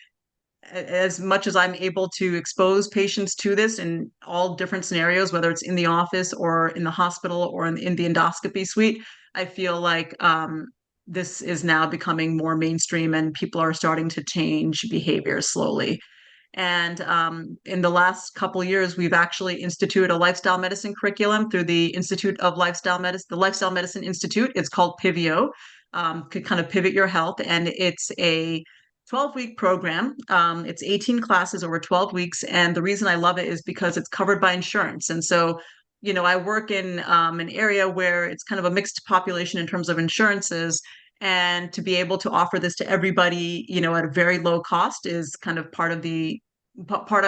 as much as I'm able to expose patients to this in all different scenarios, whether it's in the office or in the hospital or in the endoscopy suite, I feel like this is now becoming more mainstream, and people are starting to change behavior slowly. And in the last couple of years, we've actually instituted a lifestyle medicine curriculum through the Institute of Lifestyle Medicine, the Lifestyle Medicine Institute. It's called Pivio, could kind of pivot your health. And it's a 12-week program. It's 18 classes over 12 weeks. And the reason I love it is because it's covered by insurance. And so, I work in an area where it's kind of a mixed population in terms of insurances. And to be able to offer this to everybody, at a very low cost is kind of part of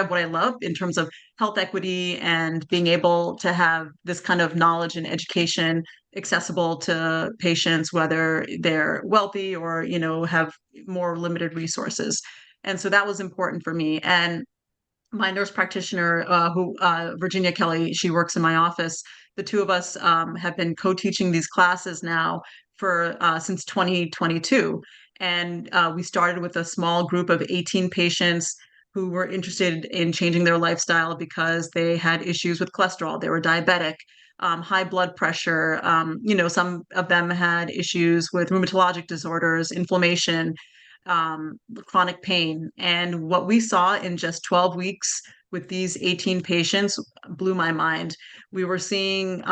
what I love in terms of health equity, and being able to have this kind of knowledge and education accessible to patients, whether they're wealthy or, have more limited resources. And so that was important for me. And my nurse practitioner, Virginia Kelly, she works in my office. The two of us have been co-teaching these classes now for since 2022. And we started with a small group of 18 patients who were interested in changing their lifestyle because they had issues with cholesterol. They were diabetic, high blood pressure. Some of them had issues with rheumatologic disorders, inflammation, chronic pain. And what we saw in just 12 weeks with these 18 patients blew my mind. We were seeing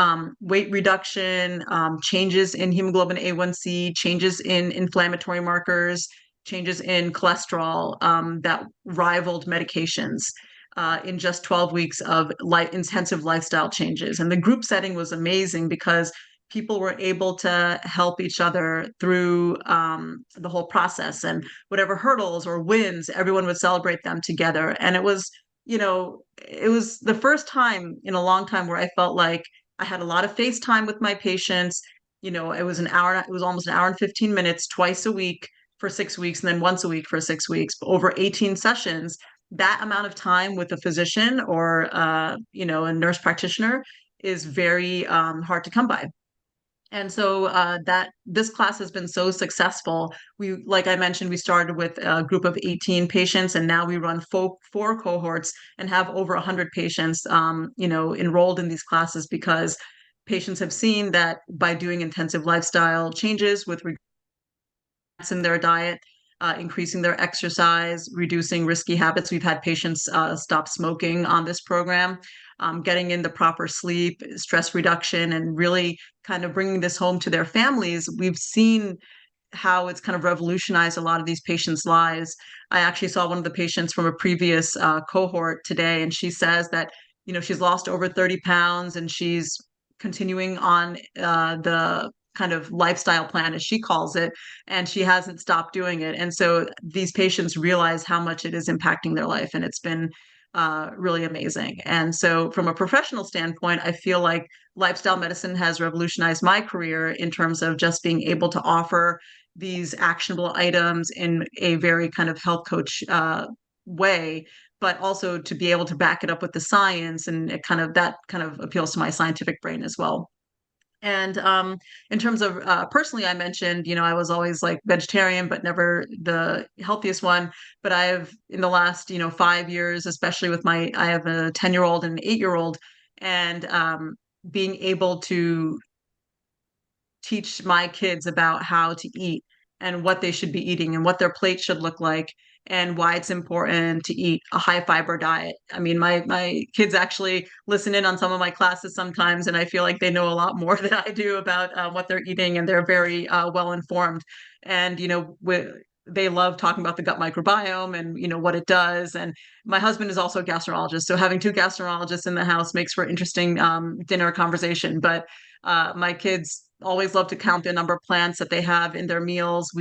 weight reduction, changes in hemoglobin A1C, changes in inflammatory markers, changes in cholesterol that rivaled medications in just 12 weeks of intensive lifestyle changes. And the group setting was amazing because people were able to help each other through the whole process, and whatever hurdles or wins, everyone would celebrate them together. And it was, it was the first time in a long time where I felt like I had a lot of face time with my patients. It was almost an hour and 15 minutes twice a week for 6 weeks, and then once a week for 6 weeks, over 18 sessions. That amount of time with a physician or, a nurse practitioner is very hard to come by. And so that this class has been so successful. Like I mentioned, we started with a group of 18 patients, and now we run four cohorts and have over 100 patients, enrolled in these classes, because patients have seen that by doing intensive lifestyle changes with regards in their diet, increasing their exercise, reducing risky habits. We've had patients stop smoking on this program, getting in the proper sleep, stress reduction, and really kind of bringing this home to their families. We've seen how it's kind of revolutionized a lot of these patients' lives. I actually saw one of the patients from a previous cohort today, and she says that, she's lost over 30 pounds, and she's continuing on the kind of lifestyle plan, as she calls it, and she hasn't stopped doing it. And so these patients realize how much it is impacting their life, and it's been really amazing. And so from a professional standpoint, I feel like lifestyle medicine has revolutionized my career in terms of just being able to offer these actionable items in a very kind of health coach way, but also to be able to back it up with the science, and that kind of appeals to my scientific brain as well. And in terms of personally, I mentioned, I was always like vegetarian, but never the healthiest one. But in the last, 5 years, especially I have a 10-year-old and an 8-year-old, and being able to teach my kids about how to eat and what they should be eating and what their plate should look like, and why it's important to eat a high fiber diet. I mean, my kids actually listen in on some of my classes sometimes, and I feel like they know a lot more than I do about what they're eating, and they're very well informed. And they love talking about the gut microbiome and what it does. And my husband is also a gastroenterologist, so having two gastroenterologists in the house makes for interesting dinner conversation. But my kids always love to count the number of plants that they have in their meals.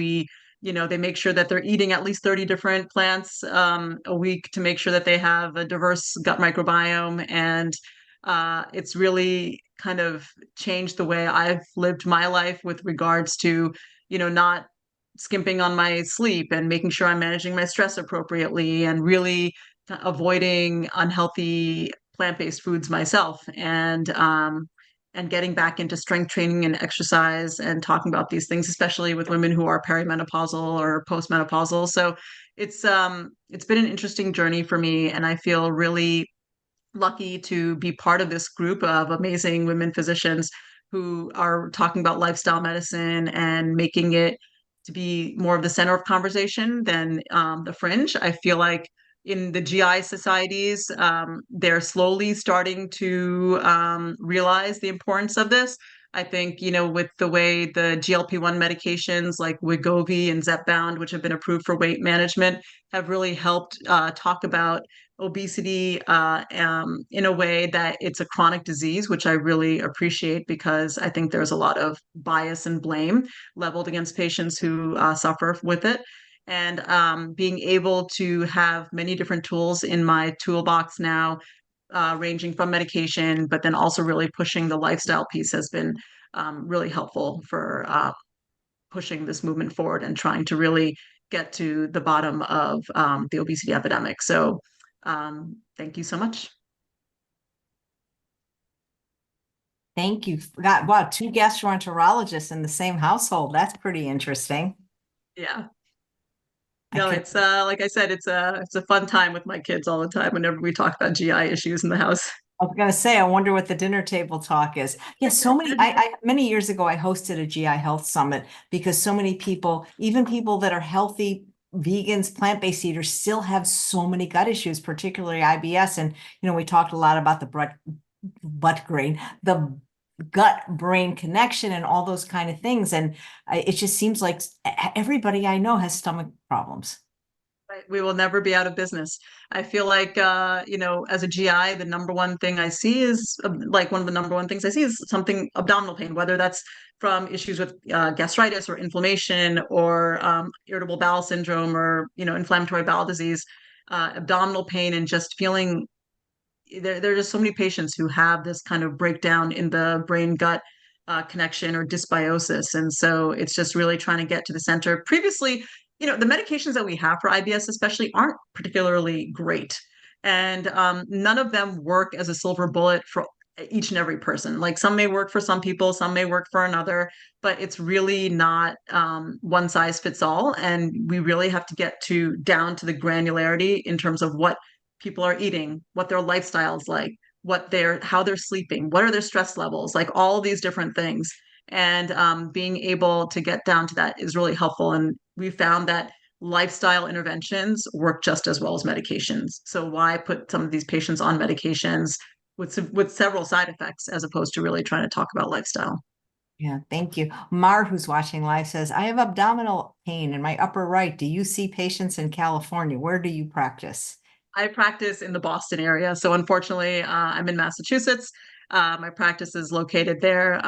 They make sure that they're eating at least 30 different plants a week to make sure that they have a diverse gut microbiome. And it's really kind of changed the way I've lived my life with regards to, not skimping on my sleep, and making sure I'm managing my stress appropriately, and really avoiding unhealthy plant-based foods myself. And getting back into strength training and exercise, and talking about these things, especially with women who are perimenopausal or postmenopausal. So it's been an interesting journey for me, and I feel really lucky to be part of this group of amazing women physicians who are talking about lifestyle medicine and making it to be more of the center of conversation than the fringe. I feel like in the GI societies, they're slowly starting to realize the importance of this. I think, with the way the GLP-1 medications like Wegovy and Zepbound, which have been approved for weight management, have really helped talk about obesity in a way that it's a chronic disease, which I really appreciate, because I think there's a lot of bias and blame leveled against patients who suffer with it. And being able to have many different tools in my toolbox now, ranging from medication, but then also really pushing the lifestyle piece, has been really helpful for pushing this movement forward and trying to really get to the bottom of the obesity epidemic. So thank you so much. Thank you. Wow, two gastroenterologists in the same household. That's pretty interesting. Yeah. No, it's like I said, it's a fun time with my kids all the time whenever we talk about GI issues in the house. I was going to say, I wonder what the dinner table talk is. Yeah, so many, many years ago, I hosted a GI health summit, because so many people, even people that are healthy vegans, plant-based eaters, still have so many gut issues, particularly IBS. And, we talked a lot about the the gut-brain connection and all those kind of things. And it just seems like everybody I know has stomach problems. We will never be out of business. I feel like, as a GI, the number one thing I see is one of the number one things I see is something abdominal pain, whether that's from issues with gastritis or inflammation or irritable bowel syndrome or, inflammatory bowel disease. abdominal pain, and just feeling there are just so many patients who have this kind of breakdown in the brain gut connection or dysbiosis. And so it's just really trying to get to the center. Previously, the medications that we have for IBS especially aren't particularly great. And none of them work as a silver bullet for each and every person. Like some may work for some people, some may work for another, but it's really not one size fits all. And we really have to get down to the granularity in terms of what people are eating, what their lifestyle is like, how they're sleeping, what are their stress levels, like all these different things. And being able to get down to that is really helpful. And we found that lifestyle interventions work just as well as medications. So why put some of these patients on medications with several side effects as opposed to really trying to talk about lifestyle? Yeah, thank you. Mar, who's watching live, says, I have abdominal pain in my upper right. Do you see patients in California? Where do you practice? I practice in the Boston area. So unfortunately, I'm in Massachusetts. My practice is located there.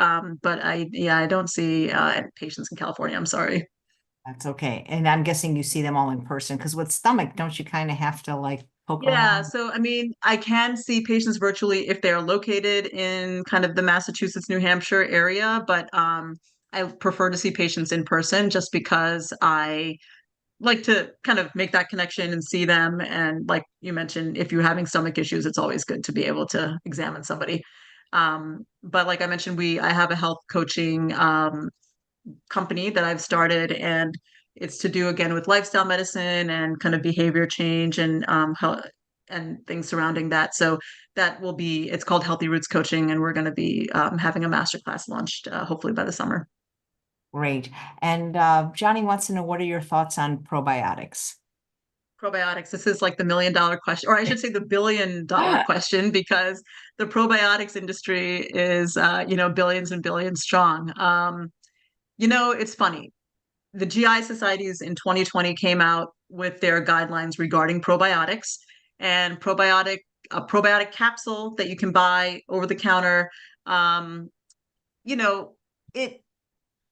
But I don't see patients in California. I'm sorry. That's okay. And I'm guessing you see them all in person, because with stomach, don't you kind of have to like poke Yeah, around? so I mean, I can see patients virtually if they're located in kind of the Massachusetts, New Hampshire area, but I prefer to see patients in person just because I like to kind of make that connection and see them. And like you mentioned, if you're having stomach issues, it's always good to be able to examine somebody. But like I mentioned, I have a health coaching company that I've started, and it's to do again with lifestyle medicine and kind of behavior change and health and things surrounding that. So it's called Healthy Roots Coaching, and we're going to be having a masterclass launched hopefully by the summer. Great. And Johnny wants to know, what are your thoughts on probiotics? Probiotics, this is like the $1 million question, or I should say the $1 billion question, because the probiotics industry is billions and billions strong. It's funny. The GI societies in 2020 came out with their guidelines regarding probiotics, and a probiotic capsule that you can buy over the counter. It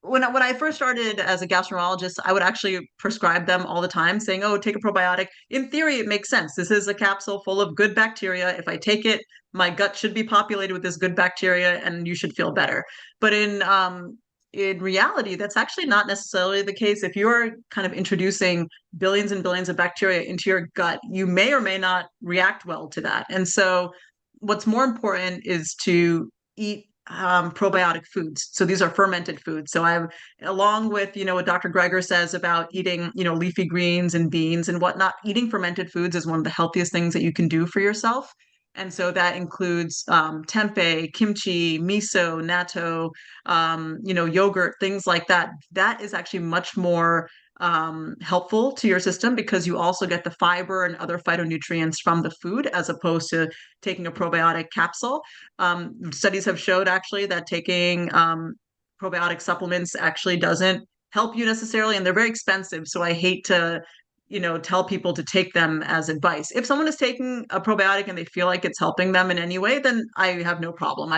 when I first started as a gastroenterologist, I would actually prescribe them all the time, saying, "Oh, take a probiotic." In theory, it makes sense. This is a capsule full of good bacteria. If I take it, my gut should be populated with this good bacteria, and you should feel better. But in reality, that's actually not necessarily the case. If you're kind of introducing billions and billions of bacteria into your gut, you may or may not react well to that. And so, what's more important is to eat probiotic foods. So these are fermented foods. So along with, what Dr. Greger says about eating, leafy greens and beans and whatnot, eating fermented foods is one of the healthiest things that you can do for yourself. And so that includes tempeh, kimchi, miso, natto, yogurt, things like that. That is actually much more helpful to your system, because you also get the fiber and other phytonutrients from the food as opposed to taking a probiotic capsule. Studies have showed actually that taking probiotic supplements actually doesn't help you necessarily, and they're very expensive. So I hate to tell people to take them as advice. If someone is taking a probiotic and they feel like it's helping them in any way, then I have no problem.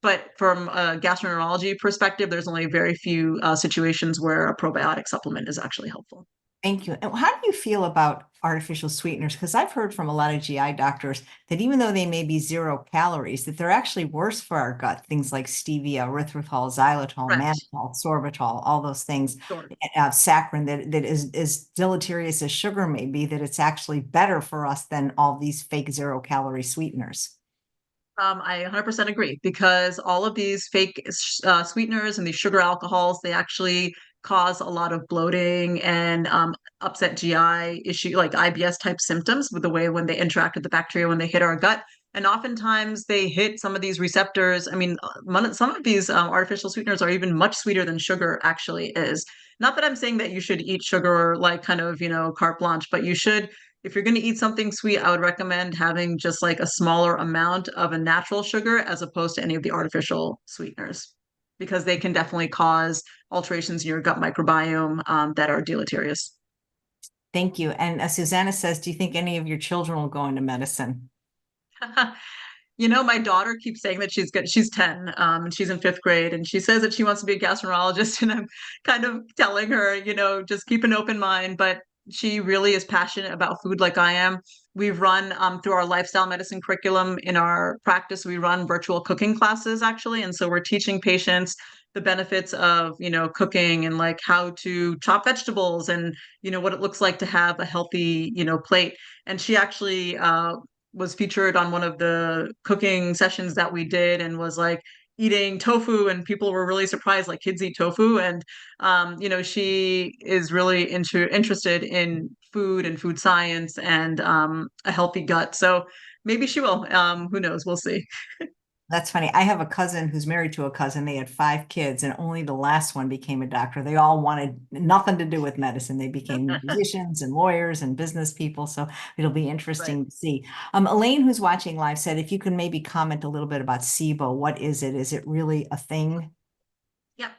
But from a gastroenterology perspective, there's only very few situations where a probiotic supplement is actually helpful. Thank you. And how do you feel about artificial sweeteners? Because I've heard from a lot of GI doctors that even though they may be 0 calories, that they're actually worse for our gut. Things like stevia, erythritol, xylitol, mannitol, sorbitol, all those things, saccharin, that is deleterious as sugar may be, that it's actually better for us than all these fake 0 calorie sweeteners. I 100% agree, because all of these fake sweeteners and these sugar alcohols, they actually cause a lot of bloating and upset GI issue, like IBS type symptoms, with the way when they interact with the bacteria when they hit our gut. And oftentimes they hit some of these receptors. I mean, some of these artificial sweeteners are even much sweeter than sugar actually is. Not that I'm saying that you should eat sugar like kind of, carte blanche, but you should, if you're going to eat something sweet, I would recommend having just like a smaller amount of a natural sugar as opposed to any of the artificial sweeteners, because they can definitely cause alterations in your gut microbiome that are deleterious. Thank you. And Susanna says, do you think any of your children will go into medicine? My daughter keeps saying that she's 10, and she's in 5th grade, and she says that she wants to be a gastroenterologist, and I'm kind of telling her, just keep an open mind. But she really is passionate about food like I am. We've run through our lifestyle medicine curriculum in our practice, we run virtual cooking classes actually. And so we're teaching patients the benefits of, cooking and like how to chop vegetables and, what it looks like to have a healthy, plate. And she actually was featured on one of the cooking sessions that we did and was like eating tofu, and people were really surprised, like kids eat tofu. And she is really interested in food and food science and a healthy gut. So maybe she will. Who knows? We'll see. That's funny. I have a cousin who's married to a cousin. They had 5 kids, and only the last one became a doctor. They all wanted nothing to do with medicine. They became musicians and lawyers and business people. So it'll be interesting to see. Elaine, who's watching live, said if you can maybe comment a little bit about SIBO. What is it? Is it really a thing? Yeah.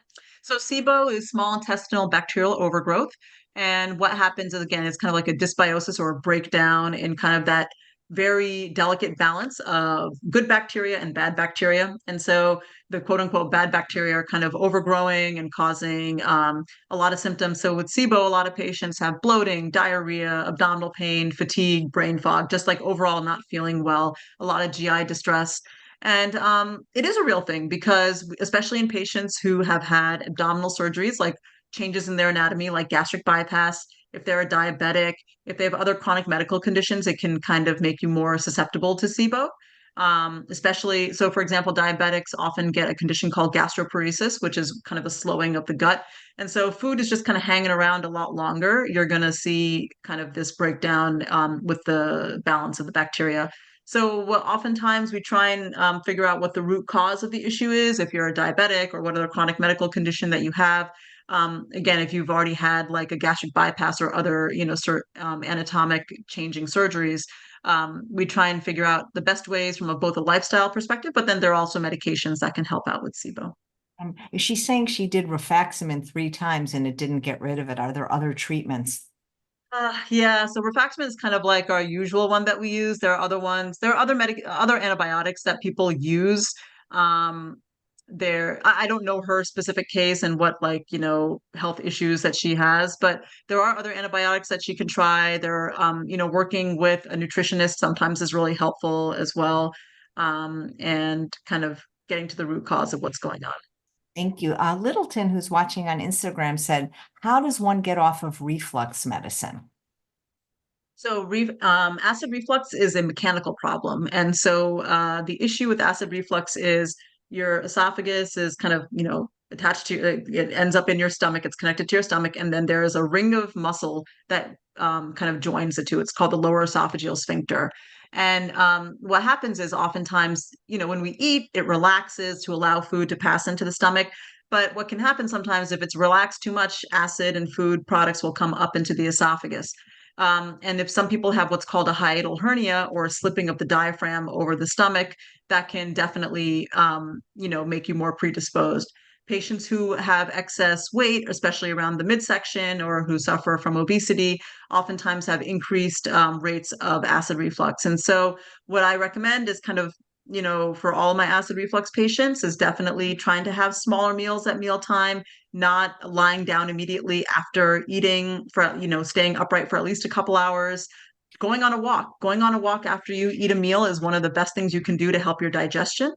So SIBO is small intestinal bacterial overgrowth. And what happens is, again, it's kind of like a dysbiosis or a breakdown in kind of that very delicate balance of good bacteria and bad bacteria. And so the quote unquote bad bacteria are kind of overgrowing and causing a lot of symptoms. So with SIBO, a lot of patients have bloating, diarrhea, abdominal pain, fatigue, brain fog, just like overall not feeling well, a lot of GI distress. And it is a real thing because, especially in patients who have had abdominal surgeries, like changes in their anatomy, like gastric bypass, if they're a diabetic, if they have other chronic medical conditions, it can kind of make you more susceptible to SIBO. Especially, so for example, diabetics often get a condition called gastroparesis, which is kind of a slowing of the gut. And so food is just kind of hanging around a lot longer. You're going to see kind of this breakdown with the balance of the bacteria. So what oftentimes we try and figure out what the root cause of the issue is, if you're a diabetic or what other chronic medical condition that you have. Again, if you've already had like a gastric bypass or other, anatomic changing surgeries, we try and figure out the best ways from both a lifestyle perspective, but then there are also medications that can help out with SIBO. Is she saying she did rifaximin 3 times and it didn't get rid of it? Are there other treatments? Yeah, so rifaximin is kind of like our usual one that we use. There are other ones. There are other antibiotics that people use. I don't know her specific case and what health issues that she has, but there are other antibiotics that she can try. There, working with a nutritionist sometimes is really helpful as well, and kind of getting to the root cause of what's going on. Thank you. Littleton, who's watching on Instagram, said, how does one get off of reflux medicine? So acid reflux is a mechanical problem. And so the issue with acid reflux is your esophagus is kind of, attached to, it ends up in your stomach, it's connected to your stomach. And then there is a ring of muscle that kind of joins the two. It's called the lower esophageal sphincter. And what happens is oftentimes, when we eat, it relaxes to allow food to pass into the stomach. But what can happen sometimes if it's relaxed too much, acid and food products will come up into the esophagus. And if some people have what's called a hiatal hernia or a slipping of the diaphragm over the stomach, that can definitely, make you more predisposed. Patients who have excess weight, especially around the midsection, or who suffer from obesity, oftentimes have increased rates of acid reflux. And so what I recommend is kind of, for all my acid reflux patients, is definitely trying to have smaller meals at mealtime, not lying down immediately after eating, for staying upright for at least a couple hours, going on a walk after you eat a meal is one of the best things you can do to help your digestion,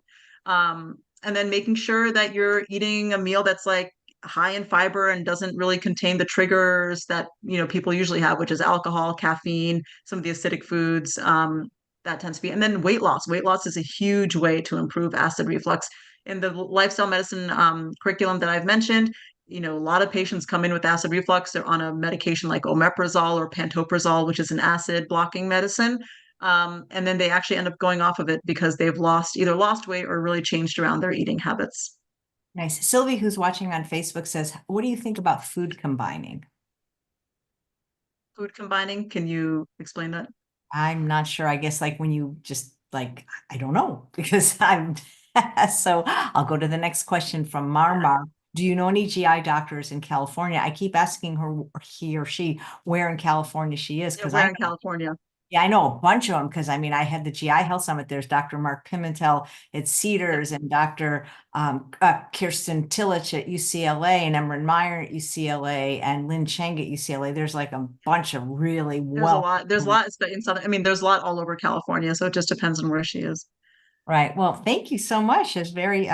and then making sure that you're eating a meal that's like high in fiber and doesn't really contain the triggers that people usually have, which is alcohol, caffeine, some of the acidic foods. That tends to be, and then weight loss. Weight loss is a huge way to improve acid reflux. In the lifestyle medicine curriculum that I've mentioned, a lot of patients come in with acid reflux. They're on a medication like omeprazole or pantoprazole, which is an acid blocking medicine. And then they actually end up going off of it because they've either lost weight or really changed around their eating habits. Nice. Sylvie, who's watching on Facebook, says, what do you think about food combining? Food combining? Can you explain that? I'm not sure. I guess like when you just like, I don't know, because I'm, so I'll go to the next question from Marmar. Do you know any GI doctors in California? I keep asking her, he or she, where in California she is. Where in California? Yeah, I know a bunch of them because I mean, I had the GI Health Summit. There's Dr. Mark Pimentel at Cedars and Dr. Kirsten Tillich at UCLA and Emran Meyer at UCLA and Lynn Cheng at UCLA. There's like a bunch of really There's a lot in Southern, I mean, there's a lot all over California, so it just depends on where she is. Right. Well, thank you so much. It's very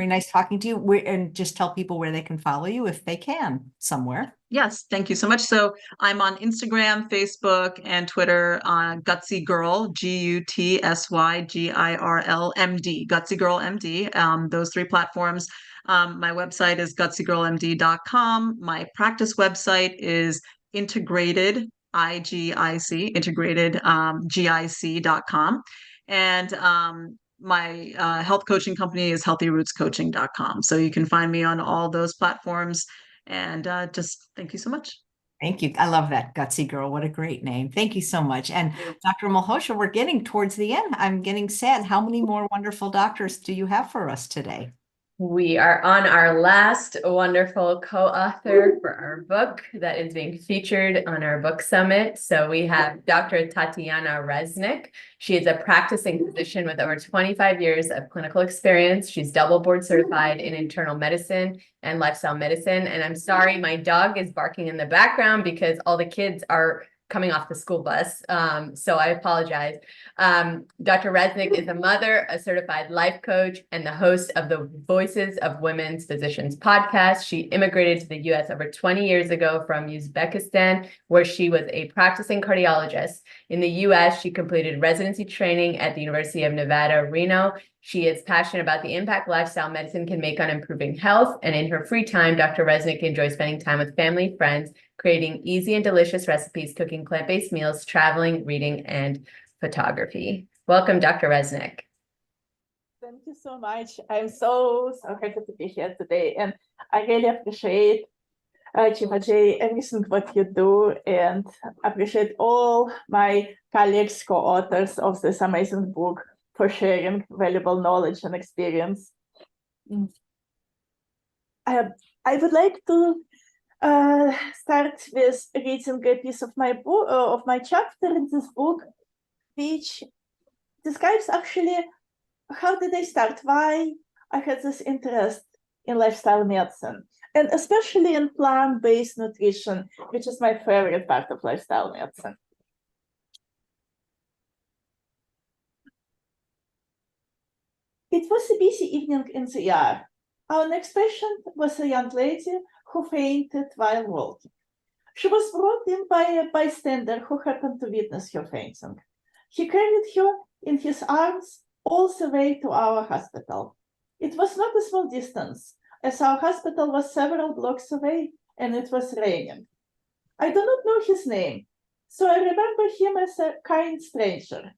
nice talking to you. And just tell people where they can follow you if they can somewhere. Yes, thank you so much. So I'm on Instagram, Facebook, and Twitter on Gutsy Girl, GUTSYGIRL MD, Gutsy Girl MD. Those three platforms. My website is gutsygirlmd.com. My practice website is integrated, IGIC, integrated GIC.com. And my health coaching company is healthyrootscoaching.com. So you can find me on all those platforms. And just thank you so much. Thank you. I love that, Gutsy Girl. What a great name. Thank you so much. And Dr. Malhotra, we're getting towards the end. I'm getting sad. How many more wonderful doctors do you have for us today? We are on our last wonderful co-author for our book that is being featured on our book summit. So we have Dr. Tatiana Resnik. She is a practicing physician with over 25 years of clinical experience. She's double board certified in internal medicine and lifestyle medicine. And I'm sorry, my dog is barking in the background because all the kids are coming off the school bus. So I apologize. Dr. Resnik is a mother, a certified life coach, and the host of the Voices of Women's Physicians podcast. She immigrated to the US over 20 years ago from Uzbekistan, where she was a practicing cardiologist. In the US, she completed residency training at the University of Nevada, Reno. She is passionate about the impact lifestyle medicine can make on improving health. And in her free time, Dr. Resnik enjoys spending time with family, friends, creating easy and delicious recipes, cooking plant-based meals, traveling, reading, and photography. Welcome, Dr. Resnik. Thank you so much. I'm so happy to be here today. And I really appreciate J, everything what you do, and appreciate all my colleagues, co-authors of this amazing book for sharing valuable knowledge and experience. I would like to start with reading a piece of my book, of my chapter in this book, which describes actually how did I start, why I had this interest in lifestyle medicine, and especially in plant-based nutrition, which is my favorite part of lifestyle medicine. It was a busy evening in the ER. Our next patient was a young lady who fainted while walking. She was brought in by a bystander who happened to witness her fainting. He carried her in his arms all the way to our hospital. It was not a small distance, as our hospital was several blocks away and it was raining. I do not know his name, so I remember him as a kind stranger.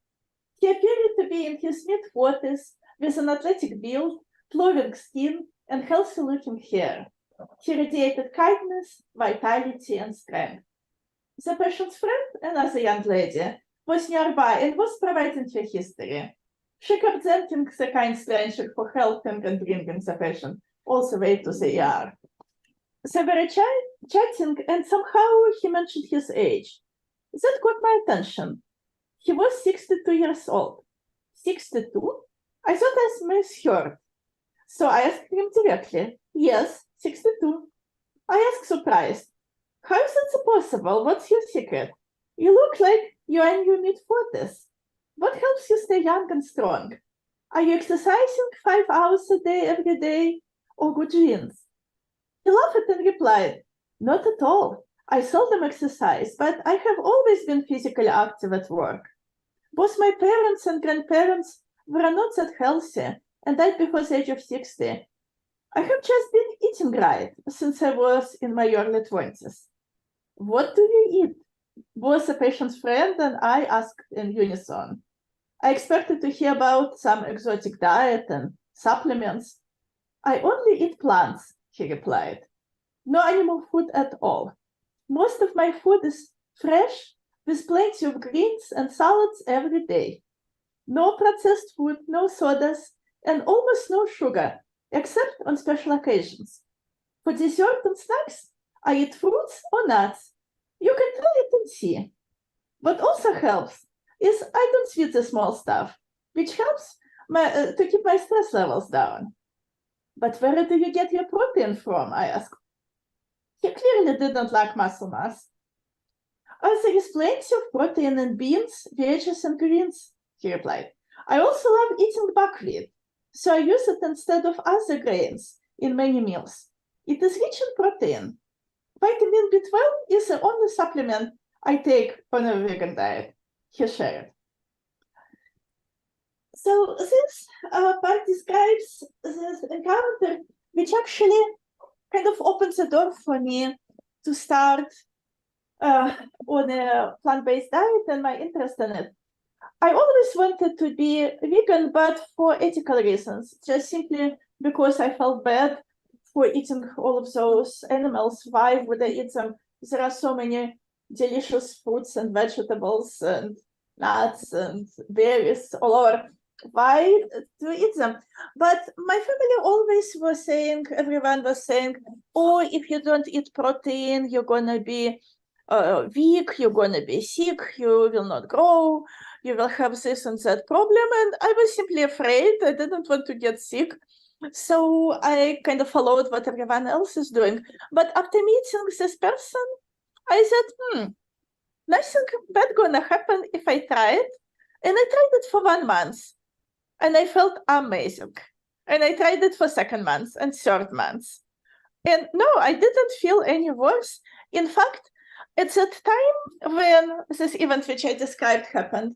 He appeared to be in his mid-40s with an athletic build, glowing skin, and healthy-looking hair. He radiated kindness, vitality, and strength. The patient's friend, another young lady, was nearby and was providing her history. She kept thanking the kind stranger for helping and bringing the patient all the way to the ER. They were chatting, and somehow he mentioned his age. That caught my attention. He was 62 years old. 62? I thought I misheard. So I asked him directly. Yes, 62. I asked surprised. How is it possible? What's your secret? You look like you're in your mid-40s. What helps you stay young and strong? Are you exercising 5 hours a day every day, or good genes? He laughed and replied, not at all. I seldom exercise, but I have always been physically active at work. Both my parents and grandparents were not that healthy and died before the age of 60. I have just been eating right since I was in my early 20s. What do you eat? Both the patient's friend and I asked in unison. I expected to hear about some exotic diet and supplements. I only eat plants, he replied. No animal food at all. Most of my food is fresh, with plenty of greens and salads every day. No processed food, no sodas, and almost no sugar, except on special occasions. For dessert and snacks, I eat fruits or nuts. You can try it and see. What also helps, is I don't sweat the small stuff, which helps to keep my stress levels down. But where do you get your protein from? I asked. He clearly didn't like muscle mass. There is plenty of protein in beans, veggies, and greens, he replied. I also love eating buckwheat, so I use it instead of other grains in many meals. It is rich in protein. Vitamin B12 is the only supplement I take on a vegan diet, he shared. So this part describes this encounter, which actually kind of opens the door for me to start on a plant-based diet and my interest in it. I always wanted to be vegan, but for ethical reasons, just simply because I felt bad for eating all of those animals. Why would I eat them? There are so many delicious fruits and vegetables and nuts and berries all over. Why to eat them? But my family always was saying, everyone was saying, oh, if you don't eat protein, you're gonna be weak, you're gonna be sick, you will not grow, you will have this and that problem. And I was simply afraid. I didn't want to get sick. So I kind of followed what everyone else is doing. But after meeting this person, I said, nothing bad gonna happen if I try it. And I tried it for 1 month. And I felt amazing. And I tried it for 2nd month and 3rd month. And no, I didn't feel any worse. In fact, at that time when this event which I described happened,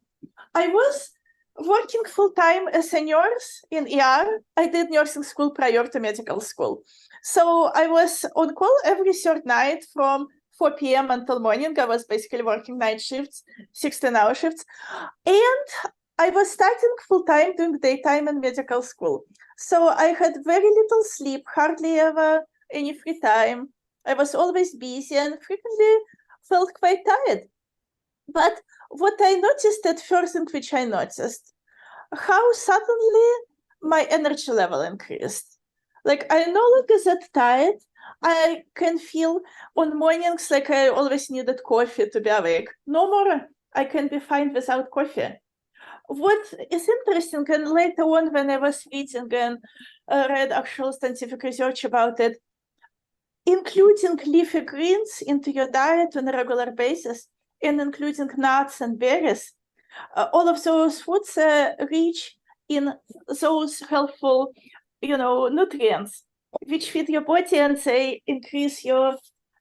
I was working full-time as a nurse in ER. I did nursing school prior to medical school. So I was on call every 3rd night from 4 p.m. until morning. I was basically working night shifts, 16-hour shifts. And I was starting full-time doing daytime in medical school. So I had very little sleep, hardly ever any free time. I was always busy and frequently felt quite tired. But what I noticed at first, and which I noticed, how suddenly my energy level increased. Like I no longer that tired. I can feel on mornings like I always needed coffee to be awake. No more. I can be fine without coffee. What is interesting, and later on when I was reading and read actual scientific research about it, including leafy greens into your diet on a regular basis and including nuts and berries, all of those foods are rich in those helpful, nutrients which feed your body and they increase your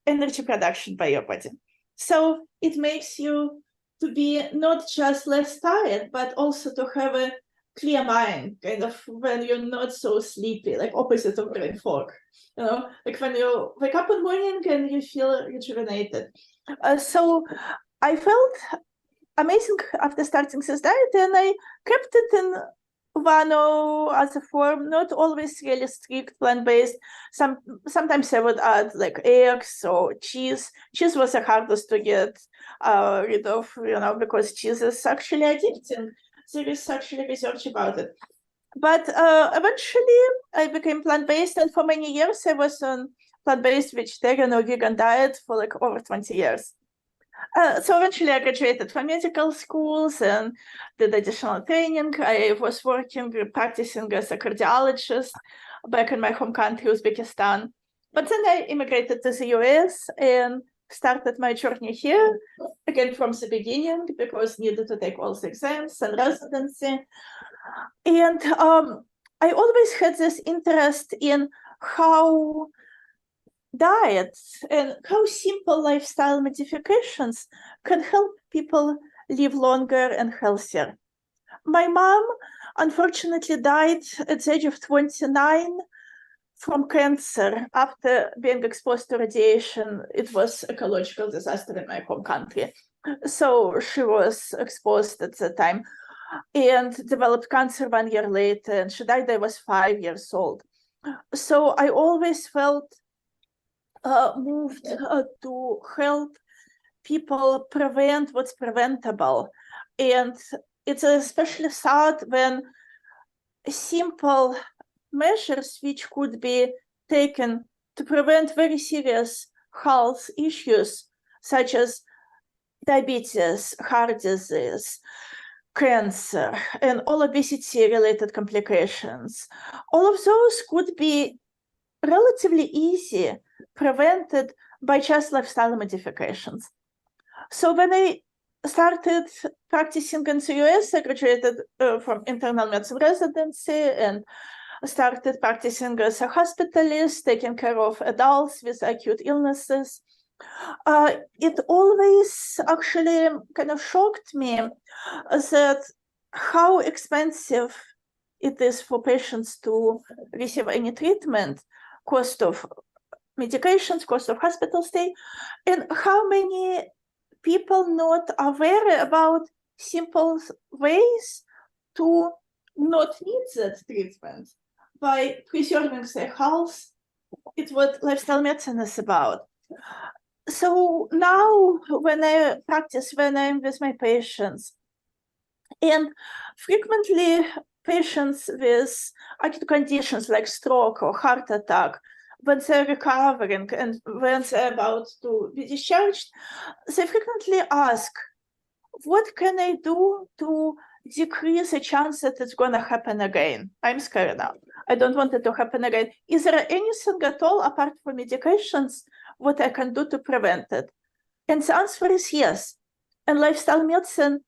energy production by your body. So it makes you to be not just less tired, but also to have a clear mind, kind of when you're not so sleepy, like opposite of brain fog, like when you wake up in the morning and you feel rejuvenated. So I felt amazing after starting this diet, and I kept it in one or other form, not always really strict plant-based. Sometimes I would add like eggs or cheese. Cheese was the hardest to get rid of, because cheese is actually addicting. There is actually research about it. But eventually I became plant-based, and for many years I was on plant-based vegetarian or vegan diet for like over 20 years. So eventually I graduated from medical schools and did additional training. I was practicing as a cardiologist back in my home country, Uzbekistan. But then I immigrated to the US and started my journey here, again from the beginning, because needed to take all the exams and residency. And I always had this interest in how diets and how simple lifestyle modifications can help people live longer and healthier. My mom unfortunately died at the age of 29 from cancer after being exposed to radiation. It was an ecological disaster in my home country. So she was exposed at the time and developed cancer 1 year later, and she died. I was 5 years old. So I always felt moved to help people prevent what's preventable. And it's especially sad when simple measures which could be taken to prevent very serious health issues, such as diabetes, heart disease, cancer, and all obesity-related complications. All of those could be relatively easy prevented by just lifestyle modifications. So when I started practicing in the US, I graduated from internal medicine residency and started practicing as a hospitalist, taking care of adults with acute illnesses. It always actually kind of shocked me that how expensive it is for patients to receive any treatment, cost of medications, cost of hospital stay, and how many people not aware about simple ways to not need that treatment by preserving their health. It's what lifestyle medicine is about. So now when I practice, when I'm with my patients, and frequently patients with acute conditions like stroke or heart attack, when they're recovering and when they're about to be discharged, they frequently ask, what can I do to decrease the chance that it's going to happen again? I'm scared now. I don't want it to happen again. Is there anything at all apart from medications what I can do to prevent it? And the answer is yes. And lifestyle medicine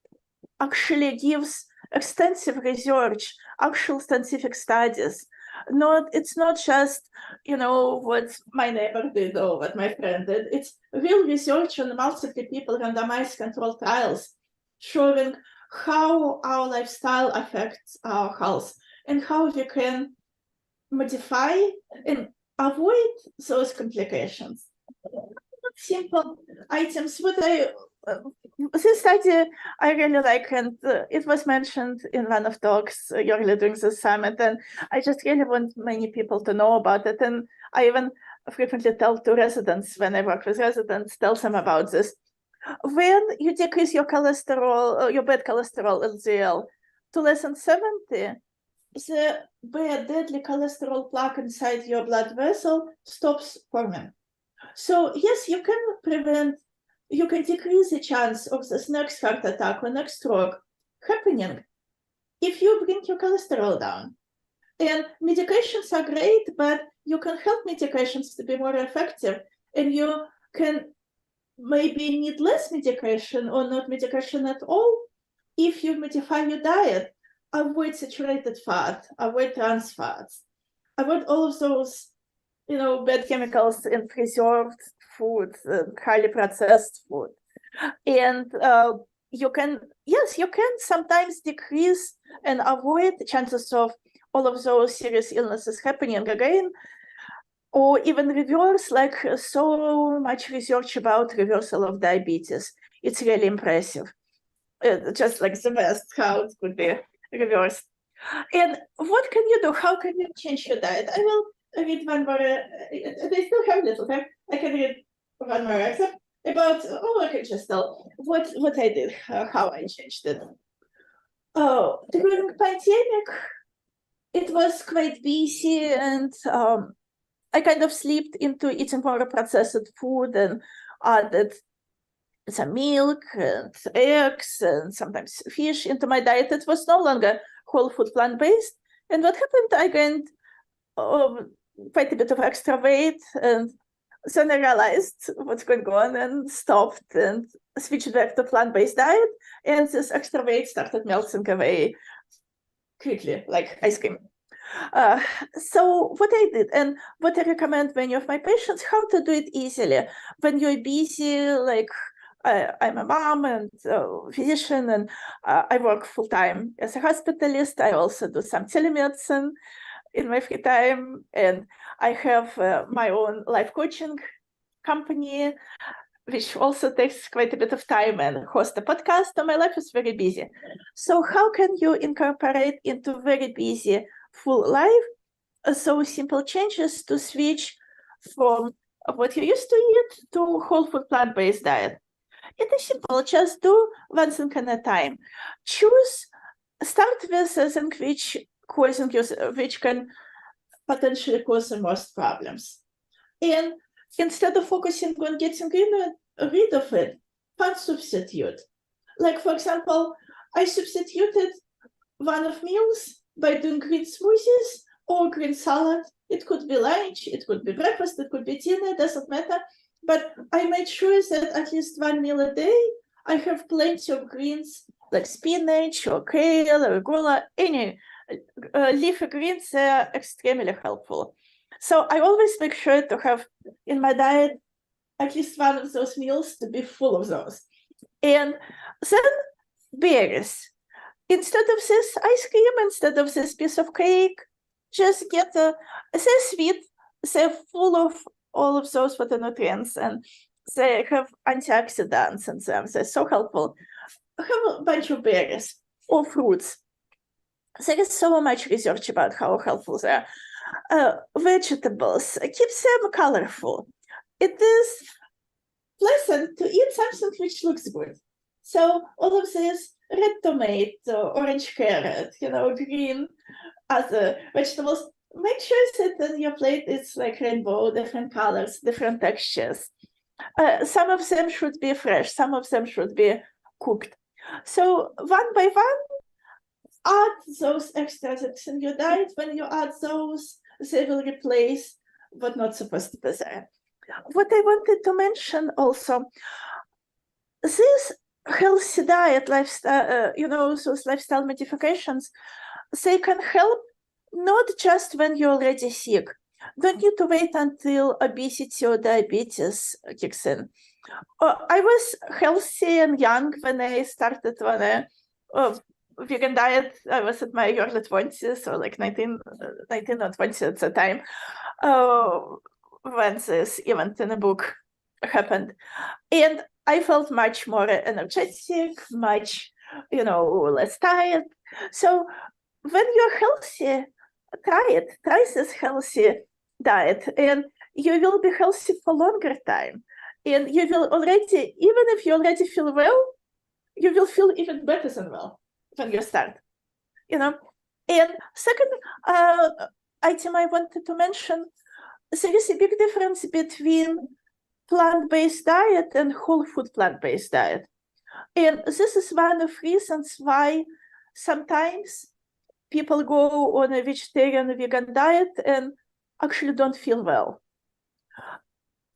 actually gives extensive research, actual scientific studies. It's not just, what my neighbor did or what my friend did. It's real research on multiple people, randomized controlled trials, showing how our lifestyle affects our health and how we can modify and avoid those complications. Simple items. This study I really like, and it was mentioned in one of talks earlier during the summit, and I just really want many people to know about it. And I even frequently tell to residents when I work with residents, tell them about this. When you decrease your cholesterol, your bad cholesterol LDL to less than 70, the bad deadly cholesterol plaque inside your blood vessel stops forming. So yes, you can prevent, you can decrease the chance of this next heart attack or next stroke happening if you bring your cholesterol down. And medications are great, but you can help medications to be more effective, and you can maybe need less medication or not medication at all if you modify your diet, avoid saturated fat, avoid trans fats, avoid all of those bad chemicals in preserved food, highly processed food. And you can sometimes decrease and avoid chances of all of those serious illnesses happening again, or even reverse, like so much research about reversal of diabetes. It's really impressive. Just like the best, how it could be reversed. And what can you do? How can you change your diet? I will read one more, they still have little time. I can read one more excerpt about, I can just tell what I did, how I changed it. Oh, during the pandemic, it was quite busy, and I kind of slipped into eating more processed food and added some milk and eggs and sometimes fish into my diet. It was no longer whole food plant-based. And what happened, I gained quite a bit of extra weight, and then I realized what's going on and stopped and switched back to plant-based diet, and this extra weight started melting away quickly, like ice cream. So what I did, and what I recommend many of my patients, how to do it easily when you're busy, like I'm a mom and physician, and I work full-time as a hospitalist. I also do some telemedicine in my free time, and I have my own life coaching company, which also takes quite a bit of time, and host a podcast, so my life is very busy. So how can you incorporate into very busy full life so simple changes to switch from what you used to eat to whole food plant-based diet? It is simple. Just do one thing at a time. Start with something which can potentially cause the most problems. And instead of focusing on getting rid of it, fun substitute. Like, for example, I substituted one of meals by doing green smoothies or green salad. It could be lunch, it could be breakfast, it could be dinner, doesn't matter. But I made sure that at least one meal a day, I have plenty of greens like spinach or kale or arugula, any leafy greens. Are extremely helpful. So I always make sure to have in my diet at least one of those meals to be full of those. And then berries. Instead of this ice cream, instead of this piece of cake, just get they're sweet, they're full of all of those phytonutrients, and they have antioxidants in them. They're so helpful. Have a bunch of berries or fruits. There is so much research about how helpful they are. Vegetables, keep them colorful. It is pleasant to eat something which looks good. So all of this, red tomato, orange carrot, green other vegetables, make sure that in your plate it's like rainbow, different colors, different textures. Some of them should be fresh, some of them should be cooked. So one by one, add those extra things in your diet. When you add those, they will replace what's not supposed to be there. What I wanted to mention also, this healthy diet, lifestyle, those lifestyle modifications, they can help not just when you're already sick. Don't need to wait until obesity or diabetes kicks in. I was healthy and young when I started vegan diet. I was at my early 20s, or like 19 or 20 at the time, when this event in the book happened. And I felt much more energetic, much, less tired. So when you're healthy, try this healthy diet, and you will be healthy for longer time. And you will already, even if you already feel well, you will feel even better than well when you start, And second item I wanted to mention, there is a big difference between plant-based diet and whole food plant-based diet. And this is one of reasons why sometimes people go on a vegetarian vegan diet and actually don't feel well.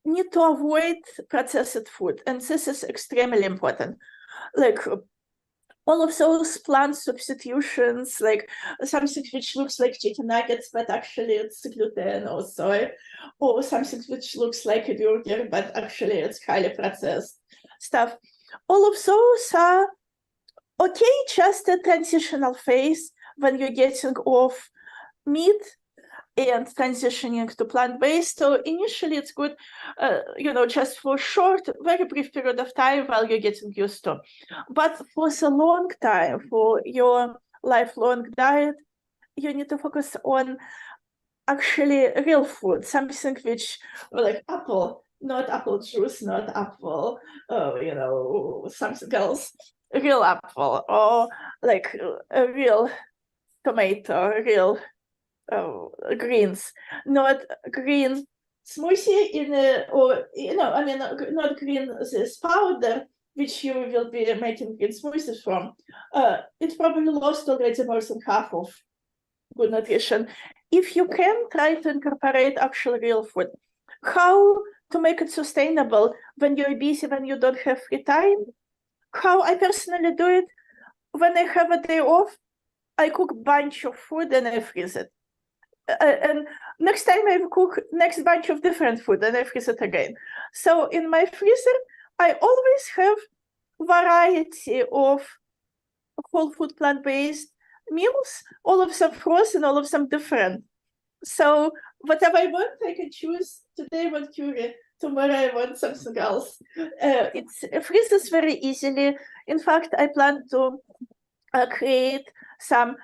Need to avoid processed food, and this is extremely important. Like all of those plant substitutions, like something which looks like chicken nuggets, but actually it's gluten or soy, or something which looks like a burger, but actually it's highly processed stuff. All of those are okay, just a transitional phase when you're getting off meat and transitioning to plant-based. So initially it's good, just for a short, very brief period of time while you're getting used to. But for a long time, for your lifelong diet, you need to focus on actually real food, something which, like apple, not apple juice, not apple, something else, real apple, or like a real tomato, real greens, not green smoothie not green this powder which you will be making green smoothies from. It probably lost already more than half of good nutrition. If you can, try to incorporate actual real food. How to make it sustainable when you're busy, when you don't have free time? How I personally do it, when I have a day off, I cook a bunch of food and I freeze it. And next time I cook next bunch of different food and I freeze it again. So in my freezer, I always have variety of whole food plant-based meals, all of them frozen, all of them different. So whatever I want, I can choose. Today I want curry, tomorrow I want something else. It freezes very easily. In fact, I plan to create some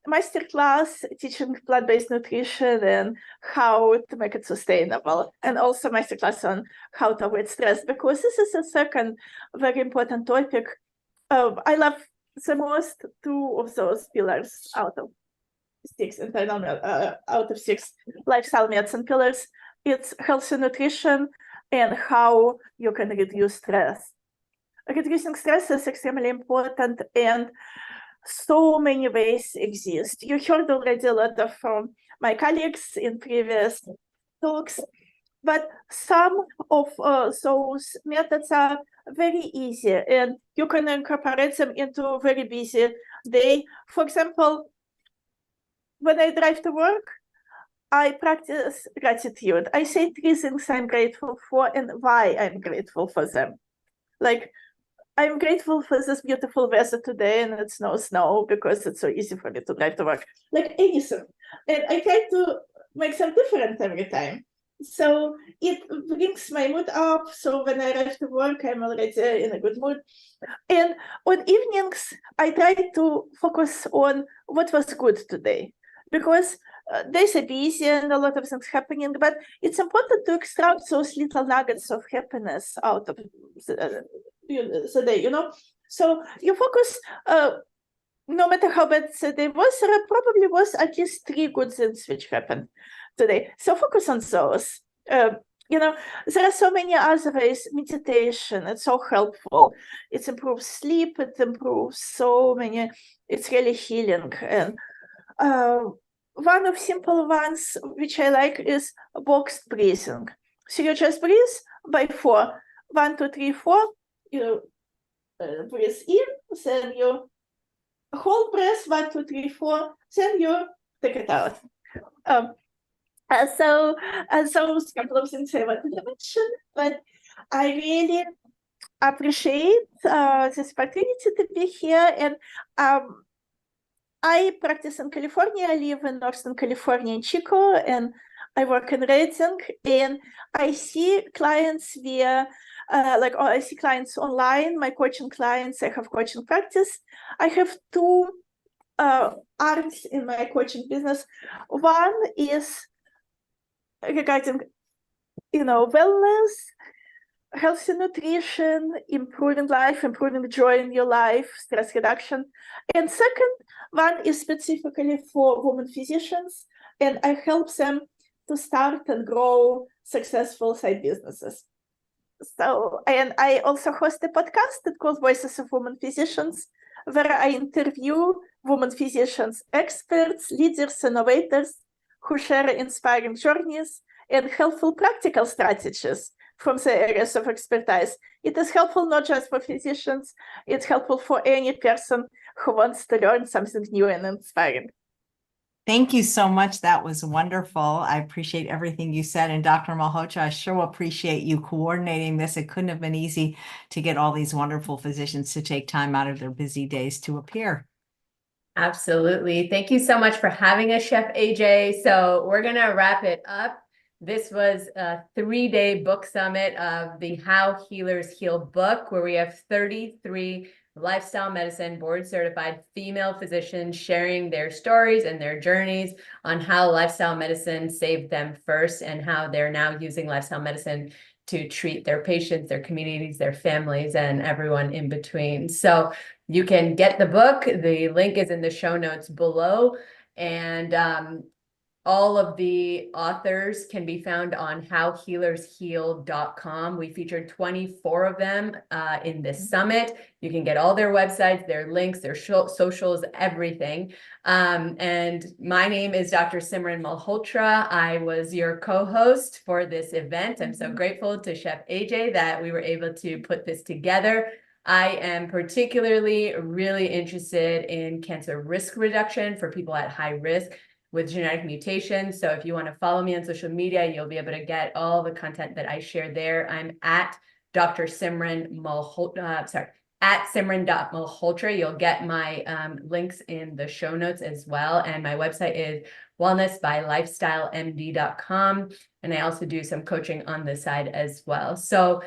masterclass teaching plant-based nutrition and how to make it sustainable, and also masterclass on how to avoid stress, because this is a second very important topic. I love the most two of those pillars out of six, out of six lifestyle medicine pillars. It's healthy nutrition and how you can reduce stress. reducing stress is extremely important, and so many ways exist. You heard already a lot of from my colleagues in previous talks, but some of those methods are very easy, and you can incorporate them into a very busy day. For example, when I drive to work, I practice gratitude. I say 3 things I'm grateful for and why I'm grateful for them. Like, I'm grateful for this beautiful weather today, and it's no snow because it's so easy for me to drive to work. Like anything. And I try to make them different every time. So it brings my mood up. So when I arrive to work, I'm already in a good mood. And on evenings, I try to focus on what was good today, because days are busy and a lot of things happening, but it's important to extract those little nuggets of happiness out of the day, you know? So you focus, no matter how bad the day was, there probably was at least 3 good things which happened today. So focus on those. You know, there are so many other ways. Meditation, it's so helpful. It improves sleep, it improves so many, it's really healing. And one of simple ones which I like is boxed breathing. So you just breathe by 4. 1, 2, 3, 4. You breathe in, then you hold breath, 1, 2, 3, 4. Then you take it out. So those couple of things I wanted to mention, but I really appreciate this opportunity to be here. And I practice in California. I live in Northern California in Chico, and I work in Reading. And I see clients via, I see clients online, my coaching clients. I have coaching practice. I have 2 arms in my coaching business. One is regarding, wellness, healthy nutrition, improving life, improving joy in your life, stress reduction. And second one is specifically for women physicians, and I help them to start and grow successful side businesses. So, and I also host a podcast called Voices of Women Physicians, where I interview women physicians, experts, leaders, innovators who share inspiring journeys and helpful practical strategies from the areas of expertise. It is helpful not just for physicians, it's helpful for any person who wants to learn something new and inspiring. Thank you so much. That was wonderful. I appreciate everything you said. And Dr. Malhotra, I sure appreciate you coordinating this. It couldn't have been easy to get all these wonderful physicians to take time out of their busy days to appear. Absolutely. Thank you so much for having us, Chef AJ. So we're going to wrap it up. This was a 3-day book summit of the How Healers Heal book, where we have 33 lifestyle medicine board certified female physicians sharing their stories and their journeys on how lifestyle medicine saved them first and how they're now using lifestyle medicine to treat their patients, their communities, their families, and everyone in between. So you can get the book. The link is in the show notes below. And all of the authors can be found on howhealersheal.com. We featured 24 of them in this summit. You can get all their websites, their links, their socials, everything. And my name is Dr. Simran Malhotra. I was your co-host for this event. I'm so grateful to Chef AJ that we were able to put this together. I am particularly really interested in cancer risk reduction for people at high risk with genetic mutations. So if you want to follow me on social media, you'll be able to get all the content that I share there. I'm at Dr. Simran Malhotra, at Simran.Malhotra. You'll get my links in the show notes as well. And my website is wellnessbylifestylemd.com. And I also do some coaching on the side as well. So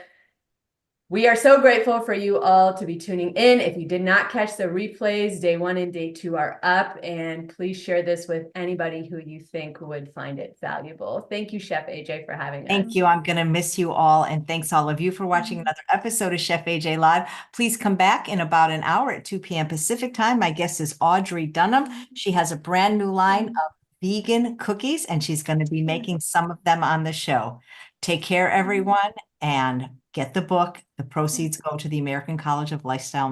we are so grateful for you all to be tuning in. If you did not catch the replays, day 1 and day 2 are up, and please share this with anybody who you think would find it valuable. Thank you, Chef AJ, for having us. Thank you. I'm going to miss you all. And thanks all of you for watching another episode of Chef AJ Live. Please come back in about an hour at 2 p.m. Pacific time. My guest is Audrey Dunham. She has a brand new line of vegan cookies, and she's going to be making some of them on the show. Take care, everyone, and get the book. The proceeds go to the American College of Lifestyle